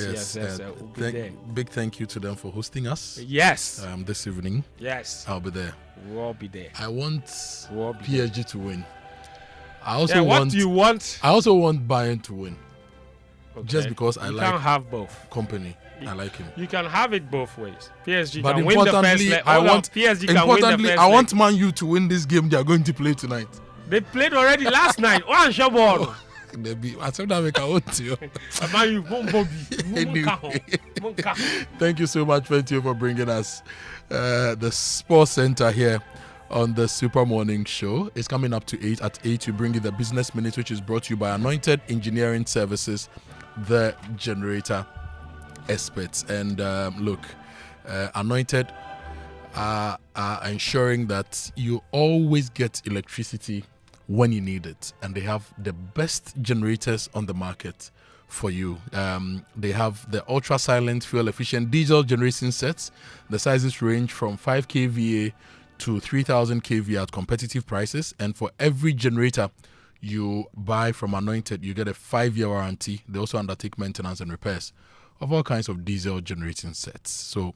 be there.
Big thank you to them for hosting us.
Yes.
This evening.
Yes.
I'll be there.
We'll all be there.
I want PSG to win. I also
what do you want?
I also want Bayern to win.
Okay.
Just because I like
can't have both.
Kompany. I like him.
You can have it both ways. PSG
but
can win the first leg. PSG can win the first
I want Man U to win this game they are going to play tonight.
They played already last night. One shot ball.
I said that make a want to. Anyway, thank you so much, Fentio, for bringing us the Sports Center here on the Super Morning Show. It's coming up to 8. At 8, we bring you the Business Minute, which is brought to you by Anointed Engineering Services, the generator experts. And look, Anointed are ensuring that you always get electricity when you need it, and they have the best generators on the market for you. They have the ultra silent fuel efficient diesel generating sets. The sizes range from 5 kVA to 3000 kVA at competitive prices, and for every generator you buy from Anointed, you get a 5-year warranty. They also undertake maintenance and repairs of all kinds of diesel generating sets. So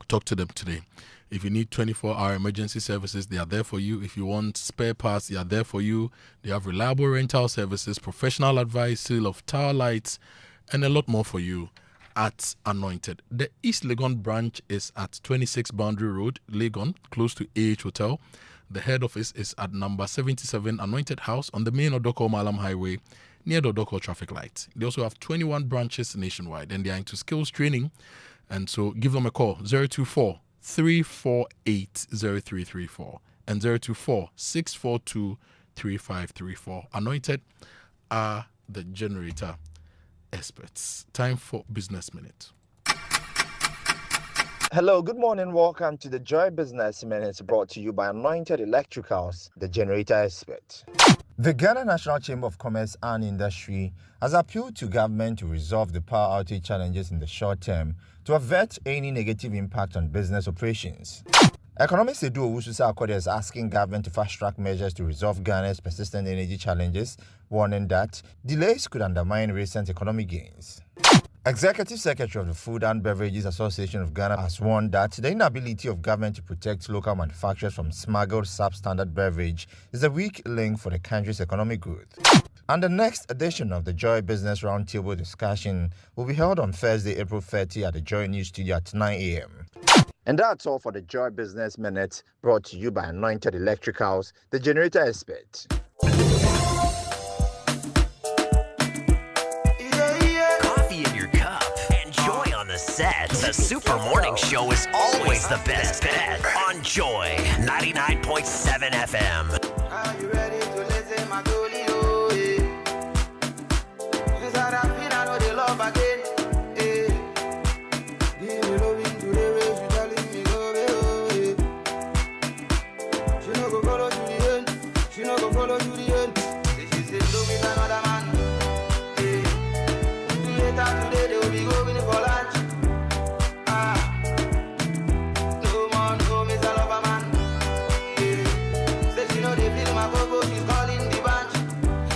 talk to them today. If you need 24-hour emergency services, they are there for you. If you want spare parts, they are there for you. They have reliable rental services, professional advice, sale of tower lights, and a lot more for you at Anointed. The East Legon branch is at 26 Boundary Road, Legon, close to AH Hotel. The head office is at number 77 Anointed House on the main Odoko Malam Highway, near the Odoko traffic light. They also have 21 branches nationwide, and they are into skills training. And so give them a call, 024-348-0334 and 024-642-3534. Anointed are the generator experts. Time for Business Minute.
Hello, good morning. Welcome to the Joy Business Minute, brought to you by Anointed Electricals, the generator expert. The Ghana National Chamber of Commerce and Industry has appealed to government to resolve the power outage challenges in the short term to avert any negative impact on business operations. Economist Edu Owusu Akoto is asking government to fast-track measures to resolve Ghana's persistent energy challenges, warning that delays could undermine recent economic gains. Executive Secretary of the Food and Beverages Association of Ghana has warned that the inability of government to protect local manufacturers from smuggled substandard beverage is a weak link for the country's economic growth. And the next edition of the Joy Business Roundtable discussion will be held on Thursday, April 30 at the Joy News Studio at 9 a.m. And that's all for the Joy Business Minute, brought to you by Anointed Electricals, the generator expert.
set. The Super Morning Show is always the best bet on Joy 99.7 FM.
Are you ready to listen, my dolly? Oh, yeah. Inside I feel I know they love again. Give me loving to the way she telling me go, oh, yeah. She no go follow to the end. She no go follow to the end. Say she said go with another man. Later today they will be going for lunch. No more, no miss a lover man. Say she know they feel my cocoa, she's calling the bunch.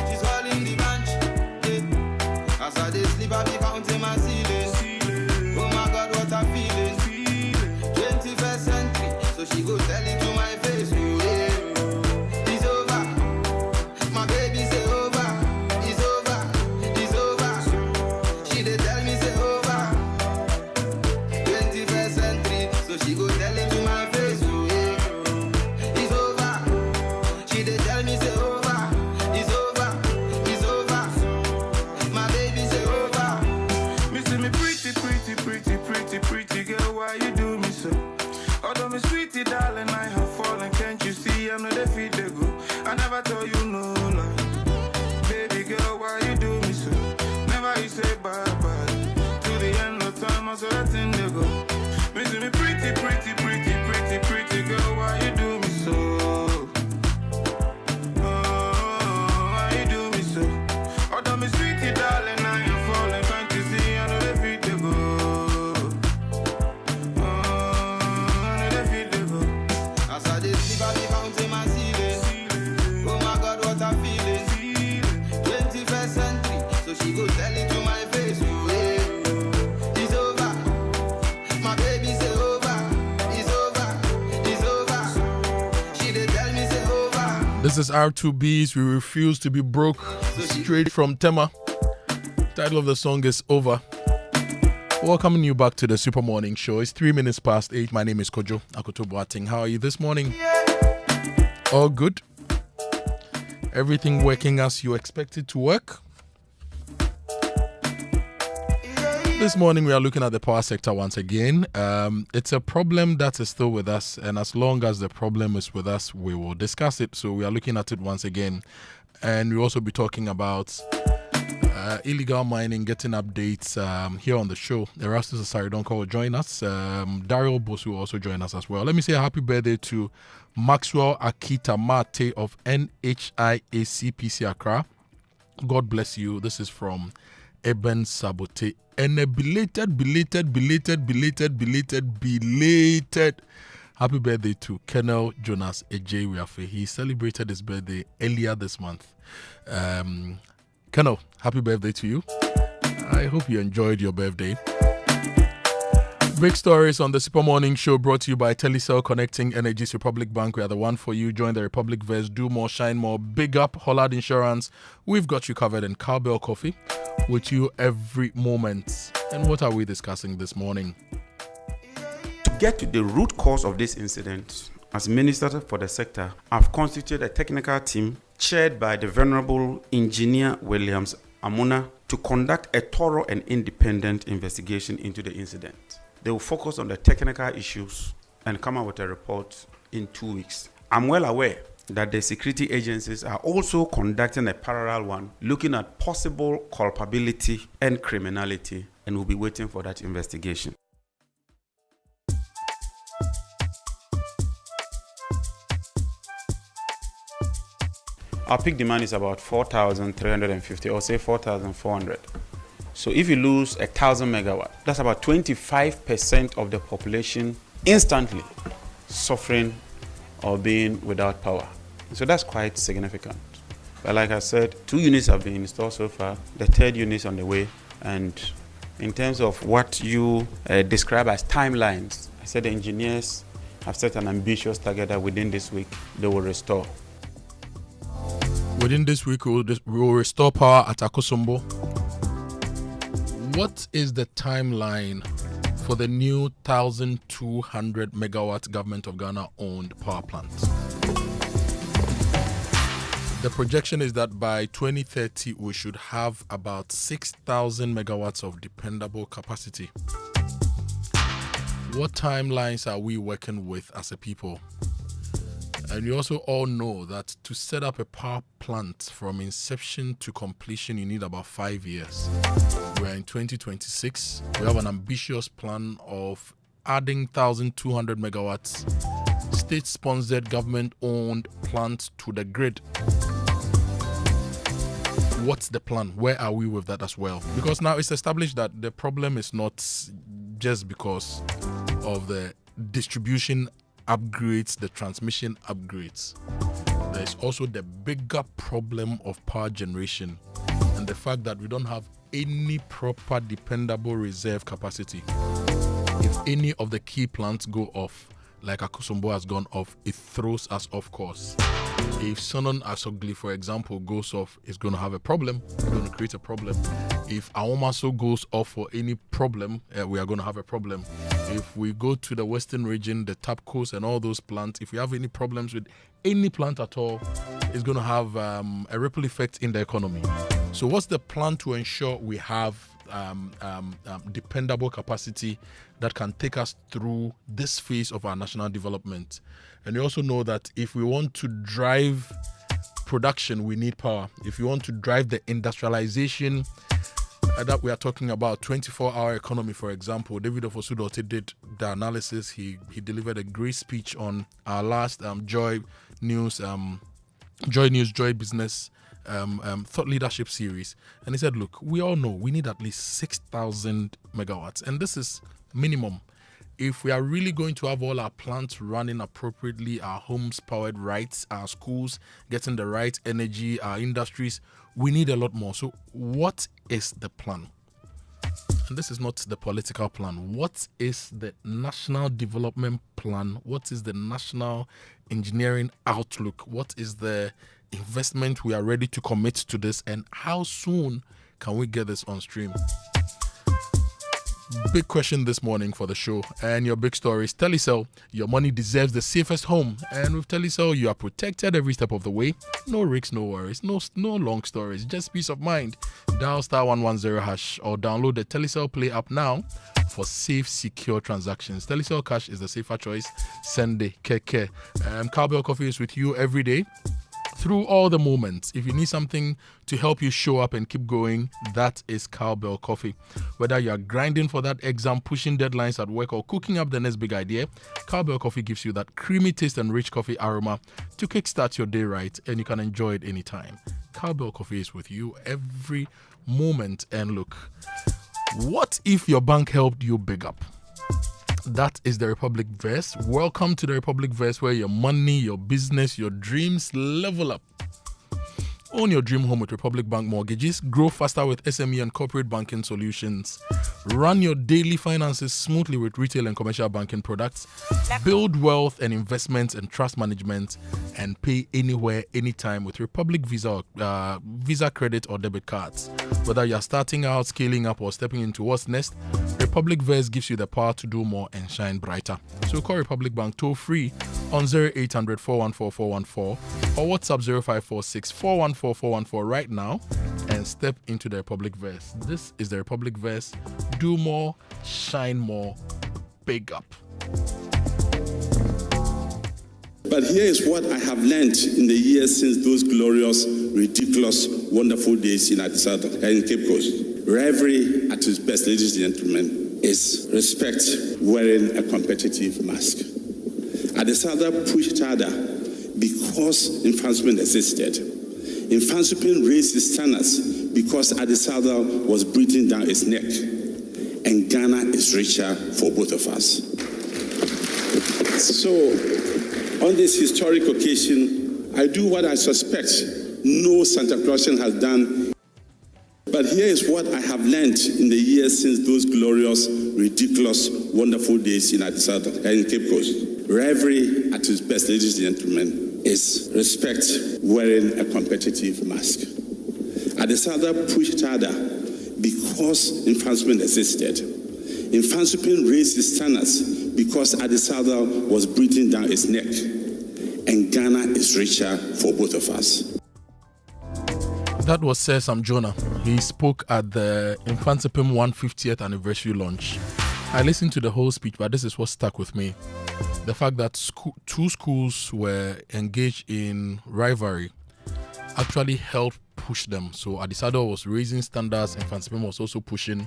She's calling the bunch. As I dey sleep, I be counting my ceiling. Oh my God, what I'm feeling. 21st century, so she go tell it to my face. It's over. My baby say over. It's over. It's over. She dey tell me say over. 21st century, so she go tell it to my face. It's over. She dey tell me say over. It's over. It's over. My baby say over. Me see me pretty girl, why you do me so? Although me sweetie darling, I have fallen. Can't you see I know they feel they go? I never tell you no lie. Baby girl, why you do me so? Never you say bye bye. To the end of time, I saw that thing they go. Me see me pretty girl, why you do me so? Oh, why you do me so? Although me sweetie darling, I am falling. Can't you see I know they feel they go? I know they feel they go. As I dey sleep, I be counting my ceiling. Oh my God, what I'm feeling. 21st century, so she go tell it to my face. It's over. My baby say over. It's over. It's over. She dey tell me say over.
This is R2B's We Refuse to Be Broke, straight from Tema. Title of the song is Over. Welcoming you back to the Super Morning Show. It's 3 minutes past 8. My name is Kojo Akoto Boateng. How are you this morning? All good? Everything working as you expected to work? This morning we are looking at the power sector once again. It's a problem that is still with us, and as long as the problem is with us, we will discuss it. So we are looking at it once again, and we'll also be talking about illegal mining, getting updates here on the show. Erastus Asaridonko will join us. Daryl Bosu will also join us as well. Let me say a happy birthday to Maxwell Akita Mate of NHIACPC Accra. God bless you. This is from Eben Sabote. And a belated happy birthday to Colonel Jonas Ejewiafe. He celebrated his birthday earlier this month. Colonel, happy birthday to you. I hope you enjoyed your birthday. Big stories on the Super Morning Show brought to you by Telecel, connecting Energy's Republic Bank. We are the one for you. Join the Republic Verse. Do more, shine more. Big up, Hollard Insurance. We've got you covered, in Cowbell Coffee with you every moment. And what are we discussing this morning?
To get to the root cause of this incident, as Minister for the sector, I've constituted a technical team chaired by the Venerable Engineer Williams Amuna to conduct a thorough and independent investigation into the incident. They will focus on the technical issues and come out with a report in 2 weeks. I'm well aware that the security agencies are also conducting a parallel one, looking at possible culpability and criminality, and we'll be waiting for that investigation. Our peak demand is about 4,350, or say 4,400. So if you lose 1,000 megawatt, that's about 25% of the population instantly suffering or being without power. So that's quite significant. But like I said, 2 units have been installed so far. The 3rd unit is on the way. And in terms of what you describe as timelines, I said the engineers have set an ambitious target that within this week they will restore.
Within this week, we will restore power at Akosombo. What is the timeline for the new 1,200 megawatt Government of Ghana owned power plant? The projection is that by 2030, we should have about 6,000 megawatts of dependable capacity. What timelines are we working with as a people? And you also all know that to set up a power plant from inception to completion, you need about 5 years. We're in 2026. We have an ambitious plan of adding 1,200 megawatts state-sponsored, government-owned plant to the grid. What's the plan? Where are we with that as well? Because now it's established that the problem is not just because of the distribution upgrades, the transmission upgrades. There's also the bigger problem of power generation and the fact that we don't have any proper dependable reserve capacity. If any of the key plants go off, like Akosombo has gone off, it throws us off course. If Sonon Asogli, for example, goes off, it's going to have a problem. It's going to create a problem. If Aomaso goes off for any problem, we are going to have a problem. If we go to the western region, the Tapcos and all those plants, if we have any problems with any plant at all, it's going to have a ripple effect in the economy. So what's the plan to ensure we have dependable capacity that can take us through this phase of our national development? And you also know that if we want to drive production, we need power. If you want to drive the industrialization that we are talking about, 24-hour economy, for example, David Ofosudote did the analysis. He delivered a great speech on our last Joy Business thought leadership series, and he said, look, we all know we need at least 6,000 megawatts, and this is minimum. If we are really going to have all our plants running appropriately, our homes powered right, our schools getting the right energy, our industries, we need a lot more. So what is the plan? And this is not the political plan. What is the national development plan? What is the national engineering outlook? What is the investment we are ready to commit to this, and how soon can we get this on stream? Big question this morning for the show, and your big story is Telecel. Your money deserves the safest home, and with Telecel you are protected every step of the way. No risks, no worries, no long stories, just peace of mind. Dial *110# or download the Telecel Play app now for safe, secure transactions. Telecel Cash is the safer choice. Sende Keke. Cowbell Coffee is with you every day through all the moments. If you need something to help you show up and keep going, that is Cowbell Coffee. Whether you are grinding for that exam, pushing deadlines at work, or cooking up the next big idea, Cowbell Coffee gives you that creamy taste and rich coffee aroma to kickstart your day right, and you can enjoy it anytime. Cowbell Coffee is with you every moment. And look, what if your bank helped you big up? That is the Republic Verse. Welcome to the Republic Verse, where your money, your business, your dreams level up. Own your dream home with Republic Bank Mortgages. Grow faster with SME and corporate banking solutions. Run your daily finances smoothly with retail and commercial banking products. Build wealth and investments and trust management, and pay anywhere, anytime with Republic Visa credit or debit cards. Whether you're starting out, scaling up, or stepping into what's next, Republic Verse gives you the power to do more and shine brighter. So call Republic Bank toll free on 0800 414 414 or WhatsApp 0546 414 414 right now and step into the Republic Verse. This is the Republic Verse. Do more, shine more, big up.
But here is what I have learned in the years since those glorious, ridiculous, wonderful days in Addis Ababa and Cape Coast. Revelry at its best, ladies and gentlemen, is respect wearing a competitive mask. Addis Ababa pushed harder because advancement existed. Advancement raised its standards because Addis Ababa was breathing down its neck. And Ghana is richer for both of us. So, on this historic occasion, I do what I suspect no Santa Clausian has done. But here is what I have learned in the years since those glorious, ridiculous, wonderful days in Addis Ababa and Cape Coast. Revelry at its best, ladies and gentlemen, is respect wearing a competitive mask. Addis Ababa pushed harder because advancement existed. Advancement raised its standards because Addis Ababa was breathing down its neck. And Ghana is richer for both of us.
That was Sir Sam Jonah. He spoke at the Infansipim 150th anniversary launch. I listened to the whole speech, but this is what stuck with me. The fact that two schools were engaged in rivalry actually helped push them. So Adisado was raising standards and Fansipim was also pushing.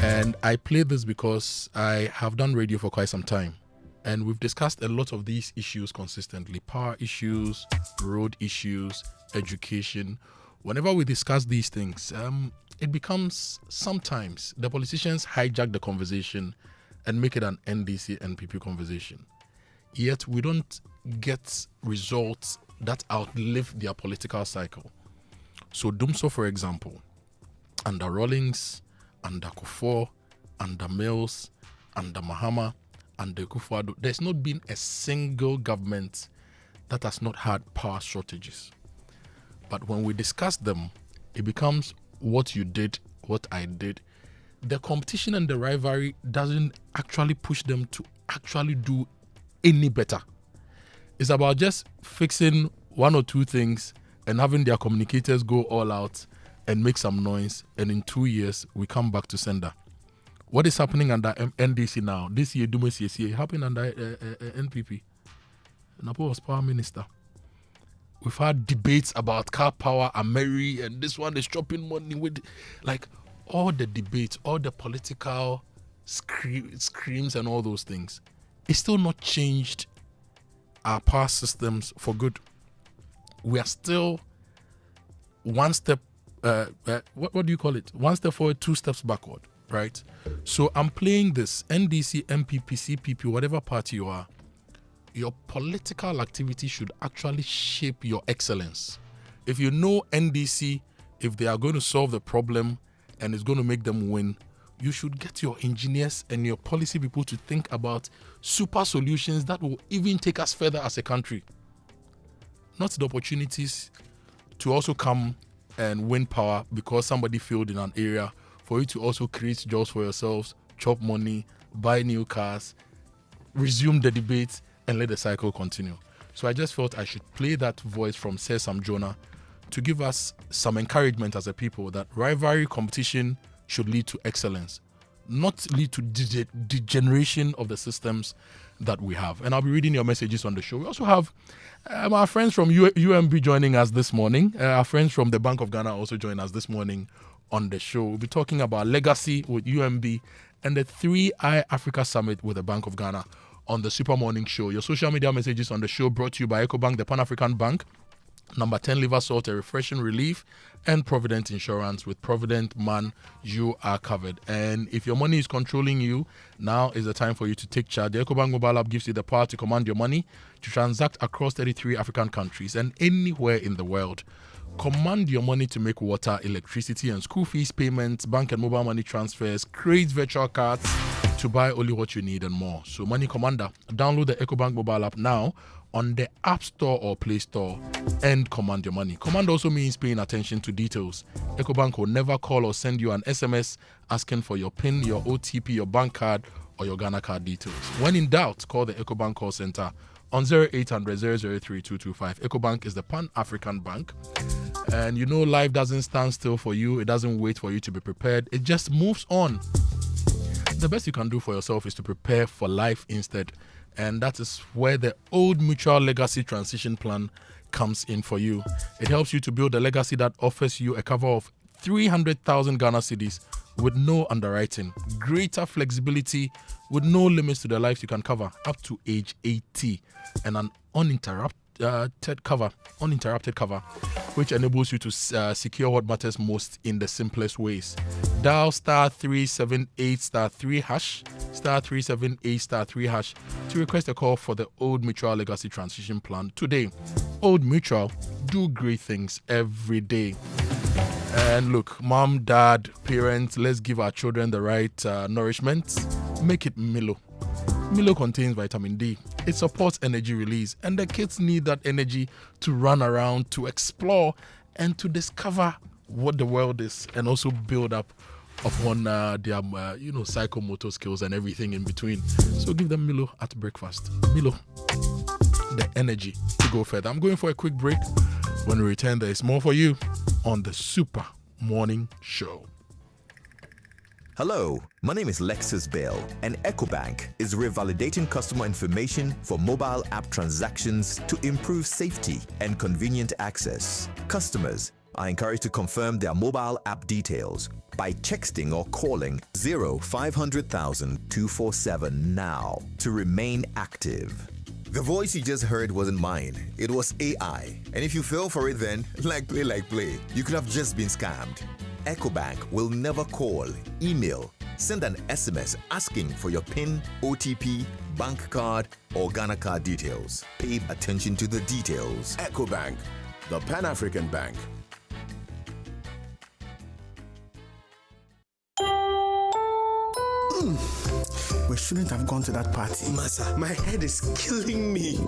And I play this because I have done radio for quite some time. And we've discussed a lot of these issues consistently. Power issues, road issues, education. Whenever we discuss these things, it becomes sometimes the politicians hijack the conversation and make it an NDC-NPP conversation. Yet we don't get results that outlive their political cycle. So Dumso, for example, under Rawlings, under Kufuor, under Mills, under Mahama, under Kufuor, there's not been a single government that has not had power shortages. But when we discuss them, it becomes what you did, what I did. The competition and the rivalry doesn't actually push them to actually do any better. It's about just fixing one or two things and having their communicators go all out and make some noise, and in 2 years we come back to sender. What is happening under NDC now? This year, Dumas happened under NPP. Napo was power minister. We've had debates about car power, Ameri, and this one is dropping money with, like, all the debates, all the political screams and all those things. It's still not changed our power systems for good. We are still one step, what do you call it? One step forward, two steps backward, right? So I'm playing this NDC, MPP, CPP, whatever party you are. Your political activity should actually shape your excellence. If you know NDC, if they are going to solve the problem and it's going to make them win, you should get your engineers and your policy people to think about super solutions that will even take us further as a country. Not the opportunities to also come and win power because somebody failed in an area, for you to also create jobs for yourselves, chop money, buy new cars, resume the debate, and let the cycle continue. So I just felt I should play that voice from Sir Sam Jonah to give us some encouragement as a people that rivalry competition should lead to excellence, not lead to degeneration of the systems that we have. And I'll be reading your messages on the show. We also have our friends from UMB joining us this morning. Our friends from the Bank of Ghana also join us this morning on the show. We'll be talking about legacy with UMB and the 3i Africa Summit with the Bank of Ghana on the Super Morning Show. Your social media messages on the show brought to you by EcoBank, the Pan-African Bank, Number 10 Liver Salt, a refreshing relief, and Provident Insurance. With Provident, man, you are covered. And if your money is controlling you, now is the time for you to take charge. The EcoBank mobile app gives you the power to command your money, to transact across 33 African countries and anywhere in the world. Command your money to make water, electricity, and school fees payments, bank and mobile money transfers, create virtual cards to buy only what you need and more. So Money Commander, download the EcoBank mobile app now on the App Store or Play Store and command your money. Command also means paying attention to details. EcoBank will never call or send you an SMS asking for your PIN, your OTP, your bank card, or your Ghana card details. When in doubt, call the EcoBank call center on 0800 003 225. EcoBank is the Pan-African Bank. And you know life doesn't stand still for you. It doesn't wait for you to be prepared. It just moves on. The best you can do for yourself is to prepare for life instead. And that is where the Old Mutual Legacy Transition Plan comes in for you. It helps you to build a legacy that offers you a cover of 300,000 Ghana cedis with no underwriting, greater flexibility with no limits to the lives you can cover up to age 80, and an uninterrupted cover, which enables you to secure what matters most in the simplest ways. Dial *378*3# *378*3# to request a call for the Old Mutual Legacy Transition Plan today. Old Mutual, do great things every day. And look, mom, dad, parents, let's give our children the right nourishment. Make it Milo. Milo contains vitamin D. It supports energy release, and the kids need that energy to run around, to explore, and to discover what the world is, and also build up upon their psychomotor skills and everything in between. So give them Milo at breakfast. Milo, the energy to go further. I'm going for a quick break. When we return, there is more for you on the Super Morning Show.
Hello, my name is Lexus Bell, and EcoBank is revalidating customer information for mobile app transactions to improve safety and convenient access. Customers are encouraged to confirm their mobile app details by texting or calling 0500,000 247 now to remain active. The voice you just heard wasn't mine, it was AI. And if you fell for it then, like play, you could have just been scammed. EcoBank will never call, email, send an SMS asking for your PIN, OTP, bank card, or Ghana card details. Pay attention to the details.
EcoBank, the Pan-African Bank.
We shouldn't have gone to that party.
Masa, my head is killing me.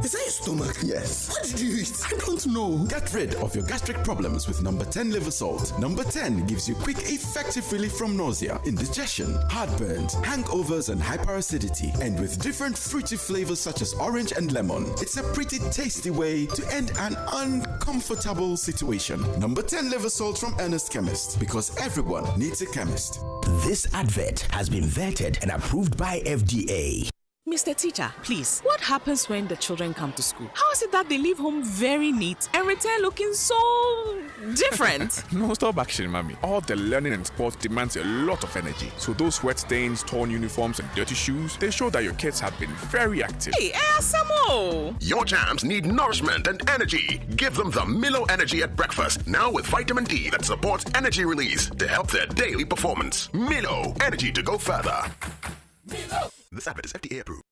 Is that your stomach?
Yes.
What did you eat?
I don't know.
Get rid of your gastric problems with number 10 liver salt. Number 10 gives you quick, effective relief from nausea, indigestion, heartburns, hangovers, and hyperacidity. And with different fruity flavors such as orange and lemon, it's a pretty tasty way to end an uncomfortable situation. Number 10 liver salt from Ernest Chemist, because everyone needs a chemist.
This advert has been vetted and approved by FDA.
Mr. Teacher, please, what happens when the children come to school? How is it that they leave home very neat and return looking so different?
No, stop action, mommy. All the learning and sports demands a lot of energy. So those sweat stains, torn uniforms, and dirty shoes, they show that your kids have been very active.
Hey, Asamo!
Your jams need nourishment and energy. Give them the Milo Energy at breakfast, now with vitamin D that supports energy release to help their daily performance. Milo, energy to go further. Milo. This advert is FDA approved.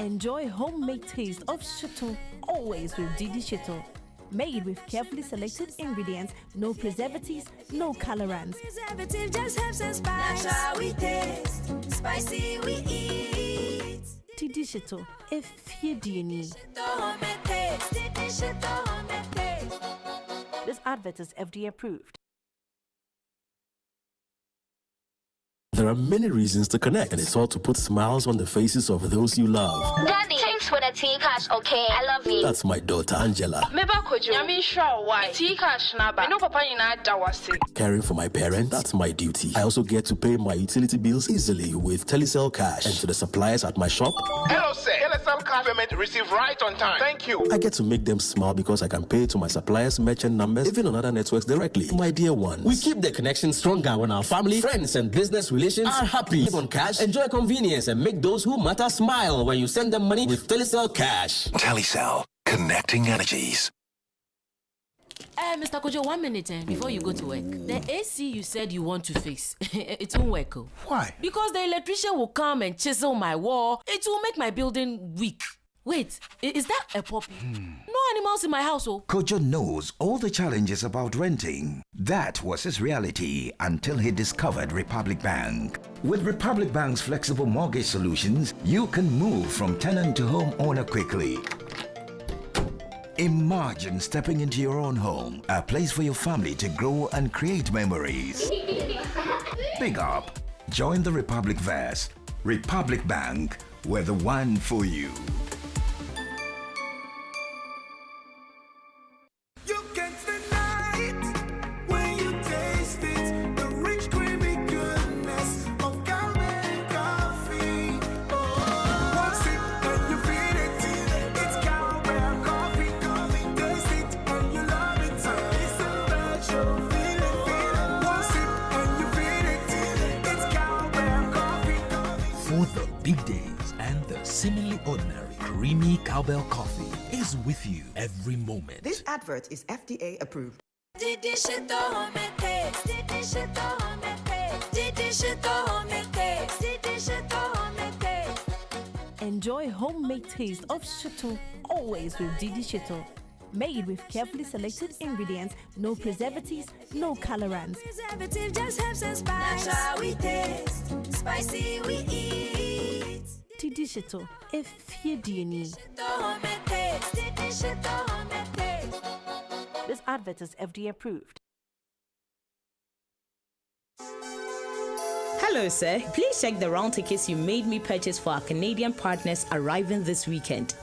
Enjoy homemade taste of Shito always with Didi Shito. Made with carefully selected ingredients, no preservatives, no colorants.
Preservative just helps us spice. Natural we taste, spicy we eat.
Didi Shito, if you do need. This advert is FDA approved.
There are many reasons to connect, and it's all to put smiles on the faces of those you love.
Daddy, thanks for the tea cash, okay? I love you.
That's my daughter, Angela.
Meba Kojo, Yami sure why? Tea cash naba. No papa ina dawasi.
Caring for my parents, that's my duty. I also get to pay my utility bills easily with Telecel Cash. And to the suppliers at my shop.
Hello, sir. Telecel Cash payment received right on time. Thank you.
I get to make them smile because I can pay to my suppliers' merchant numbers, even on other networks directly. My dear ones.
We keep the connection stronger when our family, friends, and business relations are happy. Live on cash, enjoy convenience, and make those who matter smile when you send them money with Telecel Cash.
Telecel, connecting energies.
Mr. Kojo, 1 minute before you go to work. The AC you said you want to fix, it won't work.
Why?
Because the electrician will come and chisel my wall. It will make my building weak. Wait, is that a puppy? No animals in my house, oh.
Kojo knows all the challenges about renting. That was his reality until he discovered Republic Bank. With Republic Bank's flexible mortgage solutions, you can move from tenant to homeowner quickly. Imagine stepping into your own home, a place for your family to grow and create memories. Big up. Join the Republic Verse. Republic Bank, we're the one for you.
Big days and the seemingly ordinary creamy cowbell coffee is with you every moment.
This advert is FDA approved.
Enjoy homemade taste of Shito always with Didi Shito. Made with carefully selected ingredients, no preservatives, no colorants.
Preservative just helps us spice. Natural we taste, spicy we eat.
Didi Shito, if you do need. This advert is FDA approved.
Hello, sir. Please check the round tickets you made me purchase for our Canadian partners arriving this weekend.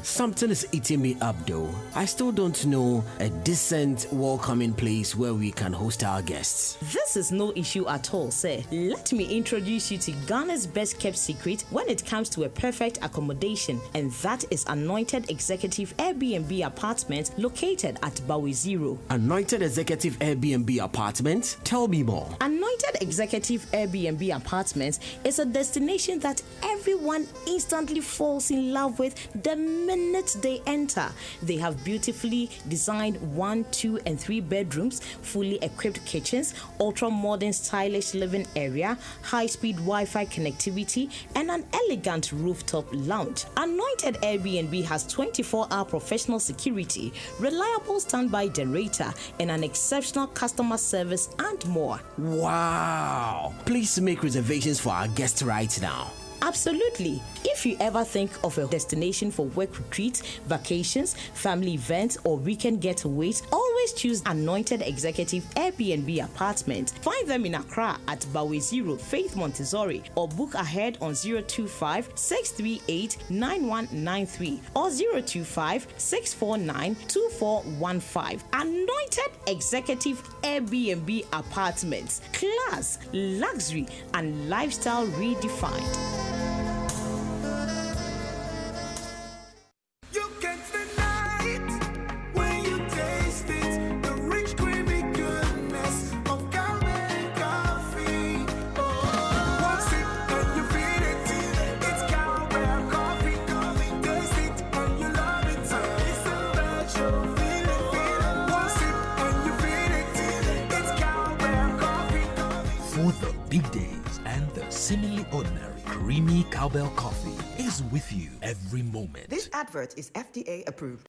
Something is eating me up though. I still don't know a decent welcoming place where we can host our guests.
This is no issue at all, sir. Let me introduce you to Ghana's best kept secret when it comes to a perfect accommodation, and that is Anointed Executive Airbnb Apartment located at Bawe Zero.
Anointed Executive Airbnb Apartment? Tell me more.
Anointed Executive Airbnb Apartments is a destination that everyone instantly falls in love with the minute they enter. They have beautifully designed 1, 2, and 3 bedrooms, fully equipped kitchens, ultra-modern stylish living area, high-speed Wi-Fi connectivity, and an elegant rooftop lounge. Anointed Airbnb has 24-hour professional security, reliable standby generator, and an exceptional customer service and more.
Wow! Please make reservations for our guests right now.
Absolutely. If you ever think of a destination for work retreats, vacations, family events, or weekend getaways, always choose Anointed Executive Airbnb Apartment. Find them in Accra at Bawe Zero, Faith Montessori, or book ahead on 025-638-9193 or 025-649-2415. Anointed Executive Airbnb Apartments. Class, luxury, and lifestyle redefined.
Big days and the seemingly ordinary creamy cowbell coffee is with you every moment.
This advert is FDA approved.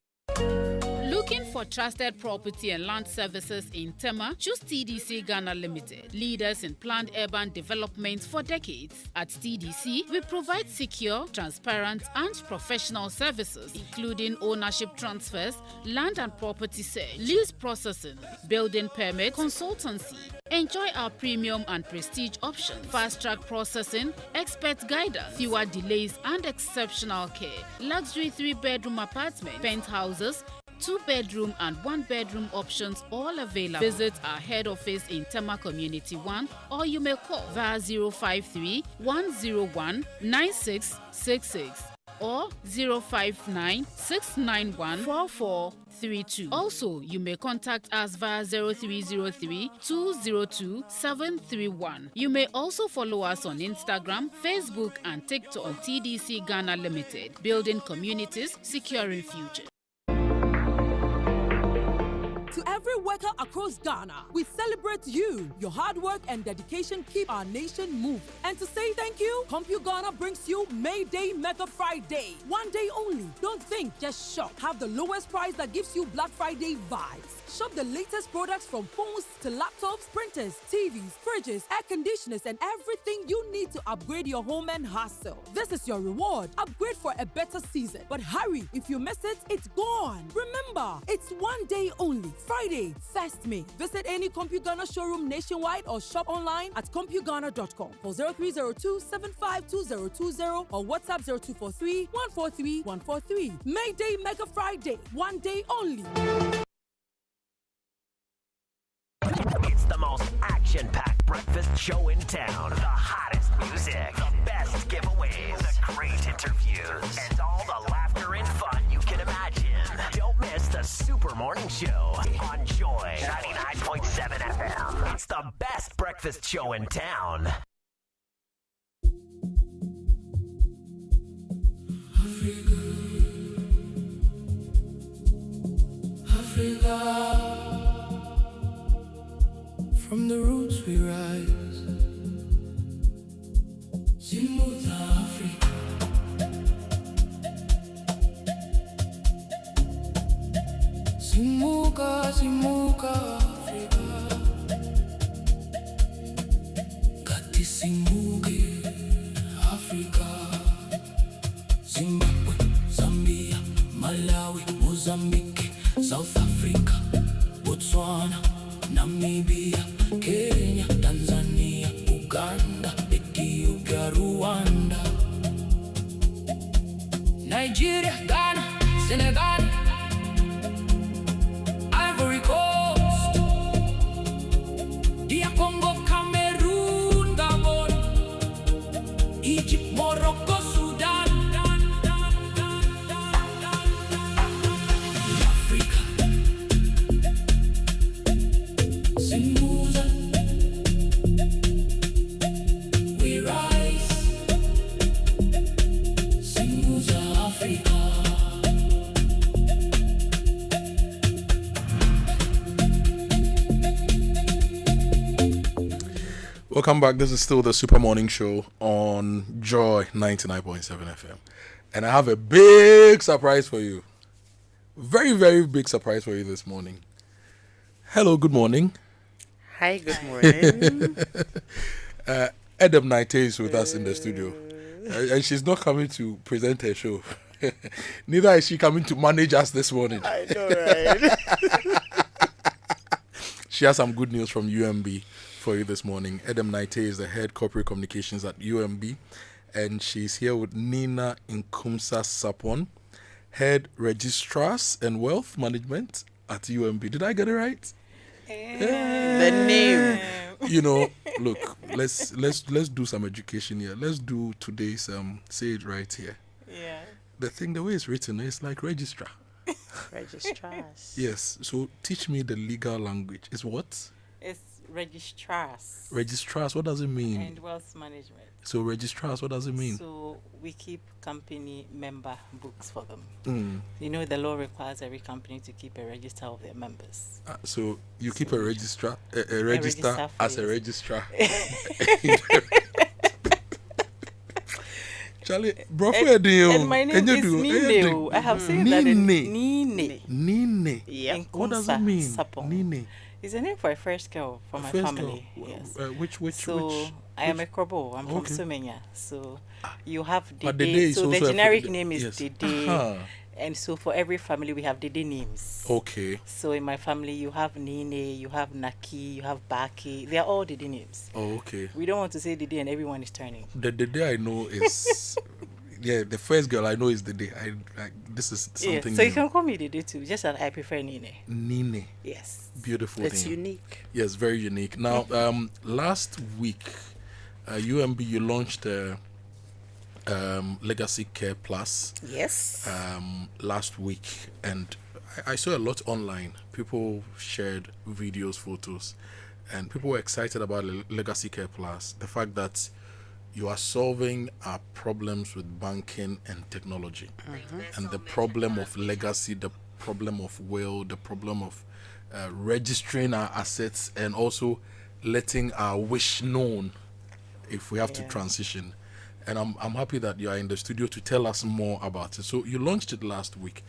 Looking for trusted property and land services in Tema? Choose TDC Ghana Limited, leaders in planned urban development for decades. At TDC, we provide secure, transparent, and professional services, including ownership transfers, land and property search, lease processing, building permit, consultancy. Enjoy our premium and prestige options, fast-track processing, expert guidance, fewer delays, and exceptional care. Luxury 3-bedroom apartment, penthouses, 2-bedroom and 1-bedroom options all available. Visit our head office in Tema Community 1 or you may call via 053 101 9666 or 059 691 4432. Also, you may contact us via 0303 202 731. You may also follow us on Instagram, Facebook, and TikTok on TDC Ghana Limited, building communities, securing future.
To every worker across Ghana, we celebrate you. Your hard work and dedication keep our nation moving. And to say thank you, CompuGhana brings you May Day Mega Friday. One day only. Don't think, just shop. Have the lowest price that gives you Black Friday vibes. Shop the latest products from phones to laptops, printers, TVs, fridges, air conditioners, and everything you need to upgrade your home and hustle. This is your reward. Upgrade for a better season. But hurry, if you miss it, it's gone. Remember, it's one day only. Friday, 1st May. Visit any CompuGhana showroom nationwide or shop online at CompuGhana.com. Call 0302-752020 or WhatsApp 0243-143-143. May Day Mega Friday. One day only.
It's the most action-packed breakfast show in town. The hottest music, the best giveaways, the great interviews, and all the laughter and fun you can imagine. Don't miss the Super Morning Show on Joy 99.7 FM. It's the best breakfast show in town.
Africa. From the roots we rise, Zimuta Africa. Zimuka, Zimuka Africa. Kati Zimuke Africa. Zimbabwe, Zambia, Malawi, Mozambique, South Africa, Botswana, Namibia, Kenya, Tanzania, Uganda. Uganda, Ethiopia, Rwanda, Nigeria, Ghana, Senegal, Ivory Coast, DR Congo, Cameroon, Gabon, Egypt, Morocco, Sudan, Africa, Sinuza, we rise, Sinuza, Africa.
Welcome back. This is still the Super Morning Show on Joy 99.7 FM. And I have a big surprise for you. Very, very big surprise for you this morning. Hello, good morning.
Hi, good morning.
Edem Naite is with us in the studio. And she's not coming to present her show. Neither is she coming to manage us this morning.
I know, right?
She has some good news from UMB for you this morning. Edem Naite is the head corporate communications at UMB, and she's here with Nina Nkumsa Sapon, head registrars and wealth management at UMB. Did I get it right?
The name.
You know, look, let's do some education here. Let's do today's say it right here.
Yeah.
The way it's written is like registrar.
Registrars.
Yes. So teach me the legal language. It's what?
It's registrars.
Registrars, what does it mean?
And wealth management.
So registrars, what does it mean?
So we keep company member books for them.
Mm.
You know, the law requires every company to keep a register of their members.
So you keep a register as a registrar. Charlie, bro,
and my name is Nine. I have seen that in Nine.
Yeah. What does it mean? Nine.
It's a name for a first girl from my family. Yes.
Which?
I am a Krobo. I'm from Sumenya. So you have Dede.
Dede
so the generic name is
yes.
Dede.
Uh-huh.
And so for every family we have Dede names.
Okay.
So in my family you have Nine, you have Naki, you have Baki. They are all Dede names.
Oh, okay.
We don't want to say Dede and everyone is turning.
The Dede I know is yeah, the first girl I know is Dede. This is something
so
new.
you can call me Dede too, just that I prefer Nine.
Nine.
Yes.
Beautiful
It's
name.
unique.
Yes, very unique. Now, last week, UMB, you launched Legacy Care Plus.
Yes.
Last week, and I saw a lot online. People shared videos, photos, and people were excited about Legacy Care Plus. The fact that you are solving our problems with banking and technology, and the problem of legacy, the problem of will, the problem of registering our assets, and also letting our wish known if we have to transition. And I'm happy that you are in the studio to tell us more about it. So you launched it last week.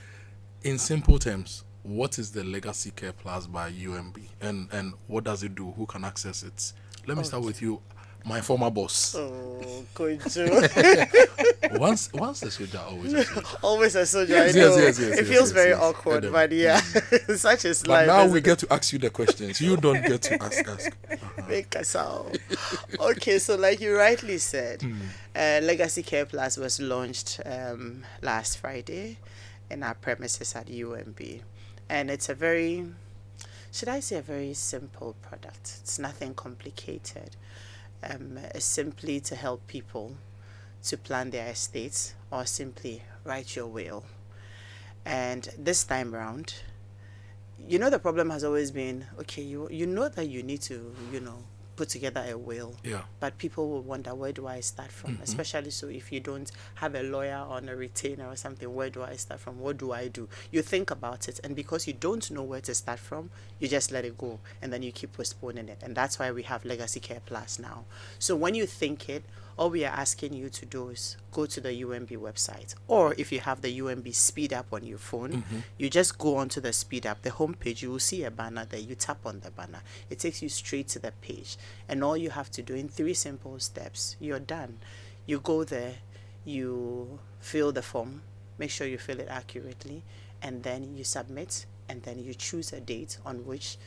In simple terms, what is the Legacy Care Plus by UMB, and what does it do? Who can access it? Let me start with you, my former boss.
Oh, Kojo.
once a soldier, always a soldier.
Always a soldier.
Yes,
I know.
yes,
it feels very awkward, but yeah, such is life.
But now we get to ask you the questions. You don't get to ask.
Make us out. Okay, so like you rightly said, Legacy Care Plus was launched last Friday in our premises at UMB, and it's a very, should I say, a very simple product. It's nothing complicated. It's simply to help people to plan their estates or simply write your will. And this time around, you know, the problem has always been, okay, you know that you need to, put together a will.
Yeah.
But people will wonder, where do I start from? Especially so if you don't have a lawyer on a retainer or something, where do I start from? What do I do? You think about it, and because you don't know where to start from, you just let it go, and then you keep postponing it. And that's why we have Legacy Care Plus now. So when you think it, all we are asking you to do is go to the UMB website, or if you have the UMB Speed app on your phone, you just go onto the Speed app, the homepage, you will see a banner there. You tap on the banner, it takes you straight to the page, and all you have to do in 3 simple steps, you're done. You go there, you fill the form, make sure you fill it accurately, and then you submit, and then you choose a date on which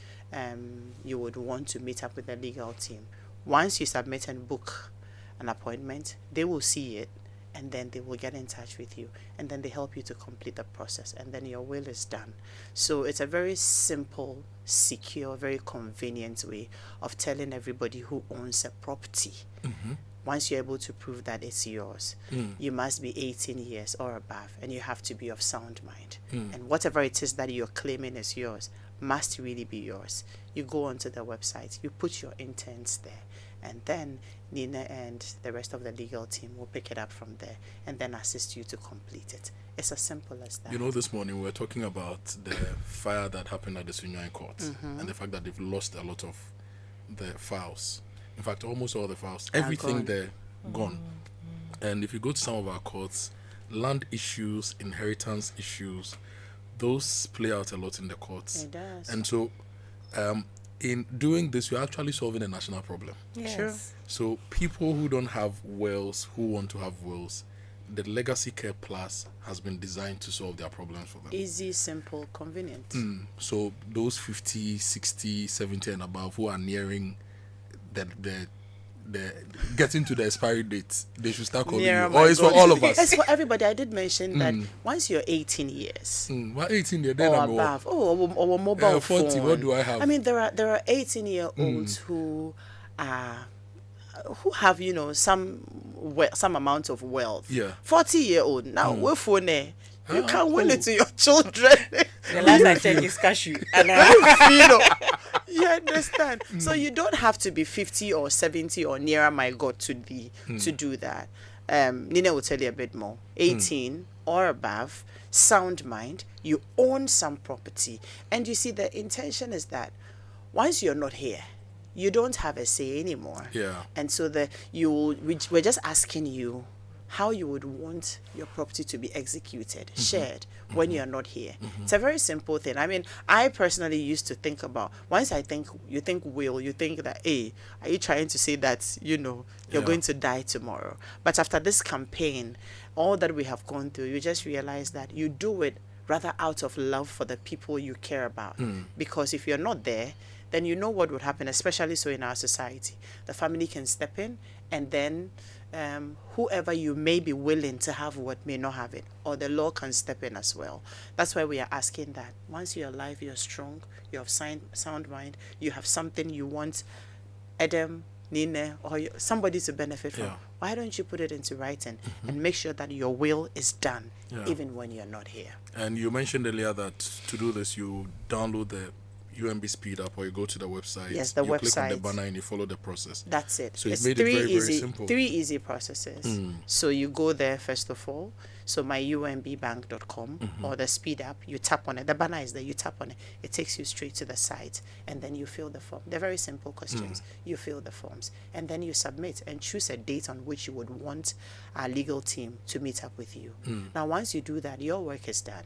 you would want to meet up with the legal team. Once you submit and book an appointment, they will see it, and then they will get in touch with you, and then they help you to complete the process, and then your will is done. So it's a very simple, secure, very convenient way of telling everybody who owns a property. Once you're able to prove that it's yours, you must be 18 years or above, and you have to be of sound mind. And whatever it is that you're claiming is yours must really be yours. You go onto the website, you put your intents there, and then Nina and the rest of the legal team will pick it up from there and then assist you to complete it. It's as simple as that.
You know, this morning we were talking about the fire that happened at the Sunyan court and the fact that they've lost a lot of the files. In fact, almost all the files. Everything there, gone. And if you go to some of our courts, land issues, inheritance issues, those play out a lot in the courts.
It does.
And so, in doing this, you're actually solving a national problem.
Yes. Sure.
So people who don't have wills, who want to have wills, the Legacy Care Plus has been designed to solve their problems for them.
Easy, simple, convenient.
So those 50, 60, 70 and above who are nearing the getting to the expiry date, they should start calling you. Or it's for all of us.
It's for everybody. I did mention that once you're 18 years
well, 18 years
or above, or mobile
40,
phone.
what do I have?
I mean, there are 18-year-olds who have, you know, some amount of wealth.
Yeah.
40-year-old now with phone. You can win it to your children.
The last I checked is cashew.
You understand? So you don't have to be 50 or 70 or nearer my God to do that. Nina will tell you a bit more. 18 or above, sound mind, you own some property. And you see, the intention is that once you're not here, you don't have a say anymore.
Yeah.
And so we're just asking you how you would want your property to be executed, shared, when you're not here. It's a very simple thing. I mean, I personally used to think about, once you think will, you think that, hey, are you trying to say that, you know, you're going to die tomorrow? But after this campaign, all that we have gone through, you just realize that you do it rather out of love for the people you care about. Because if you're not there, then you know what would happen, especially so in our society. The family can step in, and then whoever you may be willing to have what may not have it, or the law can step in as well. That's why we are asking that once you're alive, you're strong, you have sound mind, you have something you want Adam, Nina, or somebody to benefit from. Why don't you put it into writing and make sure that your will is done even when you're not here?
And you mentioned earlier that to do this, you download the UMB Speed Up, or you go to the website.
Yes, the
you
website.
Click on the banner and you follow the process.
That's it.
So it's made it very simple.
3 easy processes. So you go there first of all. So myumbbank.com or the Speed Up, you tap on it. The banner is there. You tap on it. It takes you straight to the site, and then you fill the form. They're very simple questions. You fill the forms, and then you submit and choose a date on which you would want our legal team to meet up with you. Now, once you do that, your work is done.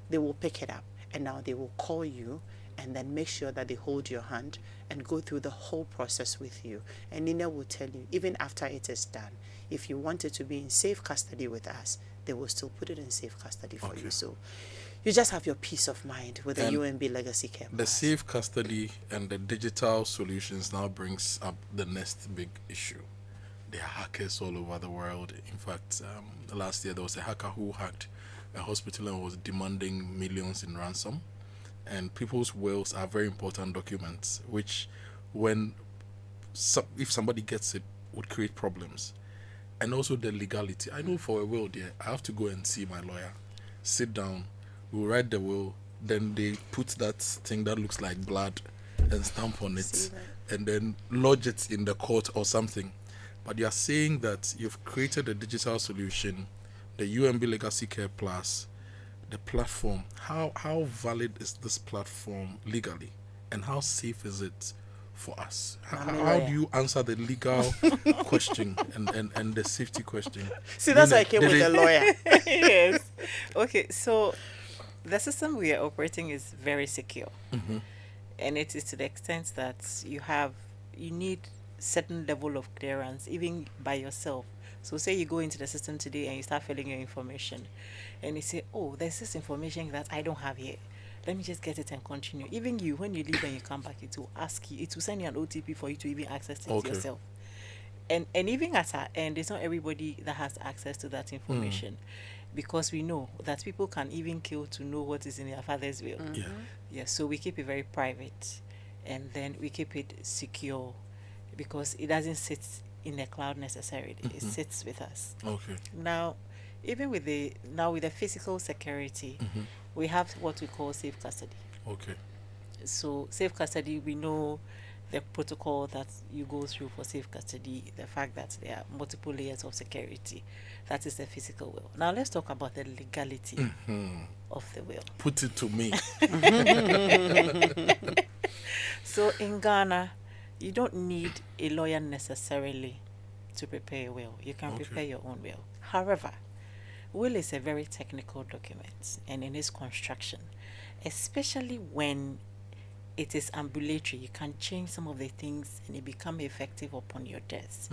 They will pick it up, and now they will call you and then make sure that they hold your hand and go through the whole process with you. And Nina will tell you, even after it is done, if you want it to be in safe custody with us, they will still put it in safe custody for you. So you just have your peace of mind with the UMB Legacy Care Plus.
The safe custody and the digital solutions now brings up the next big issue. There are hackers all over the world. In fact, last year there was a hacker who hacked a hospital and was demanding millions in ransom. And people's wills are very important documents, which if somebody gets it, would create problems. And also the legality. I know for a will there, I have to go and see my lawyer, sit down, we'll write the will, then they put that thing that looks like blood and stamp on it, and then lodge it in the court or something. But you're saying that you've created a digital solution, the UMB Legacy Care Plus, the platform. How valid is this platform legally, and how safe is it for us? How do you answer the legal question and the safety question?
See, that's why I came with a lawyer.
Yes. Okay, so the system we are operating is very secure, and it is to the extent that you need certain level of clearance even by yourself. So say you go into the system today and you start filling your information, and you say, oh, there's this information that I don't have here. let me just get it and continue. Even you, when you leave and you come back, it will ask you, it will send you an OTP for you to even access it yourself. And even at our end, it's not everybody that has access to that information, because we know that people can even kill to know what is in their father's will. Yeah, so we keep it very private, and then we keep it secure, because it doesn't sit in the cloud necessarily. It sits with us.
Okay.
Now, even with the physical security, we have what we call safe custody.
Okay.
So safe custody, we know the protocol that you go through for safe custody, the fact that there are multiple layers of security. That is the physical will. Now let's talk about the legality of the will.
Put it to me.
So in Ghana, you don't need a lawyer necessarily to prepare a will. You can prepare your own will. However, will is a very technical document, and in its construction, especially when it is ambulatory, you can change some of the things and it become effective upon your death.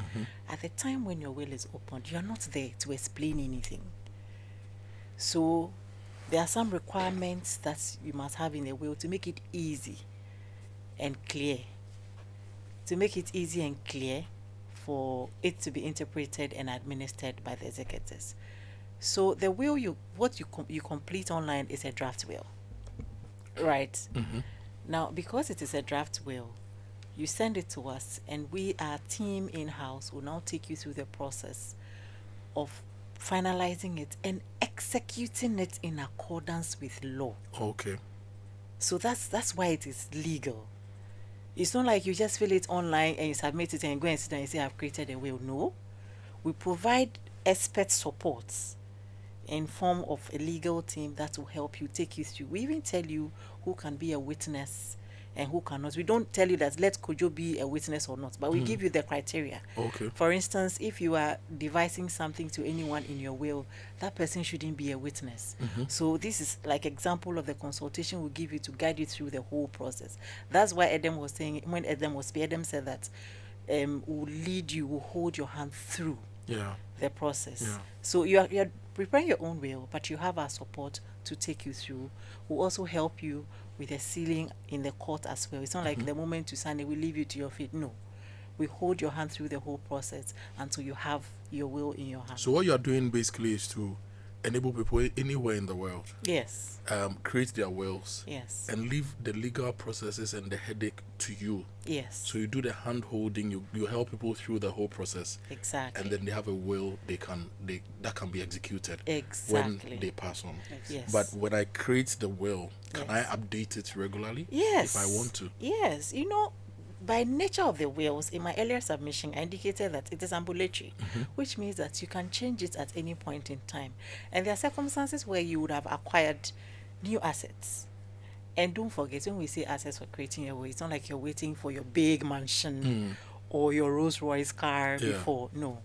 At the time when your will is opened, you are not there to explain anything. So there are some requirements that you must have in a will to make it easy and clear. To make it easy and clear for it to be interpreted and administered by the executors. So the will you complete online is a draft will, right? Now, because it is a draft will, you send it to us, and we, our team in-house, will now take you through the process of finalizing it and executing it in accordance with law.
Okay.
So that's why it is legal. It's not like you just fill it online and you submit it and you go and sit down and say, I've created a will. No. We provide expert supports in form of a legal team that will help you, take you through. We even tell you who can be a witness and who cannot. We don't tell you that let Kojo be a witness or not, but we give you the criteria.
Okay.
For instance, if you are devising something to anyone in your will, that person shouldn't be a witness. So this is like example of the consultation we'll give you to guide you through the whole process. That's why Adam was saying, when Adam said that we'll lead you, we'll hold your hand through the process. So you're preparing your own will, but you have our support to take you through. We'll also help you with the sealing in the court as well. It's not like the moment you sign it, we leave you to your fate. No. We hold your hand through the whole process until you have your will in your hand.
So what you're doing basically is to enable people anywhere in the world.
Yes.
Create their wills.
Yes.
And leave the legal processes and the headache to you.
Yes.
So you do the hand holding, you help people through the whole process.
Exactly.
And then they have a will that can be executed
when
they pass on.
Yes.
But when I create the will, can I update it regularly?
Yes.
If I want to.
Yes. You know, by nature of the wills, in my earlier submission, I indicated that it is ambulatory, which means that you can change it at any point in time. And there are circumstances where you would have acquired new assets. And don't forget, when we say assets for creating a will, it's not like you're waiting for your big mansion or your Rolls Royce car before. No.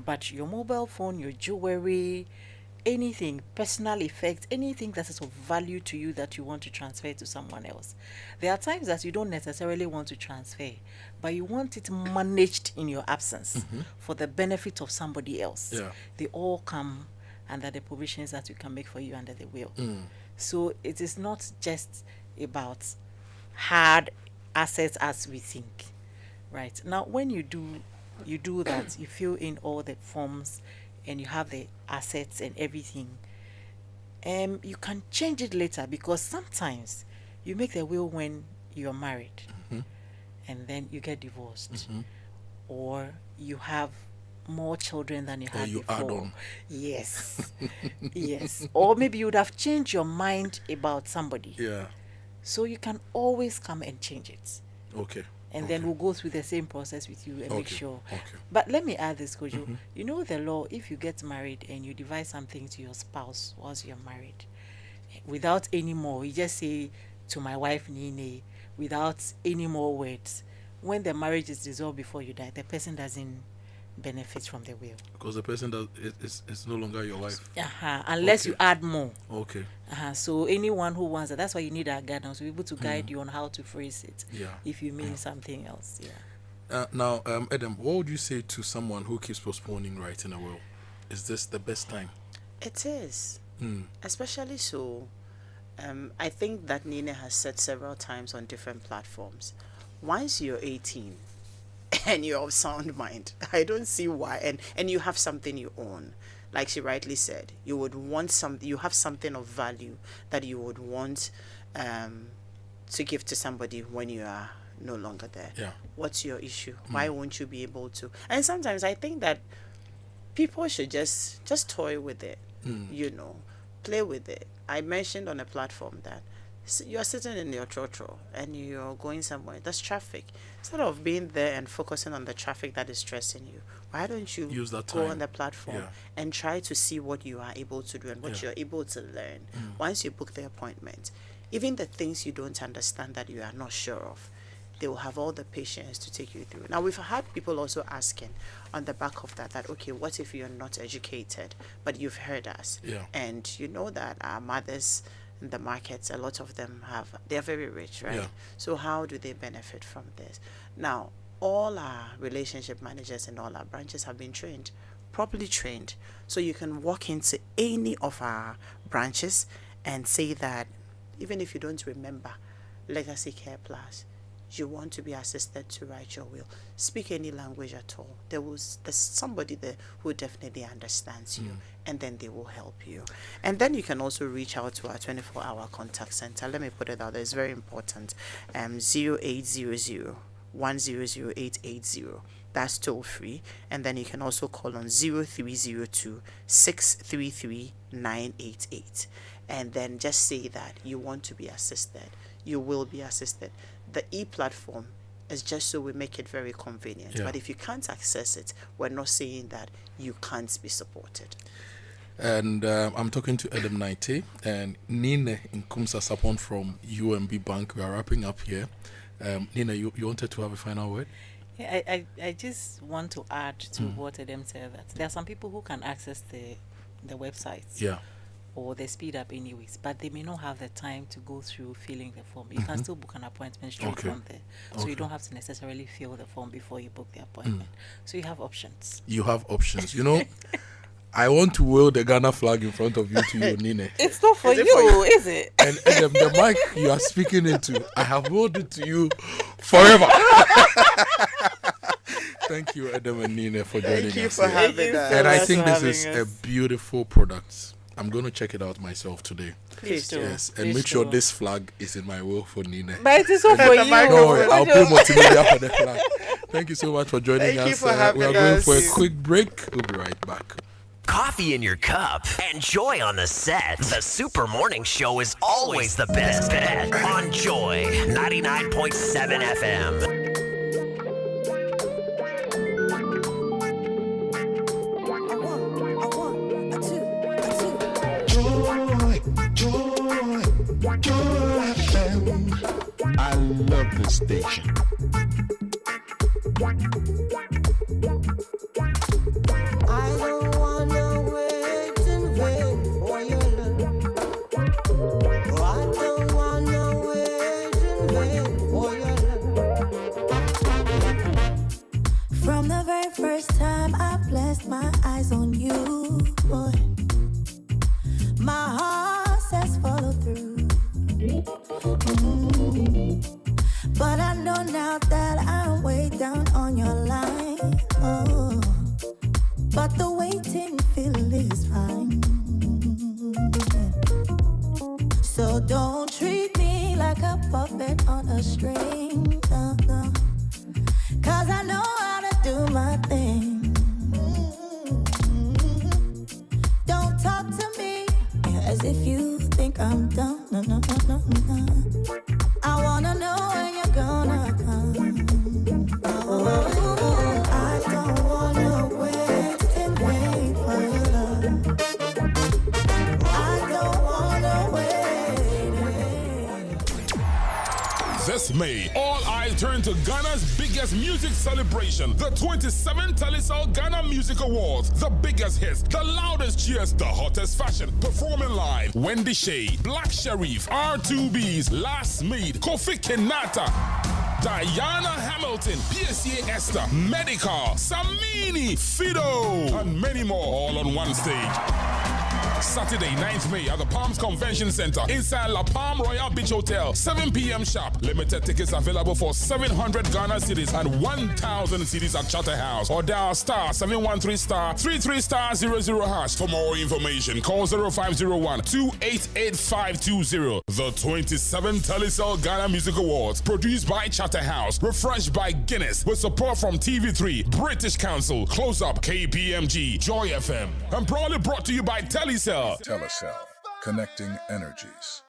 But your mobile phone, your jewelry, anything, personal effects, anything that is of value to you that you want to transfer to someone else. There are times that you don't necessarily want to transfer, but you want it managed in your absence for the benefit of somebody else. They all come under the provisions that you can make for you under the will. So it is not just about hard assets as we think. Right. Now, when you do that, you fill in all the forms and you have the assets and everything, you can change it later, because sometimes you make the will when you're married and then you get divorced, or you have more children than you had before.
Add on.
Yes. Yes. Or maybe you would have changed your mind about somebody.
Yeah.
So you can always come and change it.
Okay.
And then we'll go through the same process with you and make sure. But let me add this, Kojo. You know the law, if you get married and you devise something to your spouse whilst you're married, without any more, you just say, to my wife, Nene, without any more words, when the marriage is dissolved before you die, the person doesn't benefit from the will.
Because the person is no longer your wife.
Unless you add more.
Okay.
So anyone who wants that, that's why you need our guidance, to be able to guide you on how to phrase it. If you mean something else.
Now, Adam, what would you say to someone who keeps postponing writing a will? Is this the best time?
It is. Especially so I think that Nina has said several times on different platforms, once you're 18 and you're of sound mind, I don't see why, and you have something you own, like she rightly said, you would want you have something of value that you would want to give to somebody when you are no longer there.
Yeah.
What's your issue? Why won't you be able to? And sometimes I think that people should just toy with it, play with it. I mentioned on a platform that you're sitting in your trotro and you're going somewhere, there's traffic. Instead of being there and focusing on the traffic that is stressing you, why don't you
use that
go
time
on the platform and try to see what you are able to do and what you're able to learn once you book the appointment. Even the things you don't understand that you are not sure of, they will have all the patience to take you through. Now, we've had people also asking on the back of that, okay, what if you're not educated, but you've heard us?
Yeah.
And you know that our mothers in the markets, a lot of them they're very rich, right?
Yeah.
So how do they benefit from this? Now, all our relationship managers in all our branches have been trained, properly trained. So you can walk into any of our branches and say that, even if you don't remember Legacy Care Plus, you want to be assisted to write your will, speak any language at all, there's somebody there who definitely understands you, and then they will help you. And then you can also reach out to our 24-hour contact center. Let me put it out there, it's very important. 0800 100 880. That's toll free. And then you can also call on 0302 633 988. And then just say that you want to be assisted. You will be assisted. The e-platform is just so we make it very convenient.
Yeah.
But if you can't access it, we're not saying that you can't be supported.
And I'm talking to Adam Naite and Nina Nkumsa Sapon from UMB Bank. We are wrapping up here. Nina, you wanted to have a final word?
Yeah, I just want to add to what Adam said, that there are some people who can access the websites.
Yeah.
Or they speed up anyways, but they may not have the time to go through filling the form. You can still book an appointment straight from there. So you don't have to necessarily fill the form before you book the appointment. So you have options. You have options.
You know, I want to wave the Ghana flag in front of you to you, Nina.
It's not for you, is it?
And the mic you are speaking into, I have waved it to you forever. Thank you, Adam and Nina, for joining us.
Thank you for having us.
And I think this is a beautiful product. I'm going to check it out myself today.
Please do.
Yes, and make sure this flag is in my will for Nina.
But it is all for you.
No worry, I'll pay multimedia for the flag. Thank you so much for joining us.
Thank you for having us.
We are going for a quick break. We'll be right back.
Coffee in your cup and Joy on the set. The Super Morning Show is always the best bet on Joy 99.7 FM.
I love this station.
I don't wanna wait in vain for your love. I don't wanna wait in vain for your love. From the very first time I blessed my eyes on you, boy, my heart says follow through. But I know now that I'm way down on your line. Oh, but the waiting feel is fine. So don't treat me like a puppet on a string. No, no. 'Cause I know how to do my thing. Don't talk to me as if you think I'm dumb. No, no, no, no, no. I wanna know when you're gonna come. Oh, I don't wanna wait and wait for your love. I don't wanna wait.
This May, all eyes turn to Ghana's biggest music celebration, the 27th Telecel Ghana Music Awards. The biggest hits, the loudest cheers, the hottest fashion. Performing live, Wendy Shea, Black Sherif, R2Bs, Last Made, Kofi Kenata, Diana Hamilton, PSA Esther, Medical, Samini, Fido, and many more, all on one stage. Saturday, 9th May at the Palms Convention Center inside La Palm Royal Beach Hotel, 7 p.m. sharp. Limited tickets available for 700 Ghana cedis and 1,000 cedis at Charterhouse, or dial star 713 star 33 star 00 hash. For more information, call 0501 288520. The 27 Telecel Ghana Music Awards, produced by Charterhouse, refreshed by Guinness, with support from TV3, British Council, Close Up, KPMG, Joy FM, and proudly brought to you by Telecel.
Telecel, connecting energies.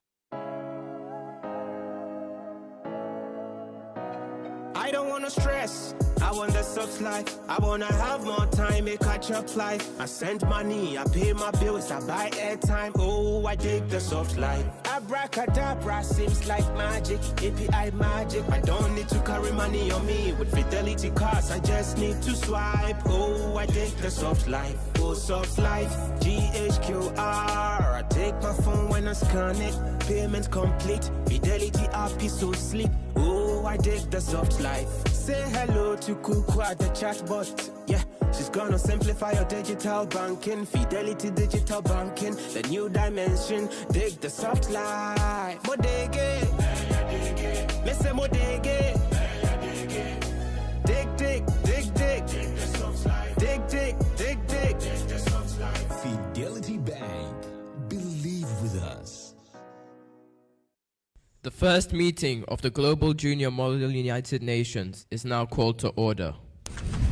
I don't wanna stress, I want the soft life. I wanna have more time, make catch up life. I send money, I pay my bills, I buy airtime. Oh, I take the soft life. Abracadabra seems like magic, API magic. I don't need to carry money on me. With Fidelity cards, I just need to swipe. Oh, I take the soft life. Oh, soft life, GHQR. I take my phone when I scan it. Payment complete, Fidelity app is so sleep. Oh, I take the soft life. Say hello to Kuku at the chatbot. Yeah, she's gonna simplify your digital banking. Fidelity digital banking, the new dimension. Take the soft life. Modege, listen modege. Dig, dig, dig, dig. Dig, dig, dig, dig.
Fidelity Bank. Believe with us.
The first meeting of the Global Junior Model United Nations is now called to order.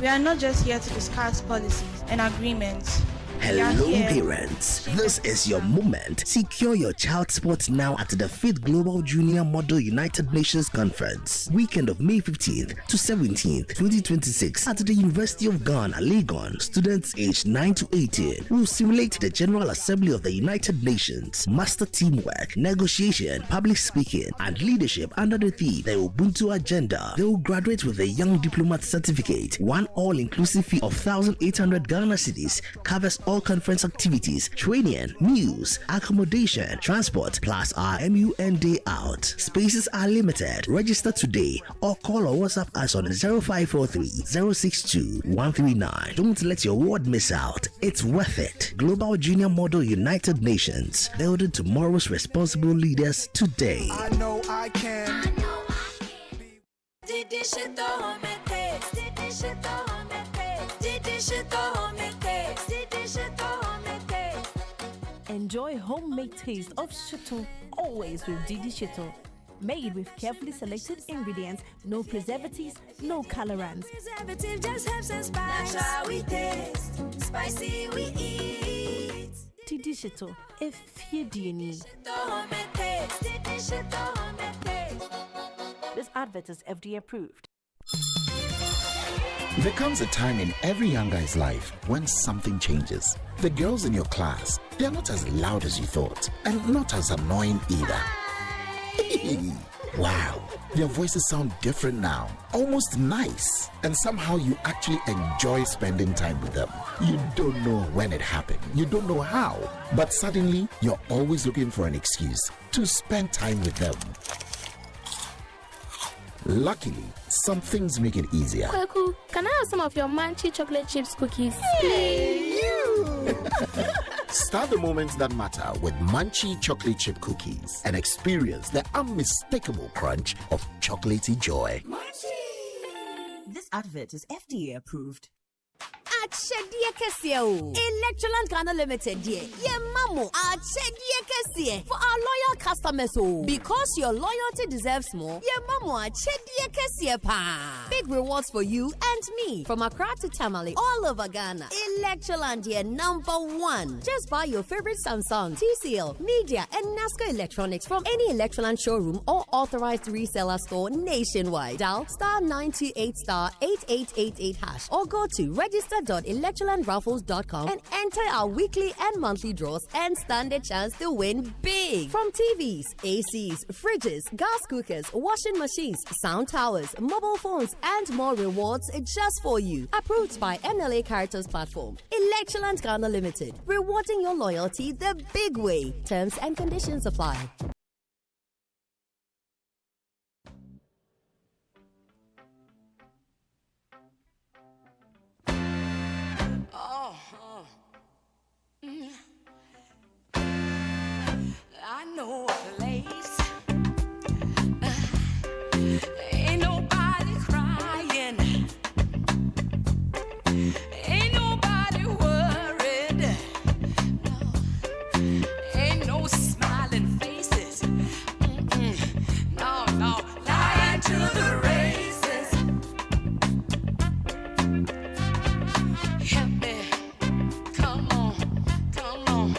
We are not just here to discuss policies and agreements.
Hello parents, this is your moment. Secure your child spot now at the 5th Global Junior Model United Nations Conference, weekend of May 15th to 17th, 2026 at the University of Ghana, Legon. Students aged 9 to 18 will simulate the General Assembly of the United Nations, master teamwork, negotiation, public speaking, and leadership under the theme, the Ubuntu Agenda. They will graduate with a Young Diplomat Certificate. One all-inclusive fee of 1,800 Ghana cedis covers all conference activities, training, news, accommodation, transport, plus our MUN day out. Spaces are limited. Register today or call or WhatsApp us on 0543 062 139. Don't let your award miss out. It's worth it. Global Junior Model United Nations, building tomorrow's responsible leaders today.
I know I can.
Enjoy homemade taste of Shito, always with Didi Shito. Made with carefully selected ingredients, no preservatives, no colorants.
Preservative just helps us spice. That's how we taste. Spicy we eat.
Didi Shito, if you need. This advert is FDA approved.
There comes a time in every young guy's life when something changes. The girls in your class, they're not as loud as you thought, and not as annoying either. Wow, their voices sound different now, almost nice, and somehow you actually enjoy spending time with them. You don't know when it happened, you don't know how, but suddenly you're always looking for an excuse to spend time with them. Luckily, some things make it easier.
Kwaku, can I have some of your Munchie chocolate chips cookies?
Hey, you! Start the moments that matter with Munchie chocolate chip cookies and experience the unmistakable crunch of chocolatey joy.
This advert is FDA approved.
Electroland Ghana Limited, dear. Yeah, Mamo. For our loyal customers, because your loyalty deserves more. Yeah, Mamo. Big rewards for you and me from Accra to Tamale, all over Ghana. Electroland, dear, #1. Just buy your favorite Samsung, TCL, Media, and NASCO electronics from any Electroland showroom or authorized reseller store nationwide. Dial *928*8888# or go to register.electrolandraffles.com and enter our weekly and monthly draws and stand a chance to win big. From TVs, ACs, fridges, gas cookers, washing machines, sound towers, mobile phones, and more rewards just for you. Approved by NLA Caritas Platform. Electroland Ghana Limited. Rewarding your loyalty the big way. Terms and conditions apply.
I know a place. Ain't nobody crying. Ain't nobody worried. No. Ain't no smiling faces. No, no. Lying to the races. Help me. Come on. Come on.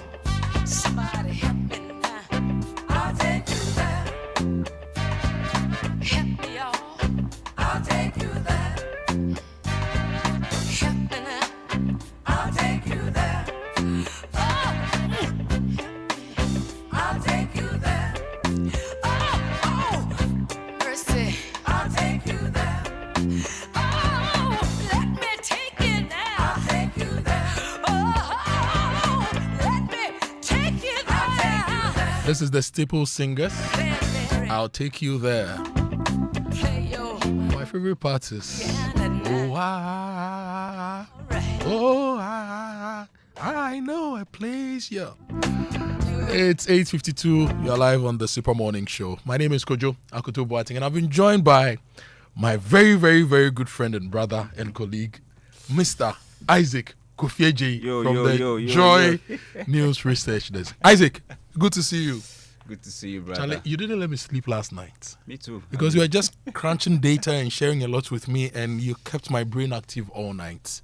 Somebody help me now. I'll take you there. Help me, y'all. I'll take you there. Help me now. I'll take you there. Oh, I'll take you there. Oh, mercy. I'll take you there. Oh, let me take you there. I'll take you there. Oh, let me take you there. I'll take you there.
This is the Staple Singers. I'll take you there. My favorite part is I know a place, yeah. It's 8:52. You're live on the Super Morning Show. My name is Kojo Akoto Boateng, and I've been joined by my very, very, very good friend and brother and colleague, Mr. Isaac Kofieji from the Joy News Research Desk. Isaac, good to see you.
Good to see you, brother.
Charlie, you didn't let me sleep last night.
Me too.
Because you were just crunching data and sharing a lot with me, and you kept my brain active all night.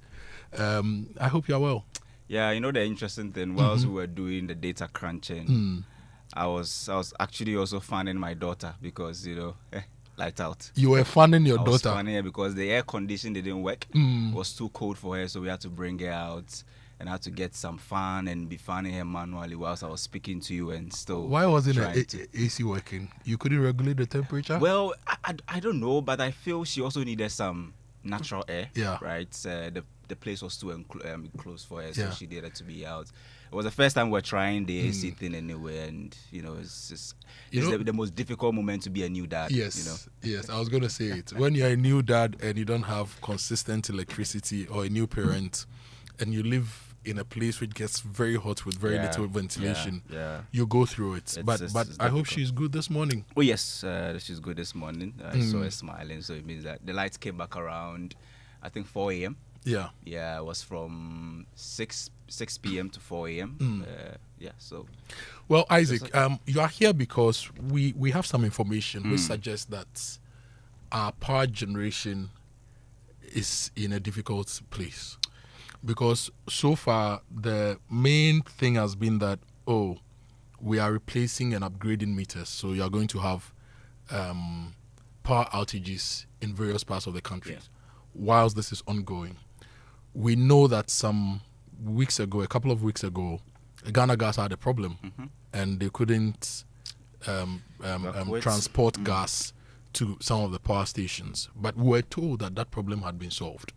I hope you're well.
Yeah, you know the interesting thing, whilst we were doing the data crunching, I was actually also fanning my daughter because, light out.
You were fanning your
I was
daughter?
fanning her because the air condition didn't work. It was too cold for her, so we had to bring her out and had to get some fan and be fanning her manually whilst I was speaking to you and still.
Why wasn't
trying
the AC working? You couldn't regulate the temperature?
Well, I don't know, but I feel she also needed some natural air.
Yeah.
Right? The place was too close for her, so
Yeah.
she needed to be out. It was the first time we're trying the AC thing anyway, and it's just the most difficult moment to be a new dad.
Yes, yes, I was going to say it. When you're a new dad and you don't have consistent electricity, or a new parent, and you live in a place which gets very hot with very little ventilation, you go through it. But I hope she's good this morning.
Oh yes, she's good this morning. I saw her smiling, so it means that the lights came back around, I think 4 a.m.
Yeah.
Yeah, it was from 6 p.m. to 4 a.m. So.
Well, Isaac, you are here because we have some information which suggests that our power generation is in a difficult place. Because so far, the main thing has been that, we are replacing and upgrading meters. So you are going to have power outages in various parts of the country whilst this is ongoing. We know that a couple of weeks ago, Ghana Gas had a problem and they couldn't transport gas to some of the power stations. But we were told that problem had been solved.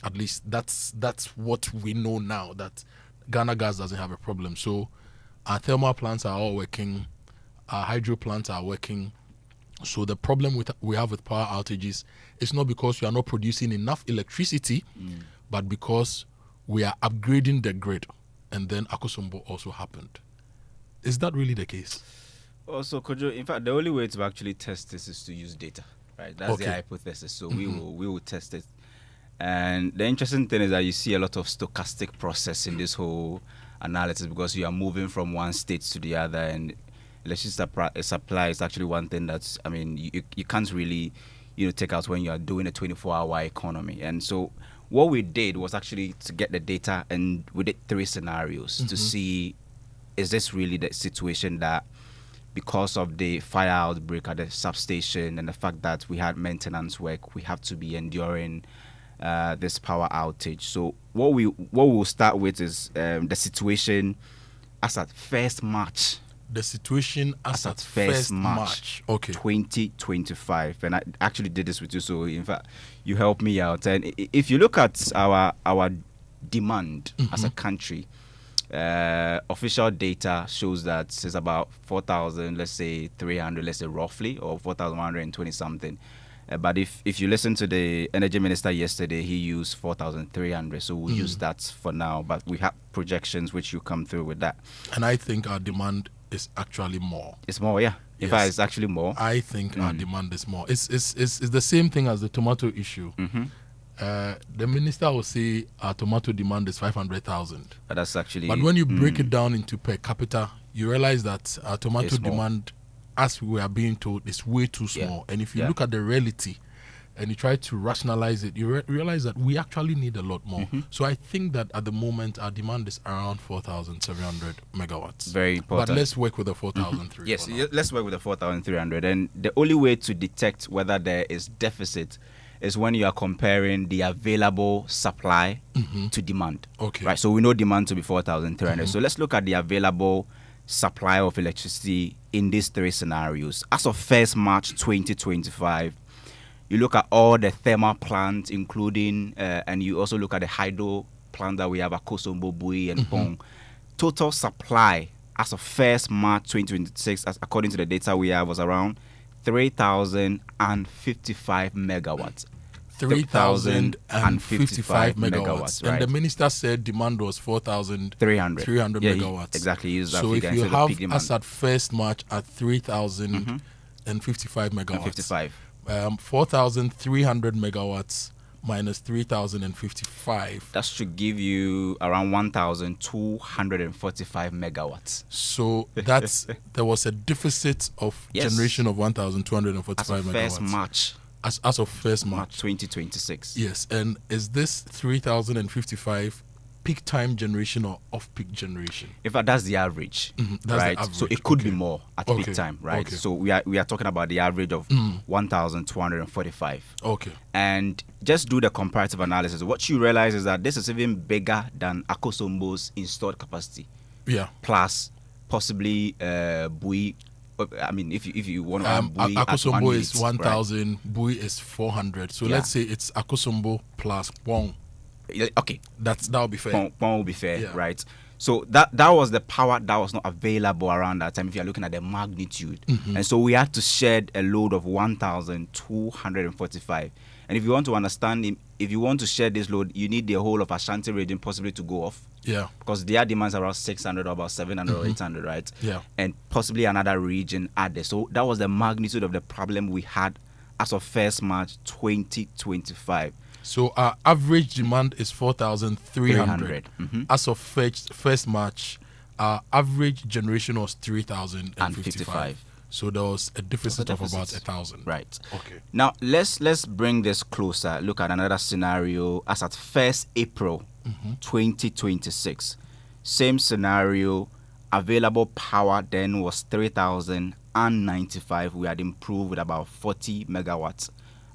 At least that's what we know now, that Ghana Gas doesn't have a problem. So our thermal plants are all working, our hydro plants are working. So the problem we have with power outages is not because we are not producing enough electricity, but because we are upgrading the grid. And then Akosombo also happened. Is that really the case?
Also, Kojo, in fact, the only way to actually test this is to use data, right? That's the hypothesis. So we will test it. And the interesting thing is that you see a lot of stochastic process in this whole analysis because you are moving from one state to the other, and electricity supply is actually one thing that's, you can't really, take out when you are doing a 24-hour economy. And so what we did was actually to get the data, and we did 3 scenarios to see, is this really the situation that because of the fire outbreak at the substation and the fact that we had maintenance work, we have to be enduring this power outage. So what we'll start with is the situation as at 1st March.
The situation as at 1st March. Okay.
2025. And I actually did this with you, so in fact you helped me out. And if you look at our demand as a country, official data shows that it's about 4,000, let's say 300, let's say roughly, or 4,120 something. But if you listen to the energy minister yesterday, he used 4,300. So we'll use that for now. But we have projections which will come through with that.
And I think our demand is actually more.
It's more, yeah. In fact, it's actually more.
I think our demand is more. It's the same thing as the tomato issue. The minister will say our tomato demand is 500,000.
That's actually.
But when you break it down into per capita, you realize that our tomato demand, as we are being told, is way too small. And if you look at the reality and you try to rationalize it, you realize that we actually need a lot more. So I think that at the moment our demand is around 4,700 megawatts.
Very important.
But let's work with the 4,300.
Yes, let's work with the 4,300. And the only way to detect whether there is deficit is when you are comparing the available supply to demand.
Okay.
Right. So we know demand to be 4,300. So let's look at the available supply of electricity in these three scenarios. As of 1st March 2025, you look at all the thermal plants, including, and you also look at the hydro plant that we have, Akosombo, Bui, and Pong. Total supply as of 1st March 2026, according to the data we have, was around 3,055 megawatts.
3,055 megawatts.
Right?
And the minister said demand was 4,300 megawatts.
Exactly.
So if you have us at 1st March at 3,055 megawatts, 4,300 megawatts minus 3,055.
That should give you around 1,245 megawatts.
So there was a deficit of generation of 1,245 megawatts.
1st March.
As of 1st March
2026.
Yes, and is this 3,055 peak time generation or off-peak generation?
In fact, that's the average, right? The average. So it could be more at peak time, right? So we are talking about the average of 1,245.
Okay.
And just do the comparative analysis. What you realize is that this is even bigger than Akosombo's installed capacity.
Yeah.
Plus, possibly Bui. I mean, if you want to Bui
Akosombo is 1,000,
right?
Bui is 400. So let's say it's Akosombo plus Pong.
Okay,
that will be fair.
Pong will be fair, right? So that was the power that was not available around that time. If you are looking at the magnitude, and so we had to shed a load of 1,245. And if you want to understand, if you want to share this load, you need the whole of Ashanti region possibly to go off.
Yeah.
Because their demands are around 600 or about 700 or 800, right?
Yeah.
And possibly another region added. So that was the magnitude of the problem we had as of 1st March 2025.
So our average demand is 4,300. As of 1st March, our average generation was 3,055. So there was a deficit of about 1,000.
Right.
Okay.
Now let's bring this closer. Look at another scenario as at 1st April 2026. Same scenario. Available power then was 3,095. We had improved with about 40 megawatts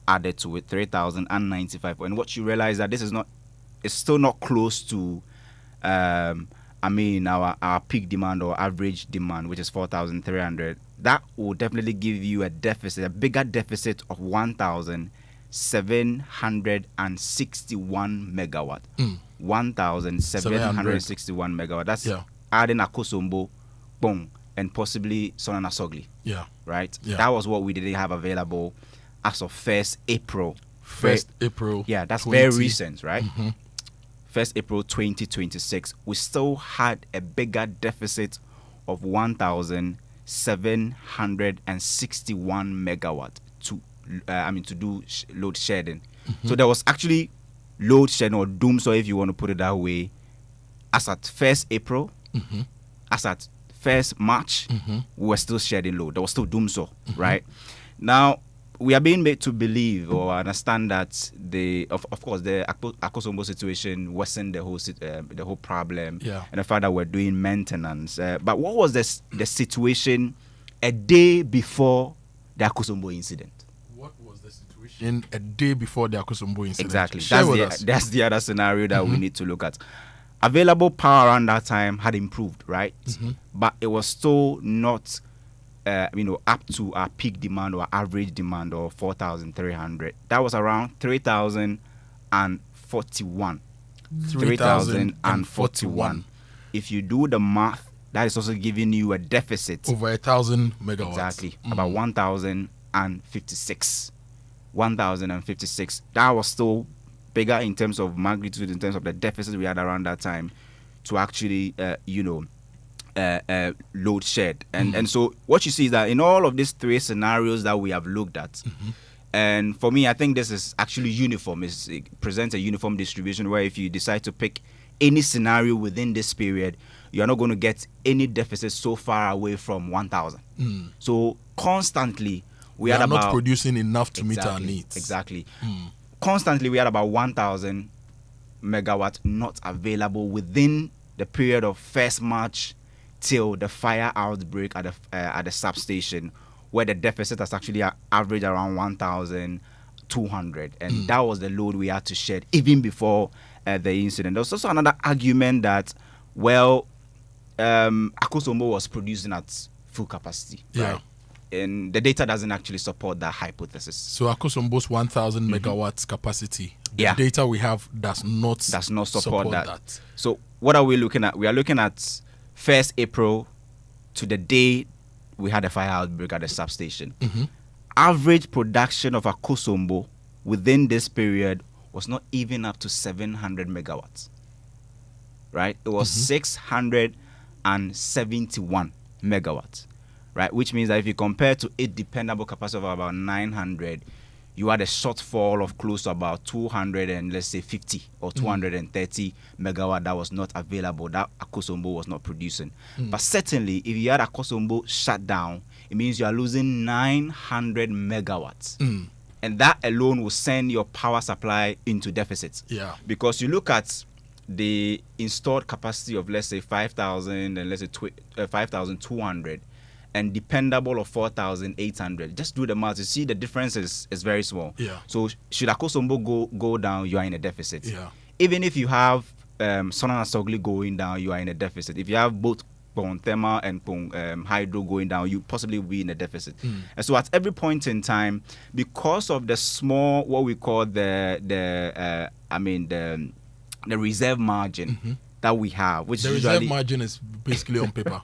added to it, 3,095. And what you realize that it's still not close to our peak demand or average demand, which is 4,300. That will definitely give you a bigger deficit of 1,761 megawatt. 1,761 megawatt. That's adding Akosombo, Bong, and possibly Sonana Sogli.
Yeah.
Right?
Yeah.
That was what we didn't have available as of 1st April.
1st April.
Yeah, that's very recent, right? 1st April 2026. We still had a bigger deficit of 1,761 megawatt to do load shedding. So there was actually load shedding or doomsday, if you want to put it that way, as at 1st April, as at 1st March, we were still shedding load. There was still doomsday, right? Now, we are being made to believe or understand that of course the Akosombo situation worsened the whole problem, and the fact that we're doing maintenance. But what was the situation a day before the Akosombo incident?
What was the situation a day before the Akosombo incident?
Exactly. That's the other scenario that we need to look at. Available power around that time had improved, right? But it was still not up to our peak demand or average demand of 4,300. That was around 3,041. 3,041. If you do the math, that is also giving you a deficit
over 1,000 megawatts.
Exactly. About 1,056. 1,056. That was still bigger in terms of magnitude, in terms of the deficit we had around that time to actually load shed. And so what you see is that in all of these three scenarios that we have looked at, and for me, I think this is actually uniform. It presents a uniform distribution where if you decide to pick any scenario within this period, you're not going to get any deficit so far away from 1,000. So constantly, we are
not producing enough to meet our needs.
Exactly. Constantly, we had about 1,000 megawatts not available within the period of 1st March till the fire outbreak at the substation, where the deficit has actually averaged around 1,200, and that was the load we had to shed even before the incident. There was also another argument that, well, Akosombo was producing at full capacity, right? And the data doesn't actually support that hypothesis.
So Akosombo's 1,000 megawatts capacity, the data we have does not support that.
So what are we looking at? We are looking at 1st April to the day we had a fire outbreak at the substation. Average production of Akosombo within this period was not even up to 700 megawatts. Right? It was 671 megawatts. Right? Which means that if you compare to a dependable capacity of about 900, you had a shortfall of close to about 200 and let's say 50 or 230 megawatt that was not available, that Akosombo was not producing. But certainly, if you had Akosombo shut down, it means you are losing 900 megawatts. And that alone will send your power supply into deficit. Because you look at the installed capacity of, let's say, 5,000 and let's say 5,200, and dependable of 4,800. Just do the math. You see the difference is very small. So should Akosombo go down, you are in a deficit. Even if you have Sonan Asogli going down, you are in a deficit. If you have both Pong Thermal and Pong Hydro going down, you possibly will be in a deficit. And so at every point in time, because of the small, what we call the reserve margin that we have, which
the
is
reserve margin is basically on paper.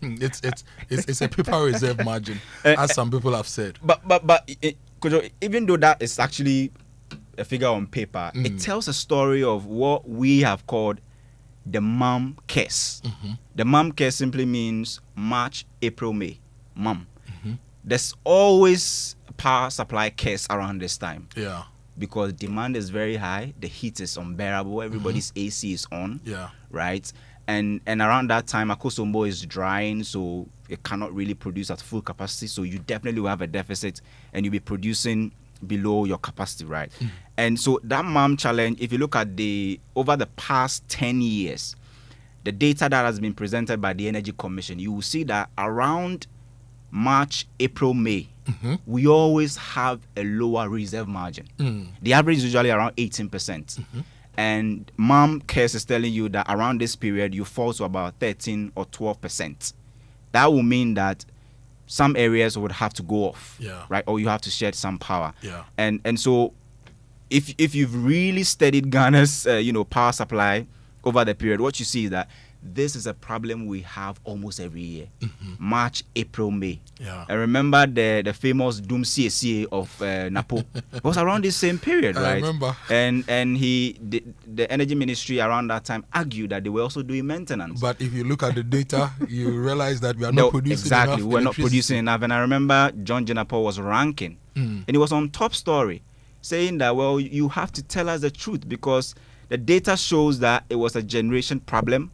It's a paper reserve margin, as some people have said.
But Kojo, even though that is actually a figure on paper, it tells a story of what we have called the MAM case. The MAM case simply means March, April, May. MAM. There's always power supply case around this time. Because demand is very high, the heat is unbearable, everybody's AC is on. Right? And around that time, Akosombo is drying, so it cannot really produce at full capacity. So you definitely will have a deficit, and you'll be producing below your capacity, right? And so that MAM challenge, if you look at over the past 10 years, the data that has been presented by the Energy Commission, you will see that around March, April, May, we always have a lower reserve margin. The average is usually around 18%. And MAM case is telling you that around this period, you fall to about 13 or 12%. That will mean that some areas would have to go off, right? Or you have to shed some power. And so if you've really studied Ghana's power supply over the period, what you see is that this is a problem we have almost every year. March, April, May. I remember the famous Doom CSA of Napo. It was around this same period, right?
I remember.
And the Energy Ministry around that time argued that they were also doing maintenance.
But if you look at the data, you realize that we are not producing enough.
Exactly, we're not producing enough. And I remember John Jinapo was ranking, and it was on Top Story, saying that, well, you have to tell us the truth because the data shows that it was a generation problem,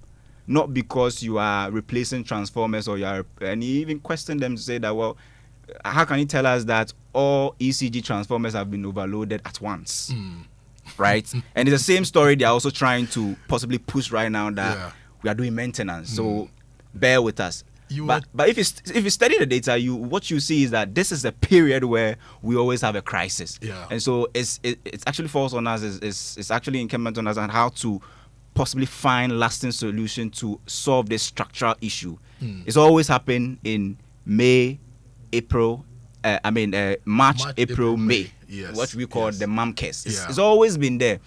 not because you are replacing transformers and you even question them to say that, well, how can you tell us that all ECG transformers have been overloaded at once? Right? And it's the same story they are also trying to possibly push right now that we are doing maintenance. So bear with us. But if you study the data, what you see is that this is a period where we always have a crisis. And so it's actually falls on us. It's actually incumbent on us on how to possibly find lasting solution to solve this structural issue. It's always happened in March, April, May. What we call the MAM case. It's always been there.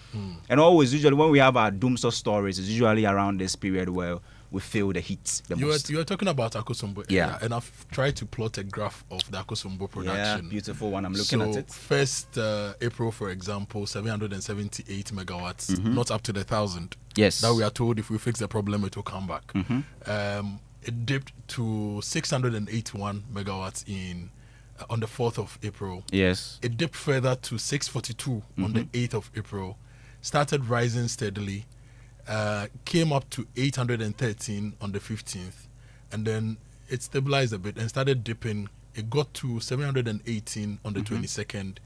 And always, usually when we have our doomsday stories, it's usually around this period where we feel the heat the most.
You were talking about Akosombo area, and I've tried to plot a graph of the Akosombo production.
Beautiful one. I'm looking at it.
First April, for example, 778 megawatts, not up to the 1,000.
Yes.
That we are told if we fix the problem, it will come back. it dipped to 681 megawatts on the 4th of April.
Yes.
It dipped further to 642 on the 8th of April. Started rising steadily. Came up to 813 on the 15th. And then it stabilized a bit and started dipping. It got to 718 on the 22nd.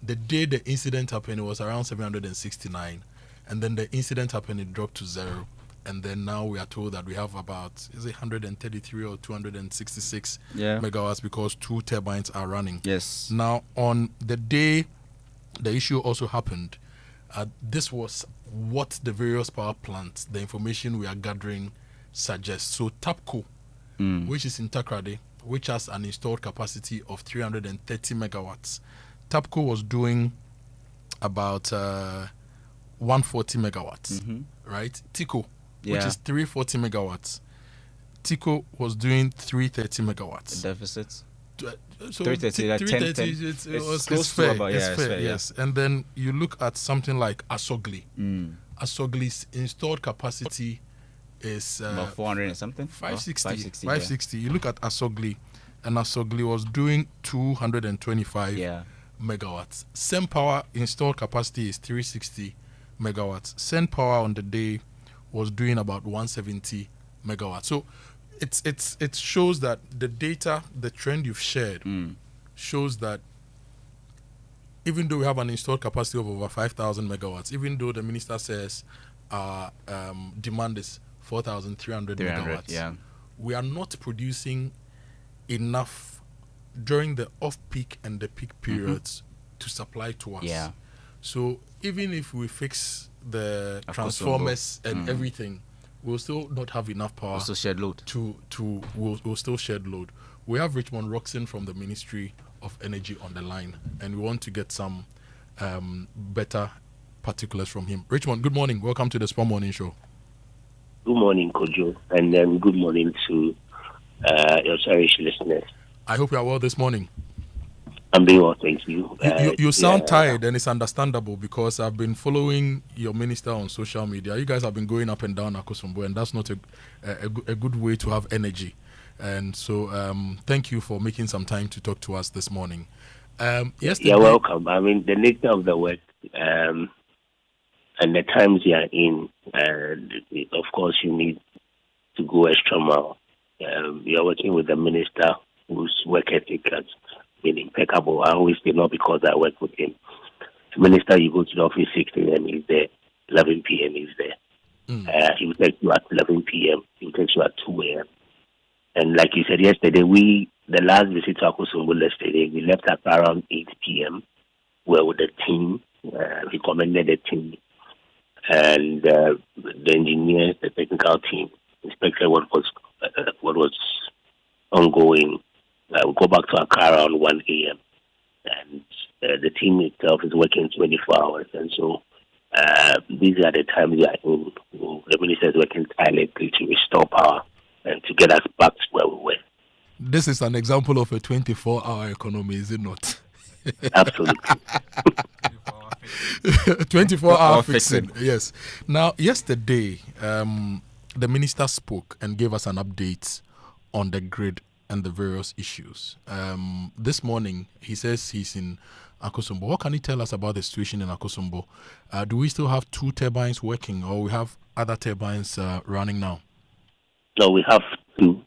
The day the incident happened, it was around 769. And then the incident happened, it dropped to 0. And then now we are told that we have about, is it 133 or 266 megawatts because 2 turbines are running.
Yes.
Now, on the day the issue also happened, this was what the various power plants, the information we are gathering suggests. So TAPCO, which is in Takrady, which has an installed capacity of 330 megawatts. TAPCO was doing about 140 megawatts, right? TICO, which is 340 megawatts. TICO was doing 330 megawatts.
The deficits?
So
330, like
330 it's fair, yes. And then you look at something like Asogli. Asogli's installed capacity is
about 400 and something?
560. 560. You look at Asogli, and Asogli was doing 225 megawatts. Same Power installed capacity is 360 megawatts. Same Power on the day was doing about 170 megawatts. So it shows that the data, the trend you've shared, shows that even though we have an installed capacity of over 5,000 megawatts, even though the minister says our demand is 4,300 megawatts, we are not producing enough during the off-peak and the peak periods to supply to us. So even if we fix the transformers and everything, we'll still not have enough power.
We'll still shed load.
We'll still shed load. We have Richmond Roxon from the Ministry of Energy on the line, and we want to get some better particulars from him. Richmond, good morning. Welcome to the Spur Morning Show.
Good morning, Kojo, and then good morning to your cherished listeners.
I hope you are well this morning.
I'm doing well, thank you.
You sound tired, and it's understandable because I've been following your minister on social media. You guys have been going up and down Akosombo, and that's not a good way to have energy. And so thank you for making some time to talk to us this morning.
You're welcome. I mean, the nature of the work and the times you are in, of course, you need to go extra mile. You're working with a minister whose work ethic has been impeccable. I always say not because I work with him. The minister, you go to the office 6 a.m., he's there. 11 p.m., he's there. He will take you at 11 p.m. He will take you at 2 a.m. And like you said yesterday, the last visit to Akosombo yesterday, we left at around 8 p.m. We're with the team. We commended the team and the engineers, the technical team, inspected what was ongoing. We go back to Accra around 1 a.m. and the team itself is working 24 hours. And so these are the times we are in. The minister is working tirelessly to restore power and to get us back to where we were.
This is an example of a 24-hour economy, is it not?
Absolutely.
24-hour fixing, yes. Now, yesterday, the minister spoke and gave us an update on the grid and the various issues. This morning, he says he's in Akosombo. What can you tell us about the situation in Akosombo? Do we still have 2 turbines working, or we have other turbines running now?
No, we have two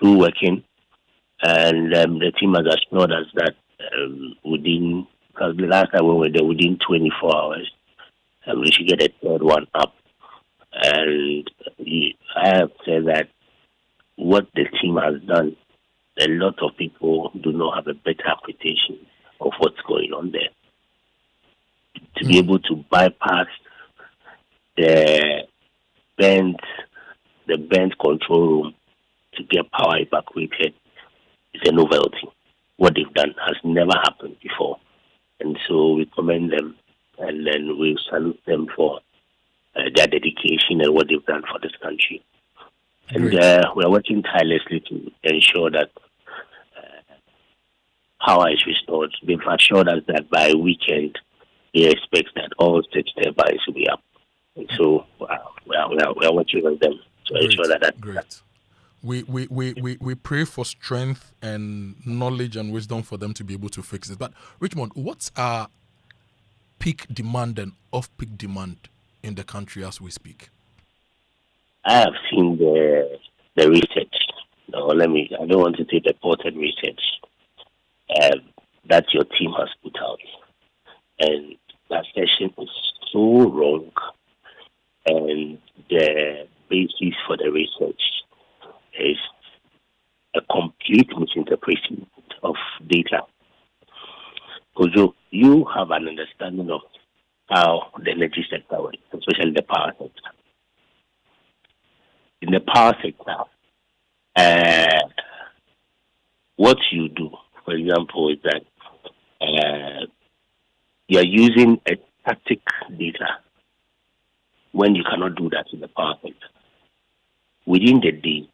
working, and the team has assured us that because the last time we were there, within 24 hours, we should get a third one up. And I have said that what the team has done, a lot of people do not have a better appreciation of what's going on there. To be able to bypass the bent control room to get power evacuated is a novelty. What they've done has never happened before. And so we commend them, and then we salute them for their dedication and what they've done for this country. And we are working tirelessly to ensure that power is restored. They've assured us that by weekend, they expect that all 6 turbines will be up. And so we are working with them to ensure that.
Great. we pray for strength and knowledge and wisdom for them to be able to fix it. But Richmond, what's our peak demand and off-peak demand in the country as we speak?
I have seen the research. No, I don't want to take the ported research that your team has put out. And that session is so wrong. And the basis for the research is a complete misinterpretation of data. Kojo, you have an understanding of how the energy sector works, especially the power sector. In the power sector, what you do, for example, is that you are using a static data when you cannot do that in the power sector. Within the day,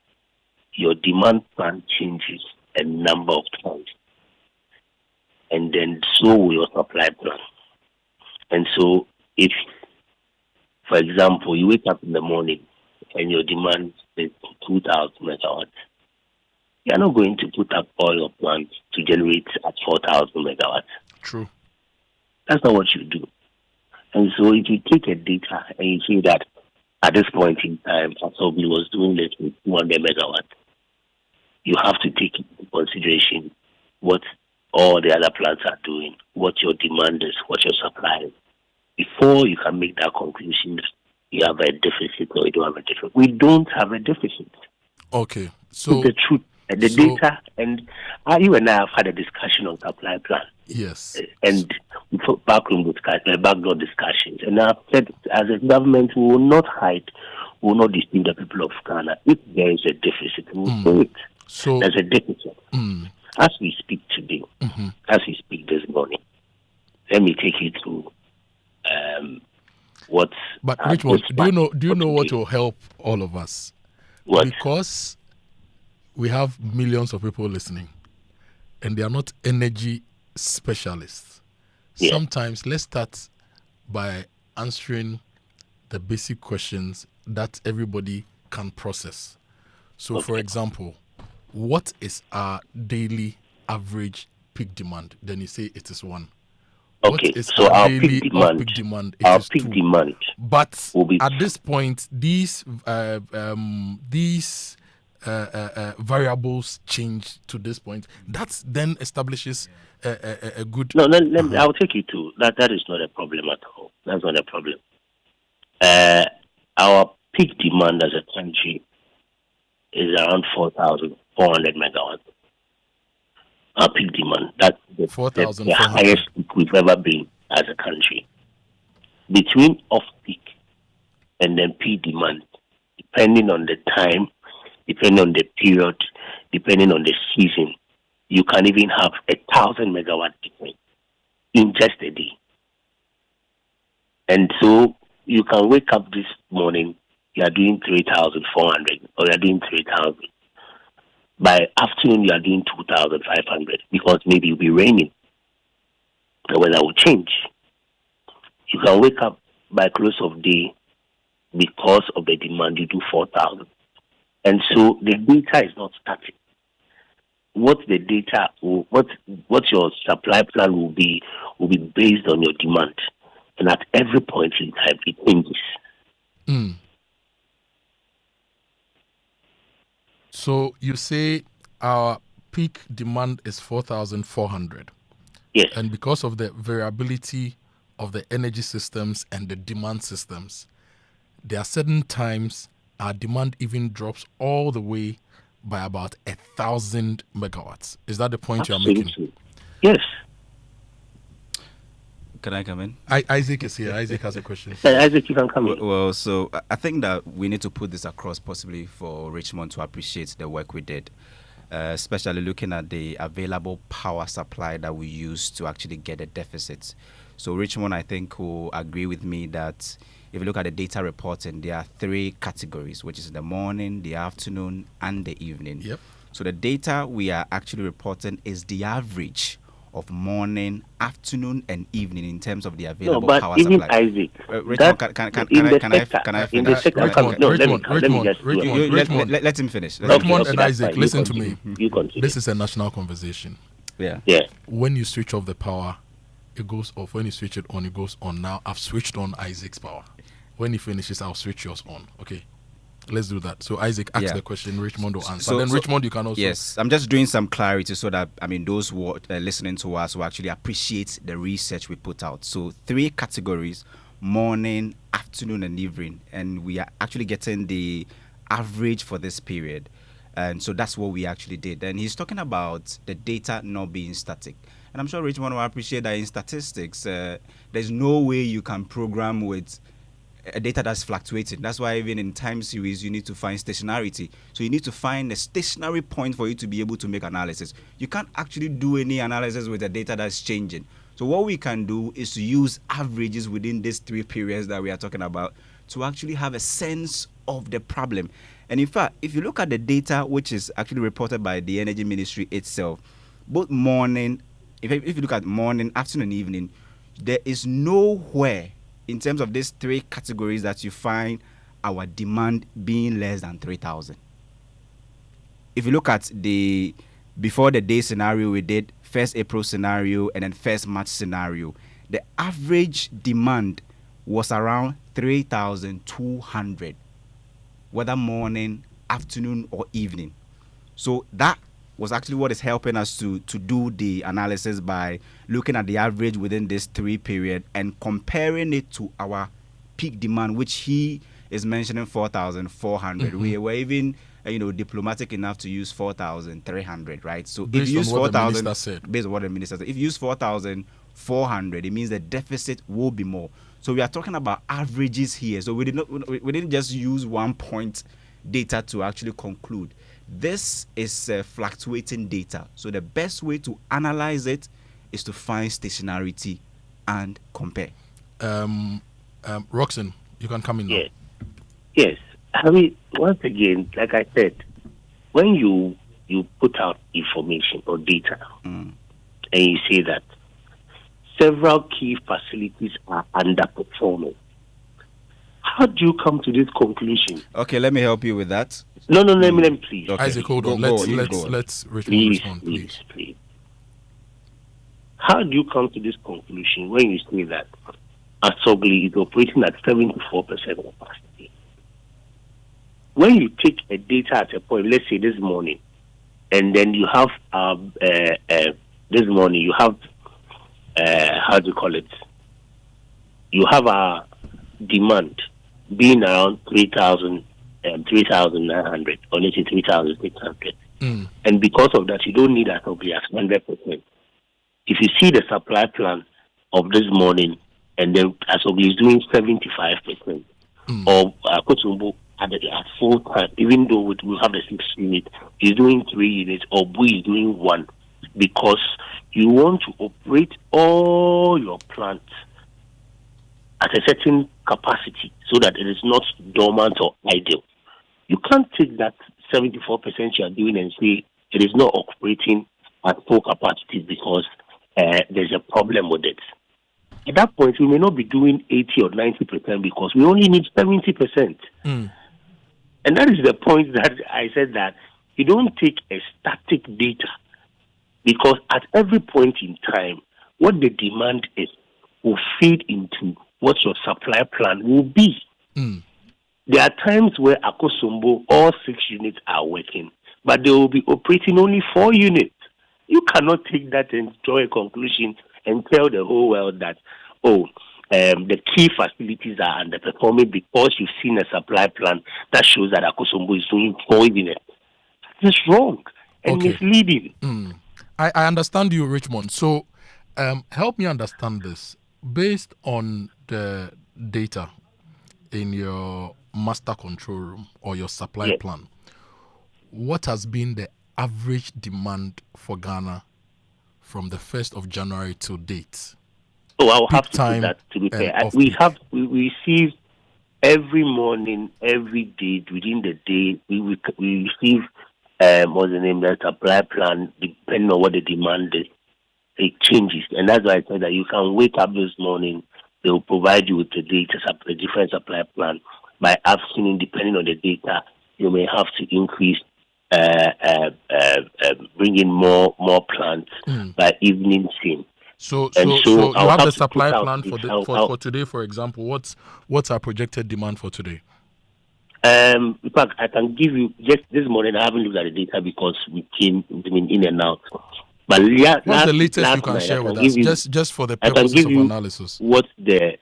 your demand plan changes a number of times, and then so will your supply plan. And so if, for example, you wake up in the morning and your demand is 2,000 megawatts, you are not going to put up all your plants to generate at 4,000 megawatts.
True.
That's not what you do. And so if you take a data and you see that at this point in time, Akosombo was doing less than 200 megawatts, you have to take into consideration what all the other plants are doing, what your demand is, what your supply is, before you can make that conclusion that you have a deficit or you don't have a deficit. We don't have a deficit.
Okay. So
the truth, the data, and you and I have had a discussion on supply plan.
Yes.
And we put backroom discussion, backdoor discussions. And I've said, as a government, we will not hide, we will not deceive the people of Ghana. If there is a deficit, we will say it.
So
there's a deficit. As we speak today, as we speak this morning, let me take you to what.
But Richmond, do you know what will help all of us?
What?
Because we have millions of people listening, and they are not energy specialists.
Yeah.
Sometimes let's start by answering the basic questions that everybody can process. So, for example, what is our daily average peak demand? Then you say it is 1.
Okay,
what is
so our
daily
peak demand,
peak demand? It
our
is
peak
2.
demand,
But
will be
at this point, these variables change to this point. That then establishes a good.
No, I'll take you to that. That is not a problem at all. That's not a problem. Our peak demand as a country is around 4,400 megawatts. Our peak demand. That's the highest peak we've ever been as a country. Between off-peak and then peak demand, depending on the time, depending on the period, depending on the season, you can even have 1,000 megawatt difference in just a day. And so you can wake up this morning, you are doing 3,400 or you are doing 3,000. By afternoon, you are doing 2,500 because maybe it will be raining. The weather will change. You can wake up by close of day because of the demand, you do 4,000. And so the data is not static. What the data, what your supply plan will be based on your demand. And at every point in time, it changes.
So you say our peak demand is 4,400.
Yes.
And because of the variability of the energy systems and the demand systems, there are certain times our demand even drops all the way by about 1,000 megawatts. Is that the point you are making?
Yes.
Can I come in?
Isaac is here. Isaac has a question.
Isaac, you can come in.
Well, so I think that we need to put this across possibly for Richmond to appreciate the work we did, especially looking at the available power supply that we use to actually get a deficit. So Richmond, I think, will agree with me that if you look at the data reporting, there are 3 categories, which is the morning, the afternoon, and the evening.
Yep.
So the data we are actually reporting is the average of morning, afternoon, and evening in terms of the available
No, but
power
even
supply.
Isaac,
Richmond, can I
in the
finish?
sector,
Let him finish.
Richmond and Isaac, listen to me.
You continue.
This is a national conversation.
Yeah.
When you switch off the power, it goes off. When you switch it on, it goes on. Now I've switched on Isaac's power. When he finishes, I'll switch yours on. Okay. Let's do that. So Isaac, ask the question. Richmond will answer. Then Richmond, you can also.
Yes, I'm just doing some clarity so that those who are listening to us will actually appreciate the research we put out. So 3 categories: morning, afternoon, and evening, and we are actually getting the average for this period. And so that's what we actually did. And he's talking about the data not being static. And I'm sure Richmond will appreciate that in statistics, there's no way you can program with a data that's fluctuating. That's why even in time series, you need to find stationarity. So you need to find a stationary point for you to be able to make analysis. You can't actually do any analysis with the data that's changing. So what we can do is to use averages within these 3 periods that we are talking about to actually have a sense of the problem. And in fact, if you look at the data, which is actually reported by the Energy Ministry itself, both morning, if you look at morning, afternoon, and evening, there is nowhere in terms of these 3 categories that you find our demand being less than 3,000. If you look at the before the day scenario we did, 1st April scenario, and then 1st March scenario, the average demand was around 3,200, whether morning, afternoon, or evening. So that was actually what is helping us to do the analysis by looking at the average within this 3 period and comparing it to our peak demand, which he is mentioning 4,400. We were even diplomatic enough to use 4,300, right? So
based
if you use 4,000,
based
on what the minister said, if you use 4,400, it means the deficit will be more. So we are talking about averages here. So we didn't just use 1 point data to actually conclude. This is fluctuating data. So the best way to analyze it is to find stationarity and compare.
Roxanne, you can come in now.
Yes. Once again, like I said, when you put out information or data and you say that several key facilities are underperforming, how do you come to this conclusion?
Okay, let me help you with that.
No, let me please.
Okay. Isaac, hold on. Let's respond, please.
How do you come to this conclusion when you say that Asogli is operating at 74% capacity? When you take a data at a point, let's say this morning, and then you have this morning you have how do you call it? You have a demand being around 3,900 or let's say 3,600. And because of that, you don't need Asogli at 100%. If you see the supply plan of this morning, and then Asogli is doing 75%, or Akosombo at full time, even though we have the 6 unit, he's doing 3 units, or Bui is doing 1, because you want to operate all your plants at a certain capacity so that it is not dormant or idle. You can't take that 74% you are doing and say it is not operating at full capacity because there's a problem with it. At that point, we may not be doing 80 or 90% because we only need 70%. And that is the point that I said that you don't take a static data, because at every point in time, what the demand is will feed into what your supply plan will be. There are times where Akosombo, all 6 units are working, but they will be operating only 4 units. You cannot take that and draw a conclusion and tell the whole world that, the key facilities are underperforming because you've seen a supply plan that shows that Akosombo is doing 4 units. That's wrong and misleading.
I understand you, Richmond. So help me understand this. Based on the data in your master control room or your supply plan, what has been the average demand for Ghana from the 1st of January to date?
I'll have to do that, to be fair. We receive every morning, every day, within the day, we receive the supply plan depending on what the demand is. it changes. And that's why I said that you can wake up this morning, they will provide you with the data, a different supply plan. By afternoon, depending on the data, you may have to increase, bring in more plants. By evening, same.
So you
I'll
have
have
the
to
supply
put out
plan
this,
for today, for example. What's our projected demand for today?
In fact, I can give you, just this morning, I haven't looked at the data because we came in and out. But
what's the latest you can share with us? Just for the purposes of analysis.
What the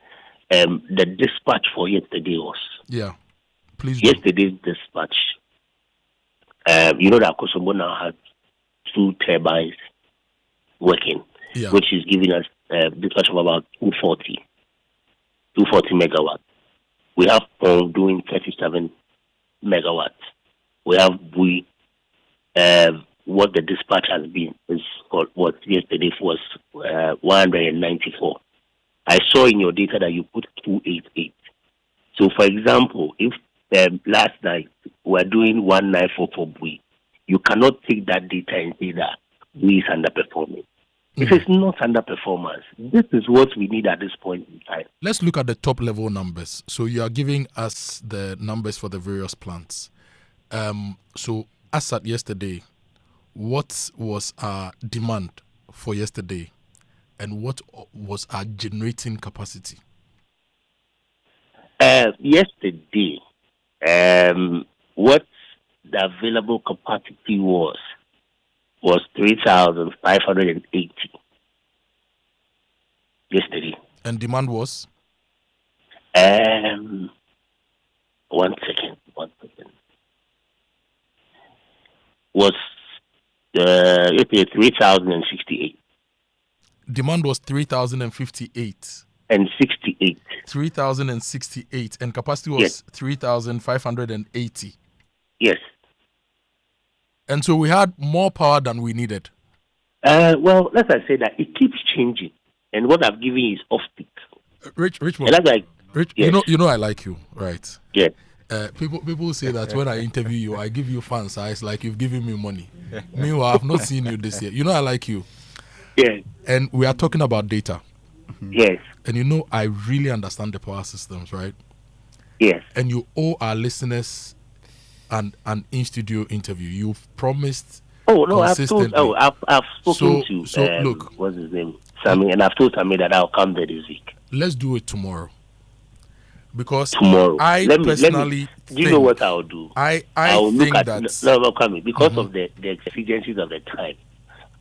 dispatch for yesterday was.
Yeah, please do.
Yesterday's dispatch. You know that Akosombo now has 2 turbines working, which is giving us dispatch of about 240 megawatts. We have doing 37 megawatts. We have what the dispatch has been is what yesterday was 194. I saw in your data that you put 288. So, for example, if last night we're doing 194 for Bui, you cannot take that data and say that Bui is underperforming. It is not underperformance. This is what we need at this point in time.
Let's look at the top level numbers. So you are giving us the numbers for the various plants. So as at yesterday, what was our demand for yesterday, and what was our generating capacity?
Yesterday, what the available capacity was 3,580 yesterday.
And demand was?
1 second. Was 3,068.
Demand was 3,058.
And 68.
3,068. And capacity was 3,580.
Yes.
And so we had more power than we needed.
Well, let's say that it keeps changing, and what I've given you is off peak.
Richmond, yes. you know I like you, right?
Yeah.
People say that when I interview you, I give you fan size like you've given me money. Meanwhile, I've not seen you this year. You know I like you.
Yeah.
And we are talking about data.
Yes.
And you know I really understand the power systems, right?
Yes.
And you owe our listeners an in-studio interview. You've promised.
Oh no, I've
spoken
to look, what's his name, Sammy, and I've told Sammy that I'll come there this week.
Let's do it tomorrow. Because
tomorrow,
do
you know what I'll do?
I
will
think
look at
that
coming because of the exigencies of the time.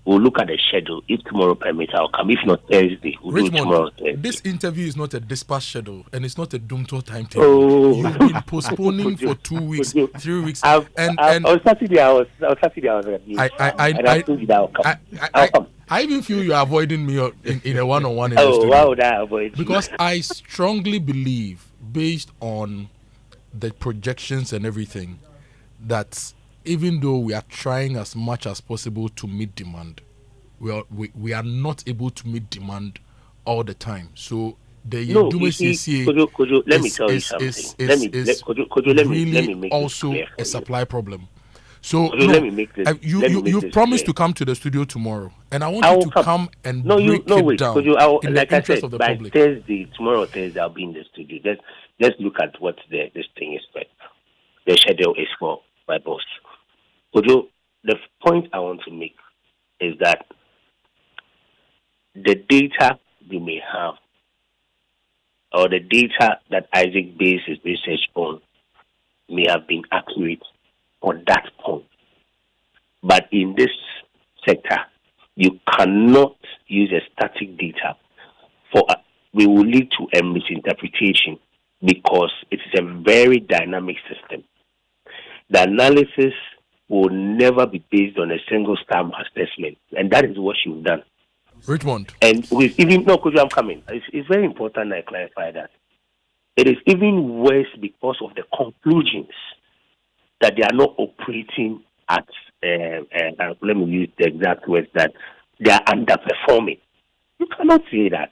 We'll look at the schedule. If tomorrow permits, I'll come. If not Thursday, we'll do it tomorrow.
This interview is not a dispatch schedule, and it's not a doom-to timetable. You've been postponing for 2 weeks, 3 weeks.
On Saturday, I was
I even feel you're avoiding me in a one-on-one in the studio.
Why would I avoid you?
Because I strongly believe, based on the projections and everything, that even though we are trying as much as possible to meet demand, we are not able to meet demand all the time. So the
Kojo, let me tell you something. Let me make
also a supply problem. So
let me make this.
You promised to come to the studio tomorrow, and I want you to come and break it down in the interest of the public.
Tomorrow Thursday, I'll be in the studio. Let's look at what this thing is for. The schedule is for my boss. Kojo, the point I want to make is that the data you may have, or the data that Isaac based his research on, may have been accurate on that point. But in this sector, you cannot use a static data we will lead to a misinterpretation because it is a very dynamic system. The analysis will never be based on a single stamp assessment, and that is what you've done.
Richmond.
And with even Kojo, I'm coming. It's very important I clarify that. It is even worse because of the conclusions that they are not operating at. Let me use the exact words that they are underperforming. You cannot say that.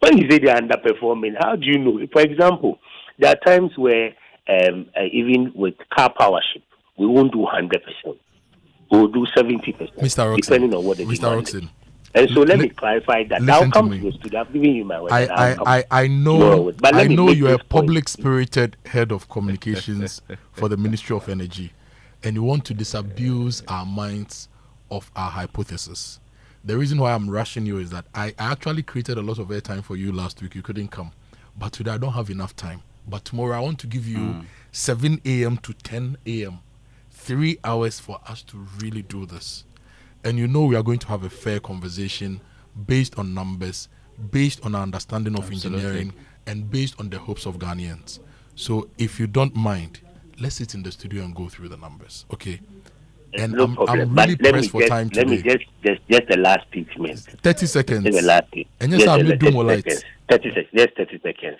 When you say they are underperforming, how do you know? For example, there are times where even with car powership, we won't do 100%. We'll do 70%,
Mr. Roxon,
depending on what the
Mr.
demand
Roxon,
And so let me clarify that. I'll
Listen to
come
me.
to the studio. I've given you my word.
I know you're a public-spirited head of communications for the Ministry of Energy, and you want to disabuse our minds of our hypothesis. The reason why I'm rushing you is that I actually created a lot of airtime for you last week. You couldn't come. But today I don't have enough time. But tomorrow I want to give you 7 a.m. to 10 a.m. 3 hours for us to really do this. And you know we are going to have a fair conversation based on numbers, based on our understanding of engineering, and based on the hopes of Ghanaians. So if you don't mind, let's sit in the studio and go through the numbers, okay? And
no
I'm really pressed for time today.
Let me just the last statement.
30 seconds.
Just the last thing.
And yes, I'll do more lights.
30 seconds. Just 30 seconds.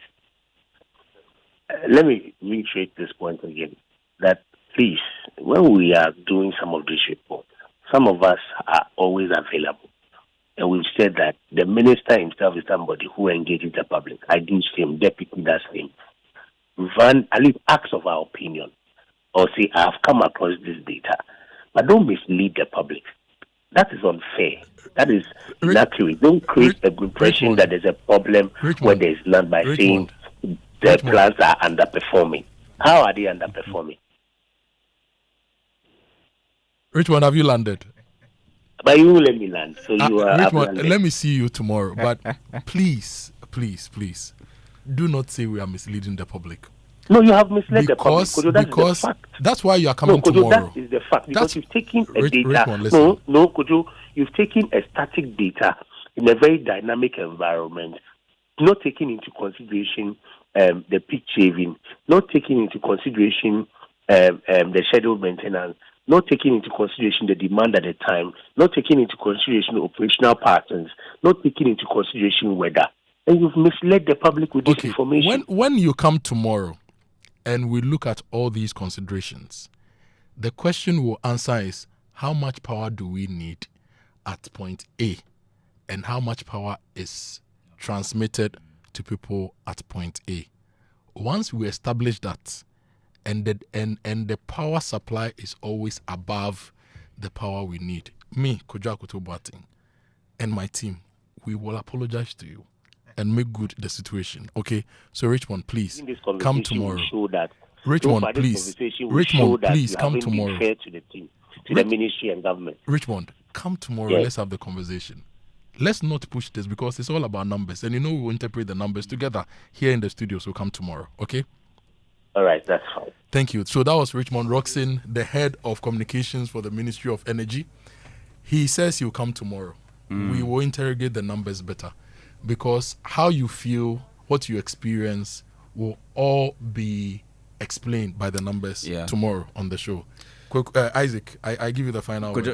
Let me reiterate this point again. That please, when we are doing some of these reports, some of us are always available. And we've said that the minister himself is somebody who engages the public. I do same, deputy does same. At least ask of our opinion. Or say, I have come across this data. But don't mislead the public. That is unfair. That is inaccurate. Don't create a good impression that there's a problem where there is none by saying the plants are underperforming. How are they underperforming?
Richmond, have you landed?
But you will let me land. So you are.
Richmond, let me see you tomorrow. But please, do not say we are misleading the public.
No, you have misled the public. Kojo, that is the fact.
That's why you are coming
Kojo,
tomorrow.
That is the fact. Because you've taken a data.
Richmond,
no, Kojo, you've taken a static data in a very dynamic environment, not taking into consideration the peak shaving, not taking into consideration the scheduled maintenance, not taking into consideration the demand at the time, not taking into consideration the operational patterns, not taking into consideration weather. And you've misled the public with this information.
When you come tomorrow and we look at all these considerations, the question we'll answer is, how much power do we need at point A? And how much power is transmitted to people at point A? Once we establish that, and the power supply is always above the power we need, me, Kojo Akoto Boateng, and my team, we will apologize to you and make good the situation. Okay? So Richmond, please come tomorrow. Richmond, please come tomorrow.
Fair to the team, to the ministry and government.
Richmond, come tomorrow. Yes. Let's have the conversation. Let's not push this because it's all about numbers, and we will interpret the numbers together here in the studio. So come tomorrow, okay?
All right, that's fine.
Thank you. So that was Richmond Roxon, the head of communications for the Ministry of Energy. He says he'll come tomorrow. We will interrogate the numbers better because how you feel, what you experience will all be explained by the numbers tomorrow on the show. Isaac, I give you the final word.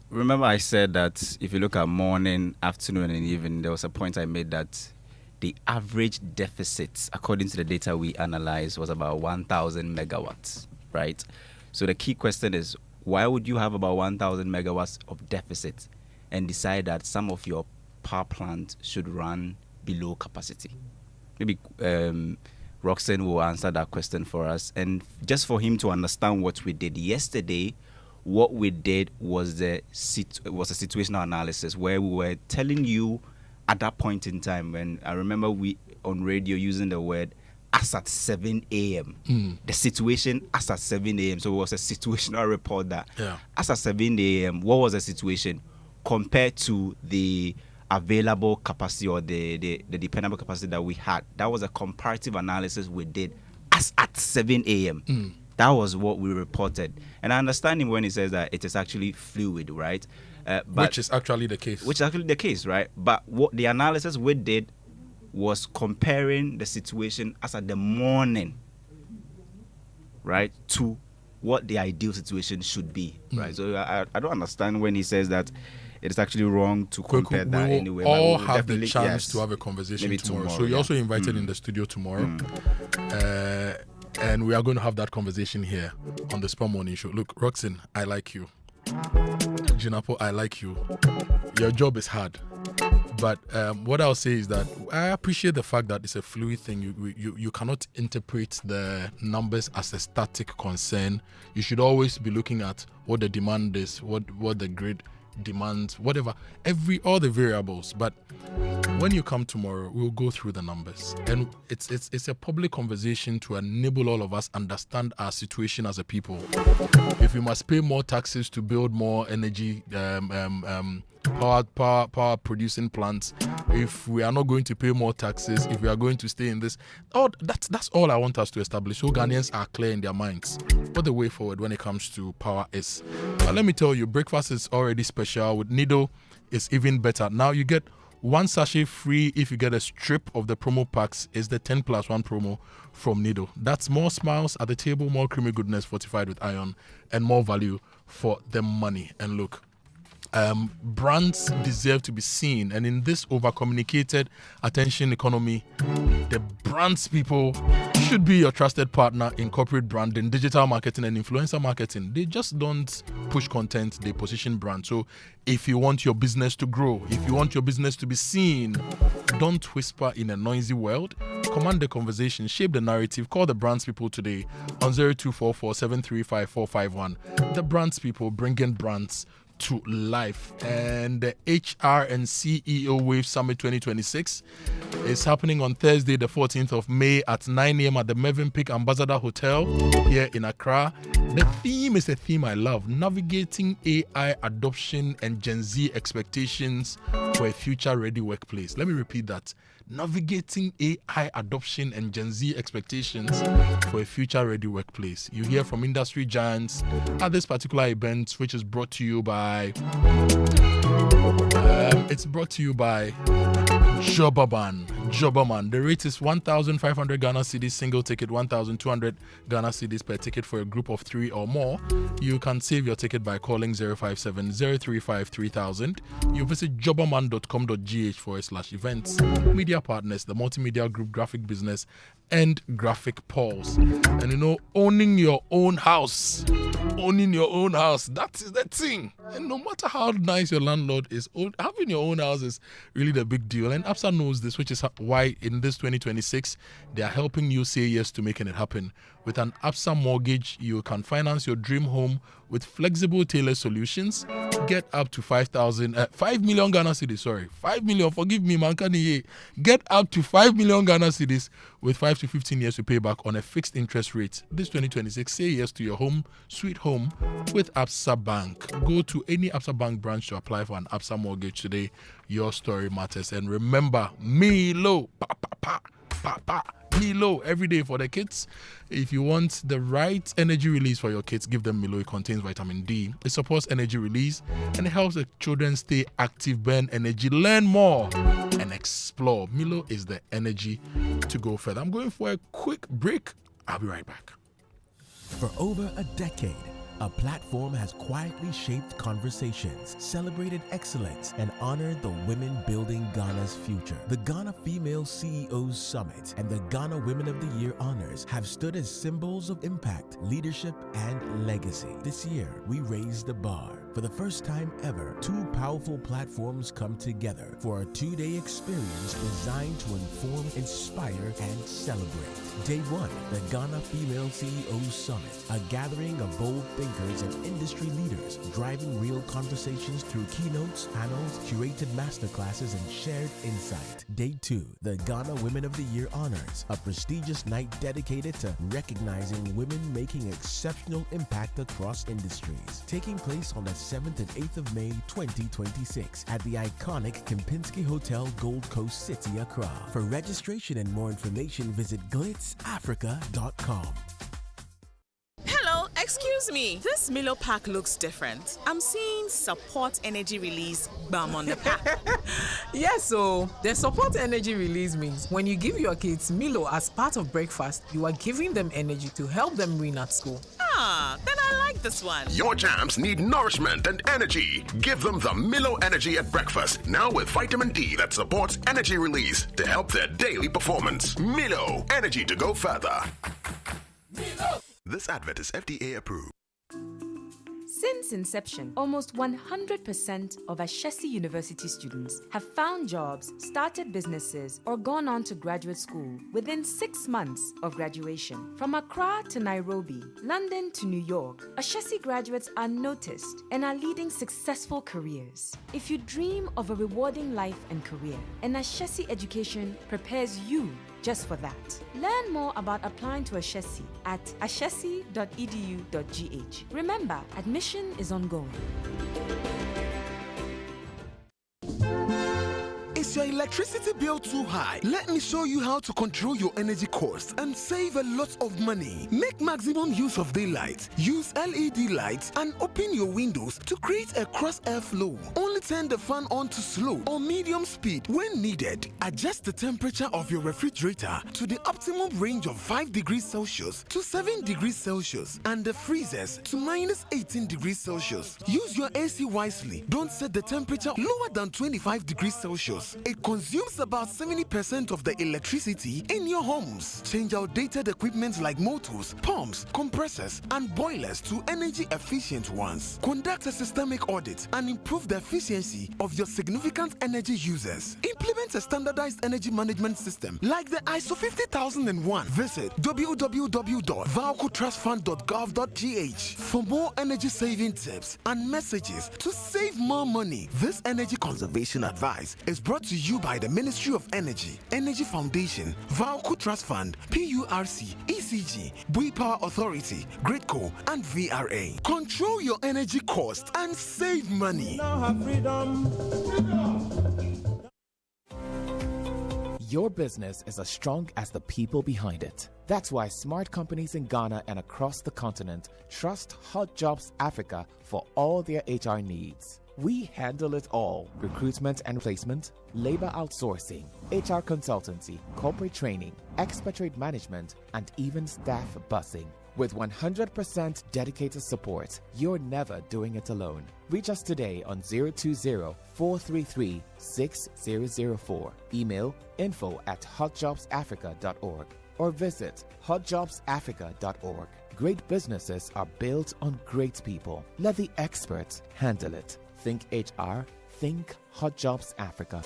Remember I said that if you look at morning, afternoon, and evening, there was a point I made that the average deficit, according to the data we analyzed, was about 1,000 megawatts, right? So the key question is, why would you have about 1,000 megawatts of deficit and decide that some of your power plant should run below capacity? Maybe Roxanne will answer that question for us. And just for him to understand what we did yesterday, what we did was a situational analysis where we were telling you at that point in time, when I remember we on radio using the word as at 7 a.m. The situation as at 7 a.m. So it was a situational report that as at 7 a.m. what was the situation compared to the available capacity or the dependable capacity that we had. That was a comparative analysis we did as at 7 a.m. That was what we reported. And I understand him when he says that it is actually fluid, right?
Which is actually the case.
Right? But what the analysis we did was comparing the situation as at the morning, right, to what the ideal situation should be, right? So I don't understand when he says that it is actually wrong to compare that anyway.
We all have the chance to have a conversation tomorrow. So you're also invited in the studio tomorrow. And we are going to have that conversation here on the Spur Morning Show. Look, Roxanne, I like you. Jinapo, I like you. Your job is hard. But what I'll say is that I appreciate the fact that it's a fluid thing. You cannot interpret the numbers as a static concern. You should always be looking at what the demand is, what the grid demand, whatever, all the variables. But when you come tomorrow, we'll go through the numbers, and it's a public conversation to enable all of us understand our situation as a people. If we must pay more taxes to build more energy power producing plants, if we are not going to pay more taxes, if we are going to stay in this, that's all I want us to establish, so Ghanaians are clear in their minds what the way forward when it comes to power is. But let me tell you, breakfast is already special. With Nido, it's even better. Now you get 1 sachet free if you get a strip of the promo packs. Is the 10+1 promo from Nido. That's more smiles at the table, more creamy goodness fortified with iron, and more value for the money. And look, brands deserve to be seen, and in this over-communicated attention economy, the brands people should be your trusted partner in corporate branding, digital marketing, and influencer marketing. They just don't push content, they position brands. So if you want your business to grow, if you want your business to be seen, don't whisper in a noisy world. Command the conversation, shape the narrative. Call the brands people today on 0244 735 451. The brands people, bringing brands to life. And the HR and CEO Wave Summit 2026 is happening on Thursday, the 14th of May at 9 a.m. at the Mervyn Peak Ambassador Hotel here in Accra. The theme is a theme I love: navigating AI adoption and Gen Z expectations for a future-ready workplace. Let me repeat that: navigating AI adoption and Gen Z expectations for a future-ready workplace. You hear from industry giants at this particular event, which is brought to you by Jobaman. The rate is 1,500 Ghana cedis single ticket, 1,200 Ghana cedis per ticket for a group of 3 or more. You can save your ticket by calling 057 035 3000. You visit jobaman.com.gh/events. Media partners, the multimedia group, graphic business, and graphic pulse. And you know, owning your own house, that is the thing. And no matter how nice your landlord is, having your own house is really the big deal. And ABSA knows this, which is why in this 2026 they are helping you say yes to making it happen. With an ABSA mortgage, you can finance your dream home with flexible tailored solutions. Get up to 5 million Ghana cedis. 5 million. Forgive me, man. Get up to 5 million Ghana cedis with 5 to 15 years to pay back on a fixed interest rate. This 2026, say yes to your home, sweet home with ABSA Bank. Go to any ABSA Bank branch to apply for an ABSA mortgage today. Your story matters. And remember, Milo, Milo every day for the kids. If you want the right energy release for your kids, give them Milo. It contains vitamin D. It supports energy release and it helps the children stay active, burn energy, learn more, and explore. Milo is the energy to go further. I'm going for a quick break. I'll be right back.
For over a decade, a platform has quietly shaped conversations, celebrated excellence, and honored the women building Ghana's future. The Ghana Female CEOs Summit and the Ghana Women of the Year honors have stood as symbols of impact, leadership, and legacy. This year, we raised the bar. For the first time ever, 2 powerful platforms come together for a 2-day experience designed to inform, inspire, and celebrate. Day 1, the Ghana Female CEOs Summit, a gathering of bold thinkers and industry leaders driving real conversations through keynotes, panels, curated masterclasses, and shared insight. Day 2, the Ghana Women of the Year honors, a prestigious night dedicated to recognizing women making exceptional impact across industries. Taking place on the 7th and 8th of May 2026 at the iconic Kempinski Hotel, Gold Coast City, Accra. For registration and more information, visit glitzafrica.com.
Hello, excuse me. This Milo pack looks different. I'm seeing support energy release BAM on the pack.
Yes, so the support energy release means when you give your kids Milo as part of breakfast, you are giving them energy to help them win at school.
Ah, then I like this one.
Your champs need nourishment and energy. Give them the Milo Energy at breakfast, now with vitamin D that supports energy release to help their daily performance. Milo, energy to go further.
Milo. This advert is FDA approved.
Since inception, almost 100% of Ashesi University students have found jobs, started businesses, or gone on to graduate school within 6 months of graduation. From Accra to Nairobi, London to New York, Ashesi graduates are noticed and are leading successful careers. If you dream of a rewarding life and career, an Ashesi education prepares you just for that. Learn more about applying to Ashesi at ashesi.edu.gh. Remember, admission is ongoing.
Is your electricity bill too high? Let me show you how to control your energy costs and save a lot of money. Make maximum use of daylight. Use LED lights and open your windows to create a cross airflow. Only turn the fan on to slow or medium speed when needed. Adjust the temperature of your refrigerator to the optimum range of 5 degrees Celsius to 7 degrees Celsius and the freezers to -18 degrees Celsius. Use your AC wisely. Don't set the temperature lower than 25 degrees Celsius. It consumes about 70% of the electricity in your homes. Change outdated equipment like motors, pumps, compressors, and boilers to energy-efficient ones. Conduct a systemic audit and improve the efficiency of your significant energy users. Implement a standardized energy management system like the ISO 50001. Visit www.valcotrustfund.gov.gh for more energy-saving tips and messages to save more money. This energy conservation advice is brought to you by the Ministry of Energy, Energy Foundation, Valco Trust Fund, PURC, ECG, Bui Power Authority, Gridco, and VRA. Control your energy cost and save money.
Now have freedom.
Your business is as strong as the people behind it. That's why smart companies in Ghana and across the continent trust Hot Jobs Africa for all their HR needs. We handle it all: recruitment and placement, labor outsourcing, HR consultancy, corporate training, expatriate management, and even staff busing. With 100% dedicated support, you're never doing it alone. Reach us today on 020-433-6004. Email info@hotjobsafrica.org or visit hotjobsafrica.org. Great businesses are built on great people. Let the experts handle it. Think HR, think Hot Jobs Africa.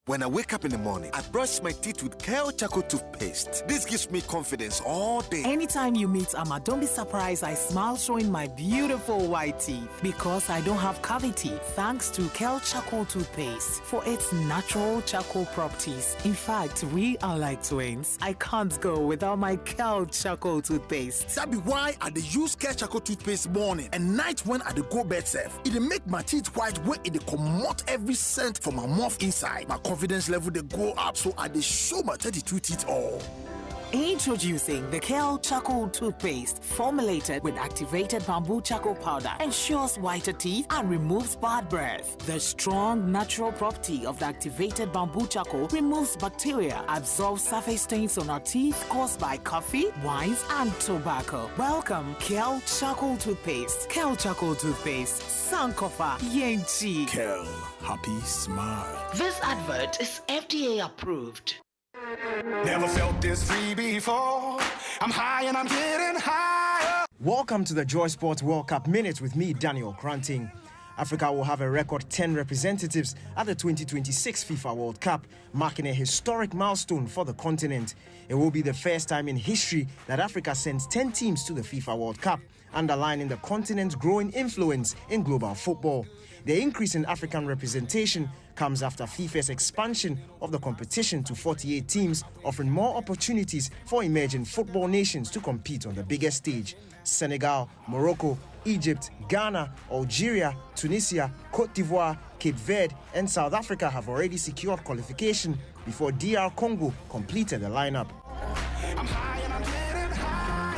When I wake up in the morning, I brush my teeth with Kojo Akoto toothpaste. This gives me confidence all day.
Anytime you meet Amma, don't be surprised I smile showing my beautiful white teeth because I don't have cavity thanks to Kojo Akoto toothpaste for its natural charcoal properties. In fact, we are like twins. I can't go without my Kojo Akoto toothpaste.
That be why I dey use Kojo Akoto toothpaste morning and night when I dey go bed safe. It dey make my teeth white when it dey comot every scent from my mouth inside. My confidence level they go up, so I dey show my 32 teeth all.
Introducing the Kojo Akoto toothpaste, formulated with activated bamboo charcoal powder, ensures whiter teeth and removes bad breath. The strong natural property of the activated bamboo charcoal removes bacteria, absorbs surface stains on our teeth caused by coffee, wines, and tobacco. Welcome, Kojo Akoto toothpaste. Kojo Akoto toothpaste, Sankofa Yenchi.
Kel, happy smile.
This advert is FDA approved.
Never felt this free before. I'm high and I'm getting higher.
Welcome to the Joy Sports World Cup Minute with me, Daniel Kranting. Africa will have a record 10 representatives at the 2026 FIFA World Cup, marking a historic milestone for the continent. It will be the first time in history that Africa sends 10 teams to the FIFA World Cup, underlining the continent's growing influence in global football. The increase in African representation comes after FIFA's expansion of the competition to 48 teams, offering more opportunities for emerging football nations to compete on the biggest stage. Senegal, Morocco, Egypt, Ghana, Algeria, Tunisia, Cote d'Ivoire, Cape Verde, and South Africa have already secured qualification before DR Congo completed the lineup.
I'm high and I'm getting high.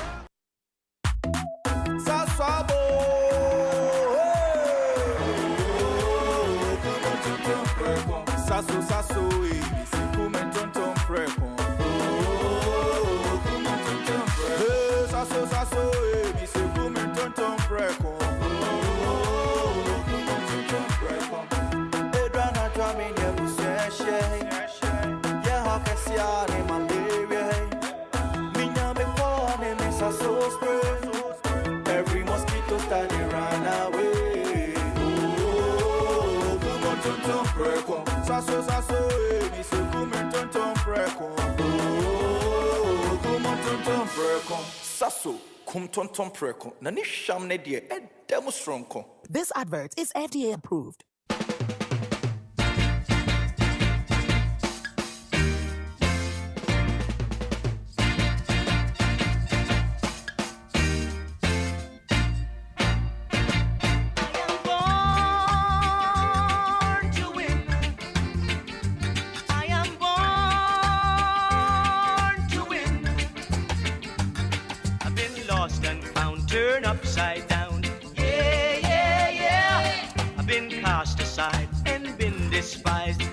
Sasso, c'est comme un tonton frépon. Sasso, c'est comme un tonton frépon. Edrana drama in your possession. Yeah, how can see all in malaria? Minya me corn and miss a so spray. Every mosquito saso, mi se kume tonton preko. Oh, kume tonton preko. Saso, kum tonton preko. Na ni sham ne die, demo stronko.
This advert is FDA approved.
Turn upside down, yeah, yeah, yeah. I've been cast aside and been despised.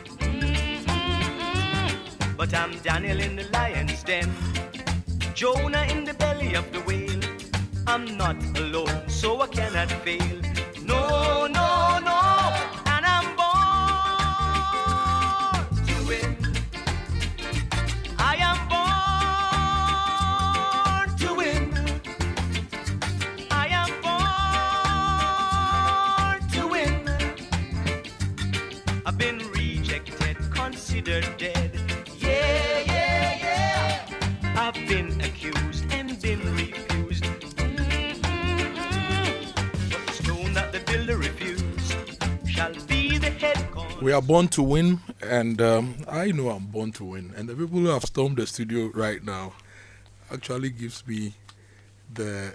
But I'm Daniel in the lion's den, Jonah in the belly of the whale. I'm not alone, so I cannot fail. No, no, no, and I'm born to win. I am born. Considered dead. Yeah, yeah, yeah. I've been accused and been refused. But the stone that the builder refused shall be the head cornerstone.
We are born to win, and I know I'm born to win. And the people who have stormed the studio right now actually gives me they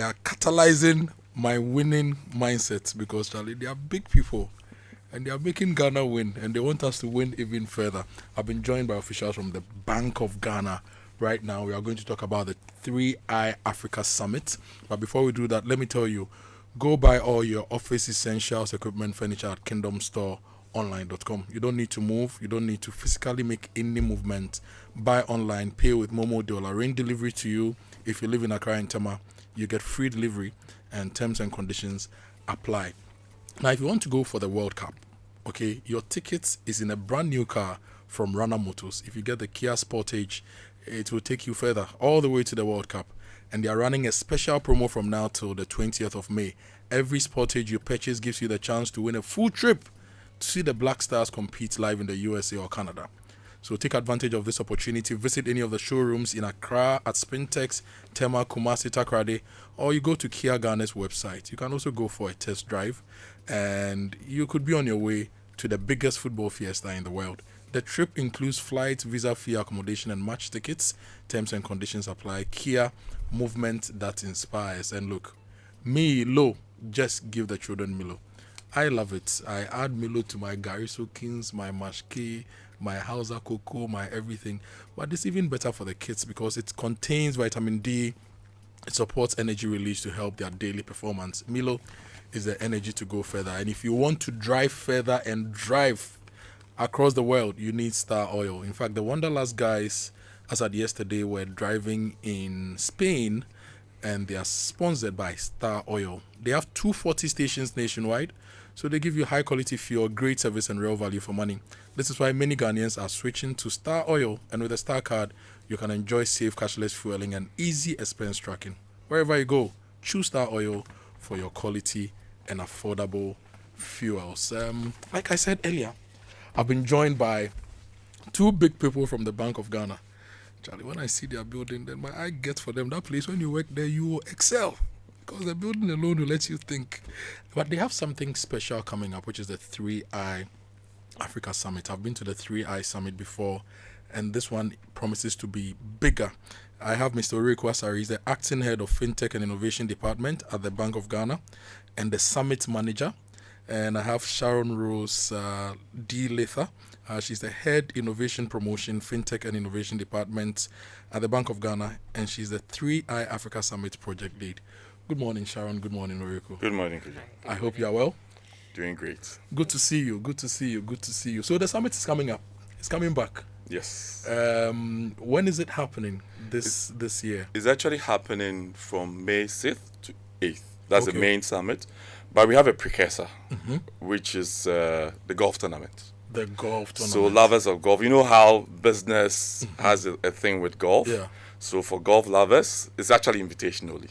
are catalyzing my winning mindset, because Charlie, they are big people. And they are making Ghana win, and they want us to win even further. I've been joined by officials from the Bank of Ghana. Right now, we are going to talk about the 3i Africa Summit. But before we do that, let me tell you, go buy all your office essentials, equipment, furniture at kingdomstoreonline.com. You don't need to move. You don't need to physically make any movement. Buy online, pay with Momo. They will arrange delivery to you. If you live in Accra and Tema, you get free delivery, and terms and conditions apply. Now, if you want to go for the World Cup, okay, your tickets is in a brand new car from Rana Motors. If you get the Kia Sportage, it will take you further, all the way to the World Cup. And they are running a special promo from now till the 20th of May. Every Sportage you purchase gives you the chance to win a full trip to see the Black Stars compete live in the USA or Canada. So take advantage of this opportunity. Visit any of the showrooms in Accra, at Spintex, Tema, Kumasi, Takrade, or you go to Kia Ghana's website. You can also go for a test drive, and you could be on your way to the biggest football fiesta in the world. The trip includes flights, visa fee, accommodation, and match tickets. Terms and conditions apply. Kia, movement that inspires. And look, Milo, just give the children Milo. I love it. I add Milo to my Gary Soakins, my Mashke, my Hausa Cocoa, my everything. But it's even better for the kids because it contains vitamin D. It supports energy release to help their daily performance. Milo is the energy to go further. And if you want to drive further and drive across the world, you need Star Oil. In fact, the Wanderlust guys, as at yesterday, were driving in Spain, and they are sponsored by Star Oil. They have 240 stations nationwide, so they give you high quality fuel, great service, and real value for money. This is why many Ghanaians are switching to Star Oil, and with a Star card, you can enjoy safe cashless fueling and easy expense tracking. Wherever you go, choose Star Oil for your quality and affordable fuels. Like I said earlier, I've been joined by two big people from the Bank of Ghana. Charlie, when I see their building, then my eye gets for them. That place, when you work there, you will excel. Because the building alone will let you think. But they have something special coming up, which is the 3i Africa Summit. I've been to the 3i Summit before, and this one promises to be bigger. I have Mr. Oriku Asari, he's the acting head of FinTech and Innovation Department at the Bank of Ghana, and the Summit Manager. And I have Sharon Rose D. Letha. She's the Head Innovation Promotion, FinTech and Innovation Department at the Bank of Ghana, and she's the 3i Africa Summit Project Lead. Good morning, Sharon. Good morning, Oriku.
Good morning, Kojo.
I hope you are well.
Doing great.
Good to see you. Good to see you. Good to see you. So the summit is coming up. It's coming back.
Yes.
When is it happening this year?
It's actually happening from May 6th to 8th. That's the main summit. But we have a precursor, which is the golf tournament.
The golf tournament.
So lovers of golf, you know how business has a thing with golf?
Yeah.
So for golf lovers, it's actually invitation only.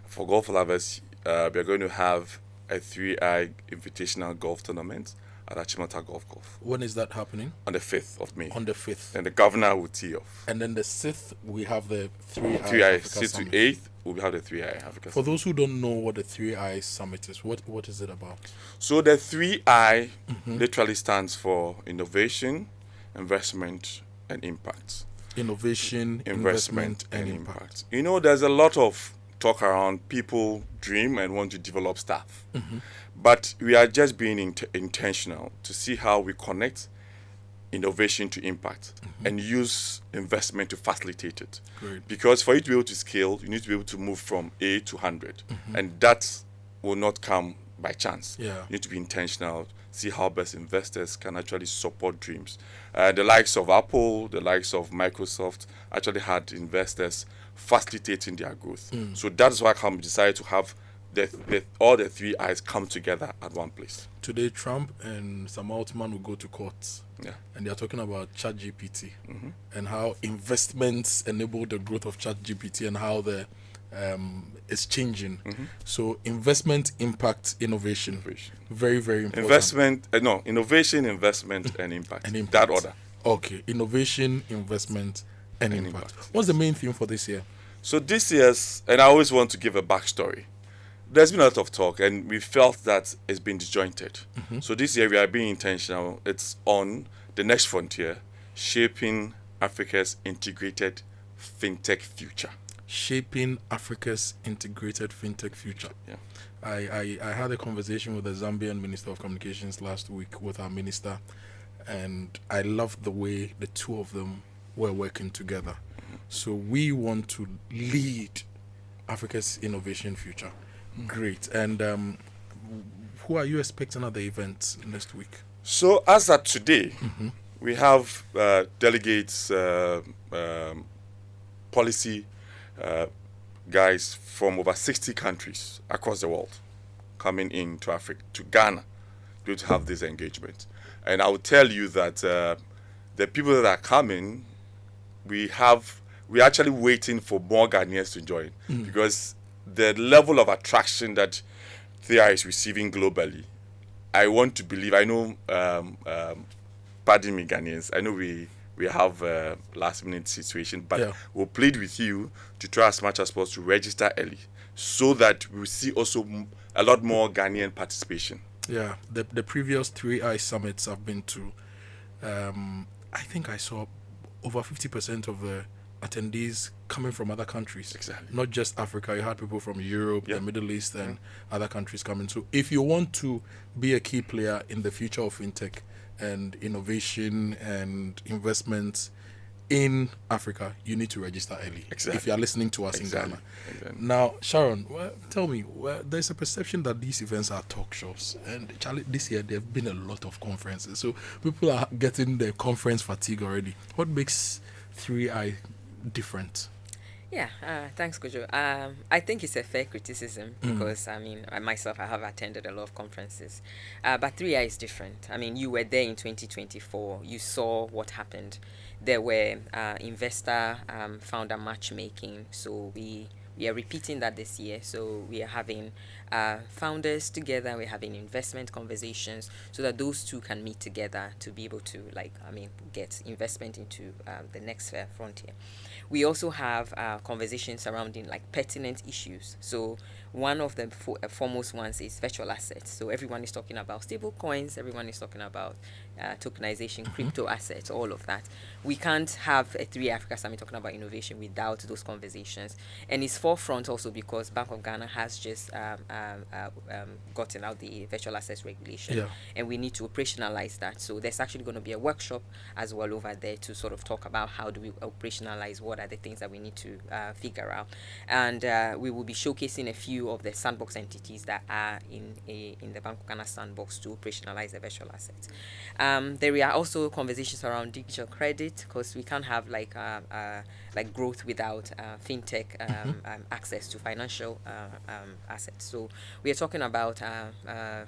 For golf lovers, we are going to have a 3i invitational golf tournament at Achimota Golf Course.
When is that happening?
On the 5th of May.
On the 5th.
And the governor will tee off.
And then the 6th, we have the 3I
3I, 6th to 8th, we'll have the 3I Africa
For those who don't know what the 3I Summit is, what is it about?
So the 3I literally stands for innovation, investment, and impact.
Innovation, investment, and impact.
You know, there's a lot of talk around people dream and want to develop stuff. But we are just being intentional to see how we connect innovation to impact and use investment to facilitate it.
Great.
Because for you to be able to scale, you need to be able to move from A to 100. And that will not come by chance.
Yeah.
You need to be intentional, see how best investors can actually support dreams. The likes of Apple, the likes of Microsoft actually had investors facilitating their growth. So that's why we decided to have all the 3 I's come together at one place.
Today, Trump and Sam Altman will go to court.
Yeah.
And they are talking about ChatGPT and how investments enable the growth of ChatGPT and how it's changing. So investment, impact, innovation. Very, very important.
Innovation, investment, and impact.
And impact.
That order.
Okay. Innovation, investment, and impact. What's the main theme for this year?
So this year's, and I always want to give a backstory. There's been a lot of talk, and we felt that it's been disjointed. So this year we are being intentional. It's on the next frontier, shaping Africa's integrated fintech future.
Shaping Africa's integrated fintech future.
Yeah.
I had a conversation with the Zambian Minister of Communications last week with our minister, and I loved the way the two of them were working together. So we want to lead Africa's innovation future. Great. And who are you expecting at the event next week?
So as at today, we have delegates, policy guys from over 60 countries across the world coming into Africa, to Ghana, to have this engagement. And I will tell you that the people that are coming, we're actually waiting for more Ghanaians to join, because the level of attraction that THEA is receiving globally, I want to believe, I know, pardon me Ghanaians, I know we have a last minute situation, but we'll plead with you to try as much as possible to register early, so that we see also a lot more Ghanaian participation.
Yeah, the previous 3I summits I've been to, I think I saw over 50% of the attendees coming from other countries.
Exactly.
Not just Africa. You had people from Europe, the Middle East, and other countries coming. So if you want to be a key player in the future of fintech and innovation and investments in Africa, you need to register early.
Exactly.
If you are listening to us in Ghana.
Exactly.
Now, Sharon, tell me, there's a perception that these events are talk shows. And Charlie, this year there have been a lot of conferences. So people are getting the conference fatigue already. What makes 3I different?
Yeah, thanks, Kojo. I think it's a fair criticism because, I mean, I have attended a lot of conferences. But 3I is different. I mean, you were there in 2024. You saw what happened. There were investor founder matchmaking. So we are repeating that this year. So we are having founders together. We're having investment conversations so that those two can meet together to be able to, get investment into the next frontier. We also have conversations surrounding pertinent issues. So one of the foremost ones is virtual assets. So everyone is talking about stable coins. Everyone is talking about tokenization, crypto assets, all of that. We can't have a 3 Africa Summit talking about innovation without those conversations. And it's forefront also because Bank of Ghana has just gotten out the virtual assets regulation. And we need to operationalize that. So there's actually going to be a workshop as well over there to sort of talk about how do we operationalize, what are the things that we need to figure out. And we will be showcasing a few of the sandbox entities that are in the Bank of Ghana sandbox to operationalize the virtual assets. There are also conversations around digital credit because we can't have growth without fintech access to financial assets. So we are talking about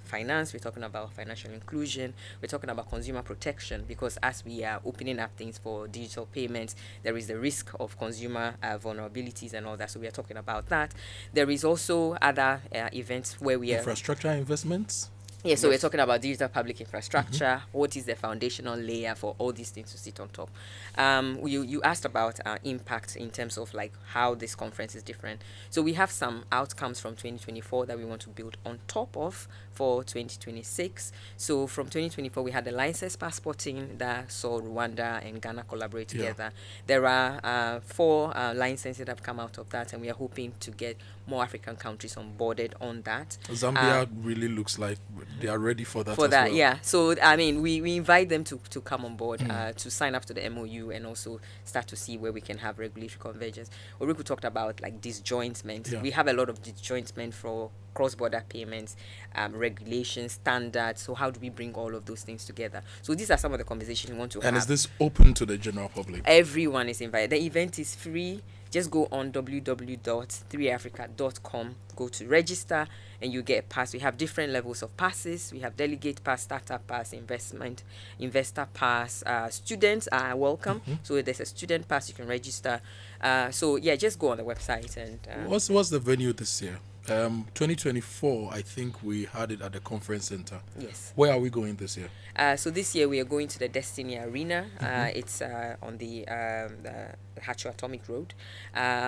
finance, we're talking about financial inclusion, we're talking about consumer protection because as we are opening up things for digital payments, there is the risk of consumer vulnerabilities and all that. So we are talking about that. There is also other events where we are...
Infrastructure investments?
Yeah, so we're talking about digital public infrastructure. What is the foundational layer for all these things to sit on top? You asked about impact in terms of like how this conference is different. So we have some outcomes from 2024 that we want to build on top of for 2026. So from 2024, we had the license passporting that saw Rwanda and Ghana collaborate together. There are 4 licenses that have come out of that, and we are hoping to get more African countries onboarded on that.
Zambia really looks like they are ready for that.
Yeah. So I mean, we invite them to come on board, to sign up to the MOU, and also start to see where we can have regulatory convergence. Oriku talked about like disjointment.
Yeah.
We have a lot of disjointment for cross-border payments, regulations, standards. So how do we bring all of those things together? So these are some of the conversations we want to have.
And is this open to the general public?
Everyone is invited. The event is free. Just go on www.3africa.com, go to register, and you get a pass. We have different levels of passes. We have delegate pass, startup pass, investor pass. Students are welcome. So there's a student pass, you can register. So yeah, just go on the website. And
what's the venue this year? 2024, I think we had it at the conference center.
Yes.
Where are we going this year?
So this year we are going to the Destiny Arena. It's on the Hacho Atomic Road,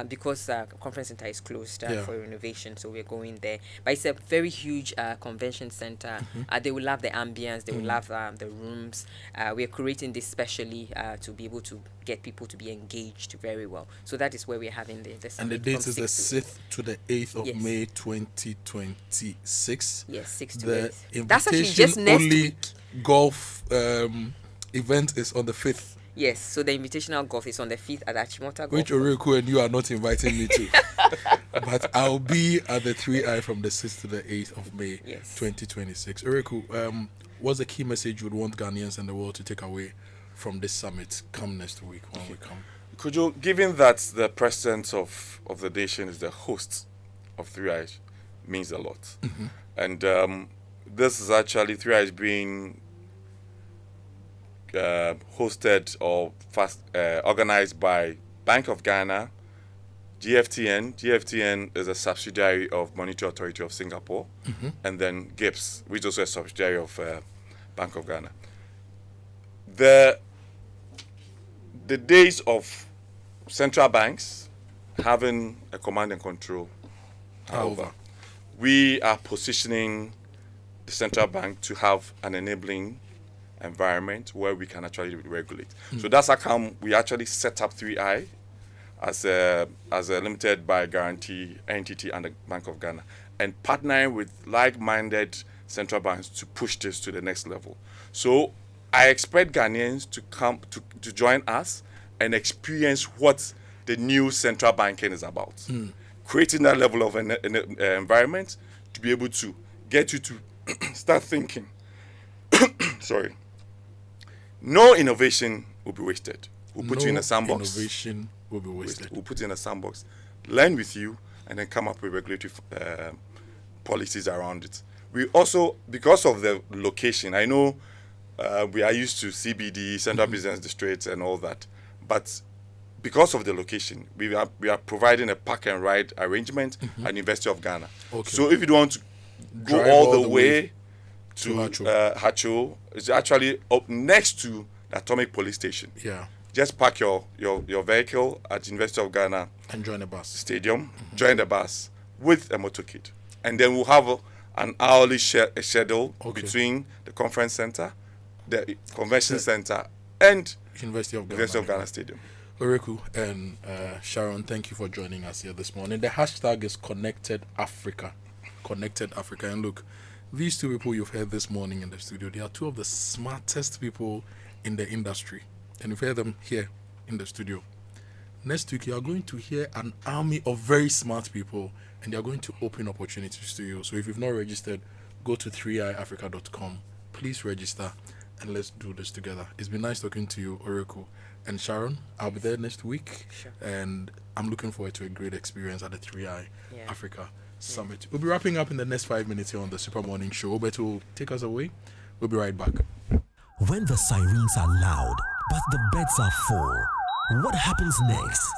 because conference center is closed for renovation. So we're going there. But it's a very huge convention center. They will love the ambience. They will love the rooms. We are creating this specially to be able to get people to be engaged very well. So that is where we're having the summit.
And the date is the 6th to the 8th of May 2026.
Yes, 6 to
the
8th. That's actually just next week.
Golf event is on the 5th.
Yes, so the invitational golf is on the 5th at Achimota Golf.
Which Oriku and you are not inviting me to. But I'll be at the 3i from the 6th to the 8th of May 2026. Oriku, what's the key message you would want Ghanaians and the world to take away from this summit come next week when we come?
Kojo, given that the president of the nation is the host of 3i, means a lot. And this is actually 3i is being hosted or organized by Bank of Ghana, GFTN. GFTN is a subsidiary of Monetary Authority of Singapore, and then GIPS, which is also a subsidiary of Bank of Ghana. The days of central banks having a command and control are over. We are positioning the central bank to have an enabling environment where we can actually regulate. So that's how come we actually set up 3i as a limited by guarantee entity under Bank of Ghana, and partnering with like-minded central banks to push this to the next level. So I expect Ghanaians to come to join us and experience what the new central banking is about. Creating that level of an environment to be able to get you to start thinking. Sorry. No innovation will be wasted. We'll put you in a sandbox.
Innovation will be wasted.
We'll put you in a sandbox, learn with you, and then come up with regulatory policies around it. We also, because of the location, I know we are used to CBD, Central Business Districts, and all that, but because of the location, we are providing a park and ride arrangement at the University of Ghana. So if you don't want to go all the way to Hacho, it's actually up next to the Atomic Police Station. Just park your vehicle at the University of Ghana
and join the bus
stadium, join the bus with a motorcade, and then we'll have an hourly schedule between the conference center, the convention center, and
University of
Ghana Stadium.
Oriku and Sharon, thank you for joining us here this morning. The hashtag is Connected Africa. Connected Africa. And look, these two people you've heard this morning in the studio, they are two of the smartest people in the industry. And you've heard them here in the studio. Next week, you are going to hear an army of very smart people, and they are going to open opportunities to you. So if you've not registered, go to 3iafrica.com. Please register, and let's do this together. It's been nice talking to you, Oriku. And Sharon, I'll be there next week, and I'm looking forward to a great experience at the 3i Africa Summit. We'll be wrapping up in the next 5 minutes here on the Super Morning Show. Obeto will take us away. We'll be right back.
When the sirens are loud, but the beds are full, what happens next?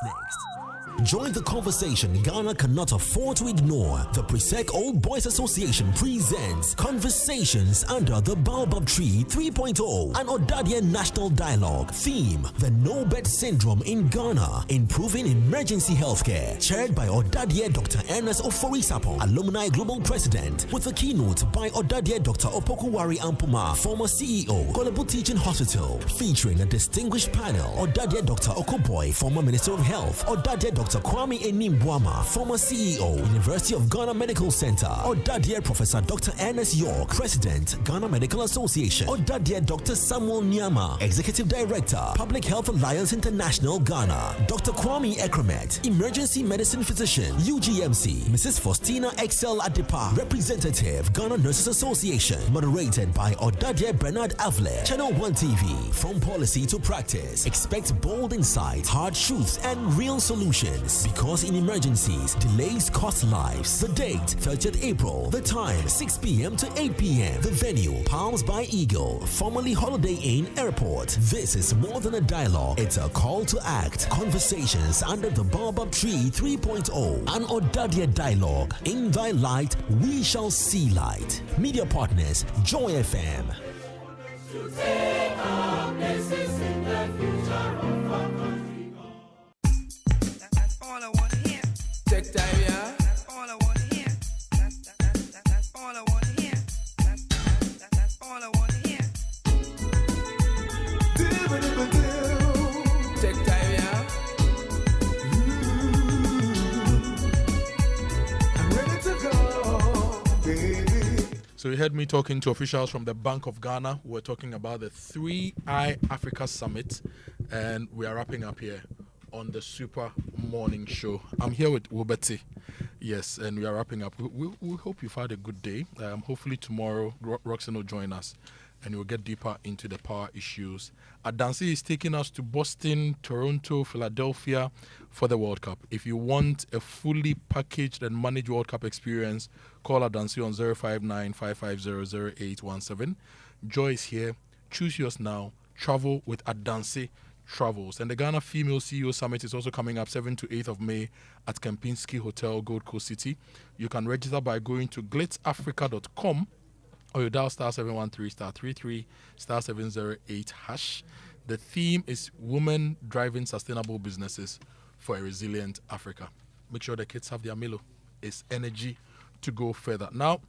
Join the conversation Ghana cannot afford to ignore. The Presec Old Boys Association presents Conversations Under the Baobab Tree 3.0, an Odadie National Dialogue. Theme: The No-Bed Syndrome in Ghana, Improving Emergency Healthcare. Chaired by Odadie Dr. Ernest Ofori-Sapon, Alumni Global President, with a keynote by Odadie Dr. Opokuwari Ampuma, former CEO, Kolebu Teaching Hospital, featuring a distinguished panel: Odadie Dr. Okoboy, former Minister of Health; Odadie Dr. Kwame Enimbuama, former CEO, University of Ghana Medical Center; Odadie Professor Dr. Ernest York, President, Ghana Medical Association; Odadie Dr. Samuel Nyama, Executive Director, Public Health Alliance International Ghana; Dr. Kwame Ekremet, Emergency Medicine Physician, UGMC; Mrs. Faustina Excel Adepa, Representative, Ghana Nurses Association. Moderated by Odadie Bernard Avle. Channel 1 TV. From policy to practice. Expect bold insights, hard truths, and real solutions. Because in emergencies, delays cost lives. The date, 30th April. The time, 6 p.m. to 8 p.m. The venue, Palms by Eagle, formerly Holiday Inn Airport. This is more than a dialogue. It's a call to act. Conversations under the Baobab Tree 3.0. An Odadie dialogue. In thy light, we shall see light. Media partners, Joy FM.
To take our places in the future of our country. That's all I want to hear.
Take time, yeah.
That's all I want to hear. That's all I want to hear. That's all I want to hear.
Take time, yeah.
I'm ready to go, baby.
So you heard me talking to officials from the Bank of Ghana. We're talking about the 3i Africa Summit, and we are wrapping up here on the Super Morning Show. I'm here with Wubeti. Yes, and we are wrapping up. We hope you've had a good day. Hopefully tomorrow, Roxanne will join us, and we'll get deeper into the power issues. Adansi is taking us to Boston, Toronto, Philadelphia for the World Cup. If you want a fully packaged and managed World Cup experience, call Adansi on 059-550-0817. Joy is here. Choose yours now. Travel with Adansi Travels. And the Ghana Female CEO Summit is also coming up 7th to 8th of May at Kempinski Hotel, Gold Coast City. You can register by going to glitzafrica.com or you dial *713*33 *708#. The theme is Women Driving Sustainable Businesses for a Resilient Africa. Make sure the kids have their Milo. It's energy to go further. Now,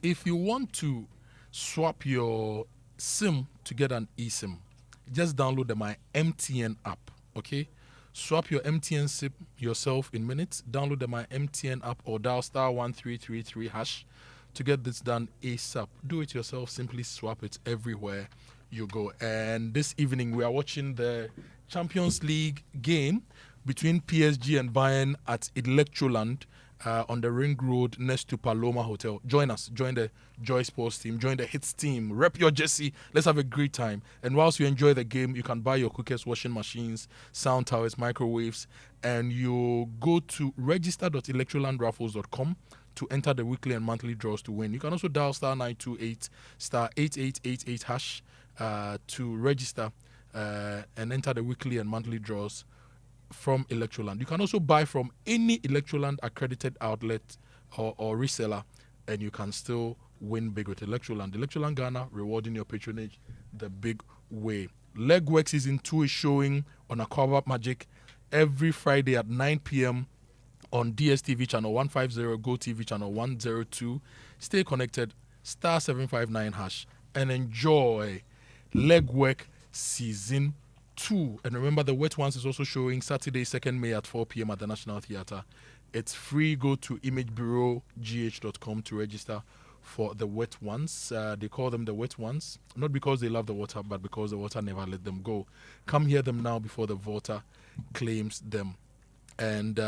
if you want to swap your SIM to get an eSIM, just download the My MTN app, okay? Swap your MTN SIM yourself in minutes. Download the My MTN app or dial *1333# to get this done ASAP. Do it yourself. Simply swap it everywhere you go. And this evening, we are watching the Champions League game between PSG and Bayern at Electroland on the Ring Road next to Paloma Hotel. Join us. Join the Joy Sports team. Join the Hits team. Rep your jersey. Let's have a great time. And whilst you enjoy the game, you can buy your cookers, washing machines, sound towers, microwaves, and you go to register.electrolandraffles.com to enter the weekly and monthly draws to win. You can also dial *928 *8888# to register and enter the weekly and monthly draws from Electroland. You can also buy from any Electroland accredited outlet or reseller, and you can still win big with Electroland. Electroland Ghana, rewarding your patronage the big way. Legwork Season 2 is showing on Aquaba Magic every Friday at 9 p.m. on DSTV channel 150, Go TV channel 102. Stay connected, *759# and enjoy Legwork Season 2. And remember, the Wet Ones is also showing Saturday, 2nd May at 4 p.m. at the National Theatre. It's free. Go to imagebureaugh.com to register for the Wet Ones. They call them the Wet Ones, not because they love the water, but because the water never let them go. Come hear them now before the water claims them. And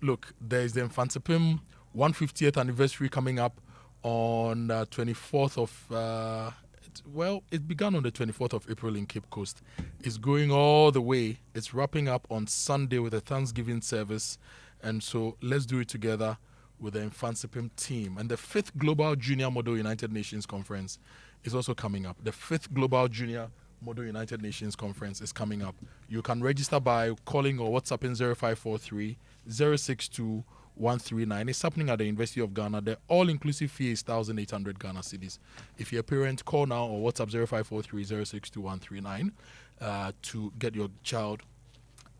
look, there's the Mfantsipim 150th anniversary coming up on 24th of... it began on the 24th of April in Cape Coast. It's going all the way. It's wrapping up on Sunday with a Thanksgiving service. And so let's do it together with the Mfantsipim team. And the 5th Global Junior Model United Nations Conference is also coming up. The 5th Global Junior Model United Nations Conference is coming up. You can register by calling or WhatsApping 0543 062 139. It's happening at the University of Ghana. The all-inclusive fee is 1,800 Ghana cedis. If you're a parent, call now or WhatsApp 0543 062 139 to get your child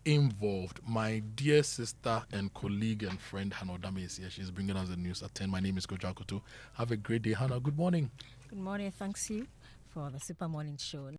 involved. My dear sister and colleague and friend Hannah Odame is here. She's bringing us the news at 10. My name is Kojo Akoto. Have a great day, Hannah. Good morning.
Good morning. Thanks you for the Super Morning Show.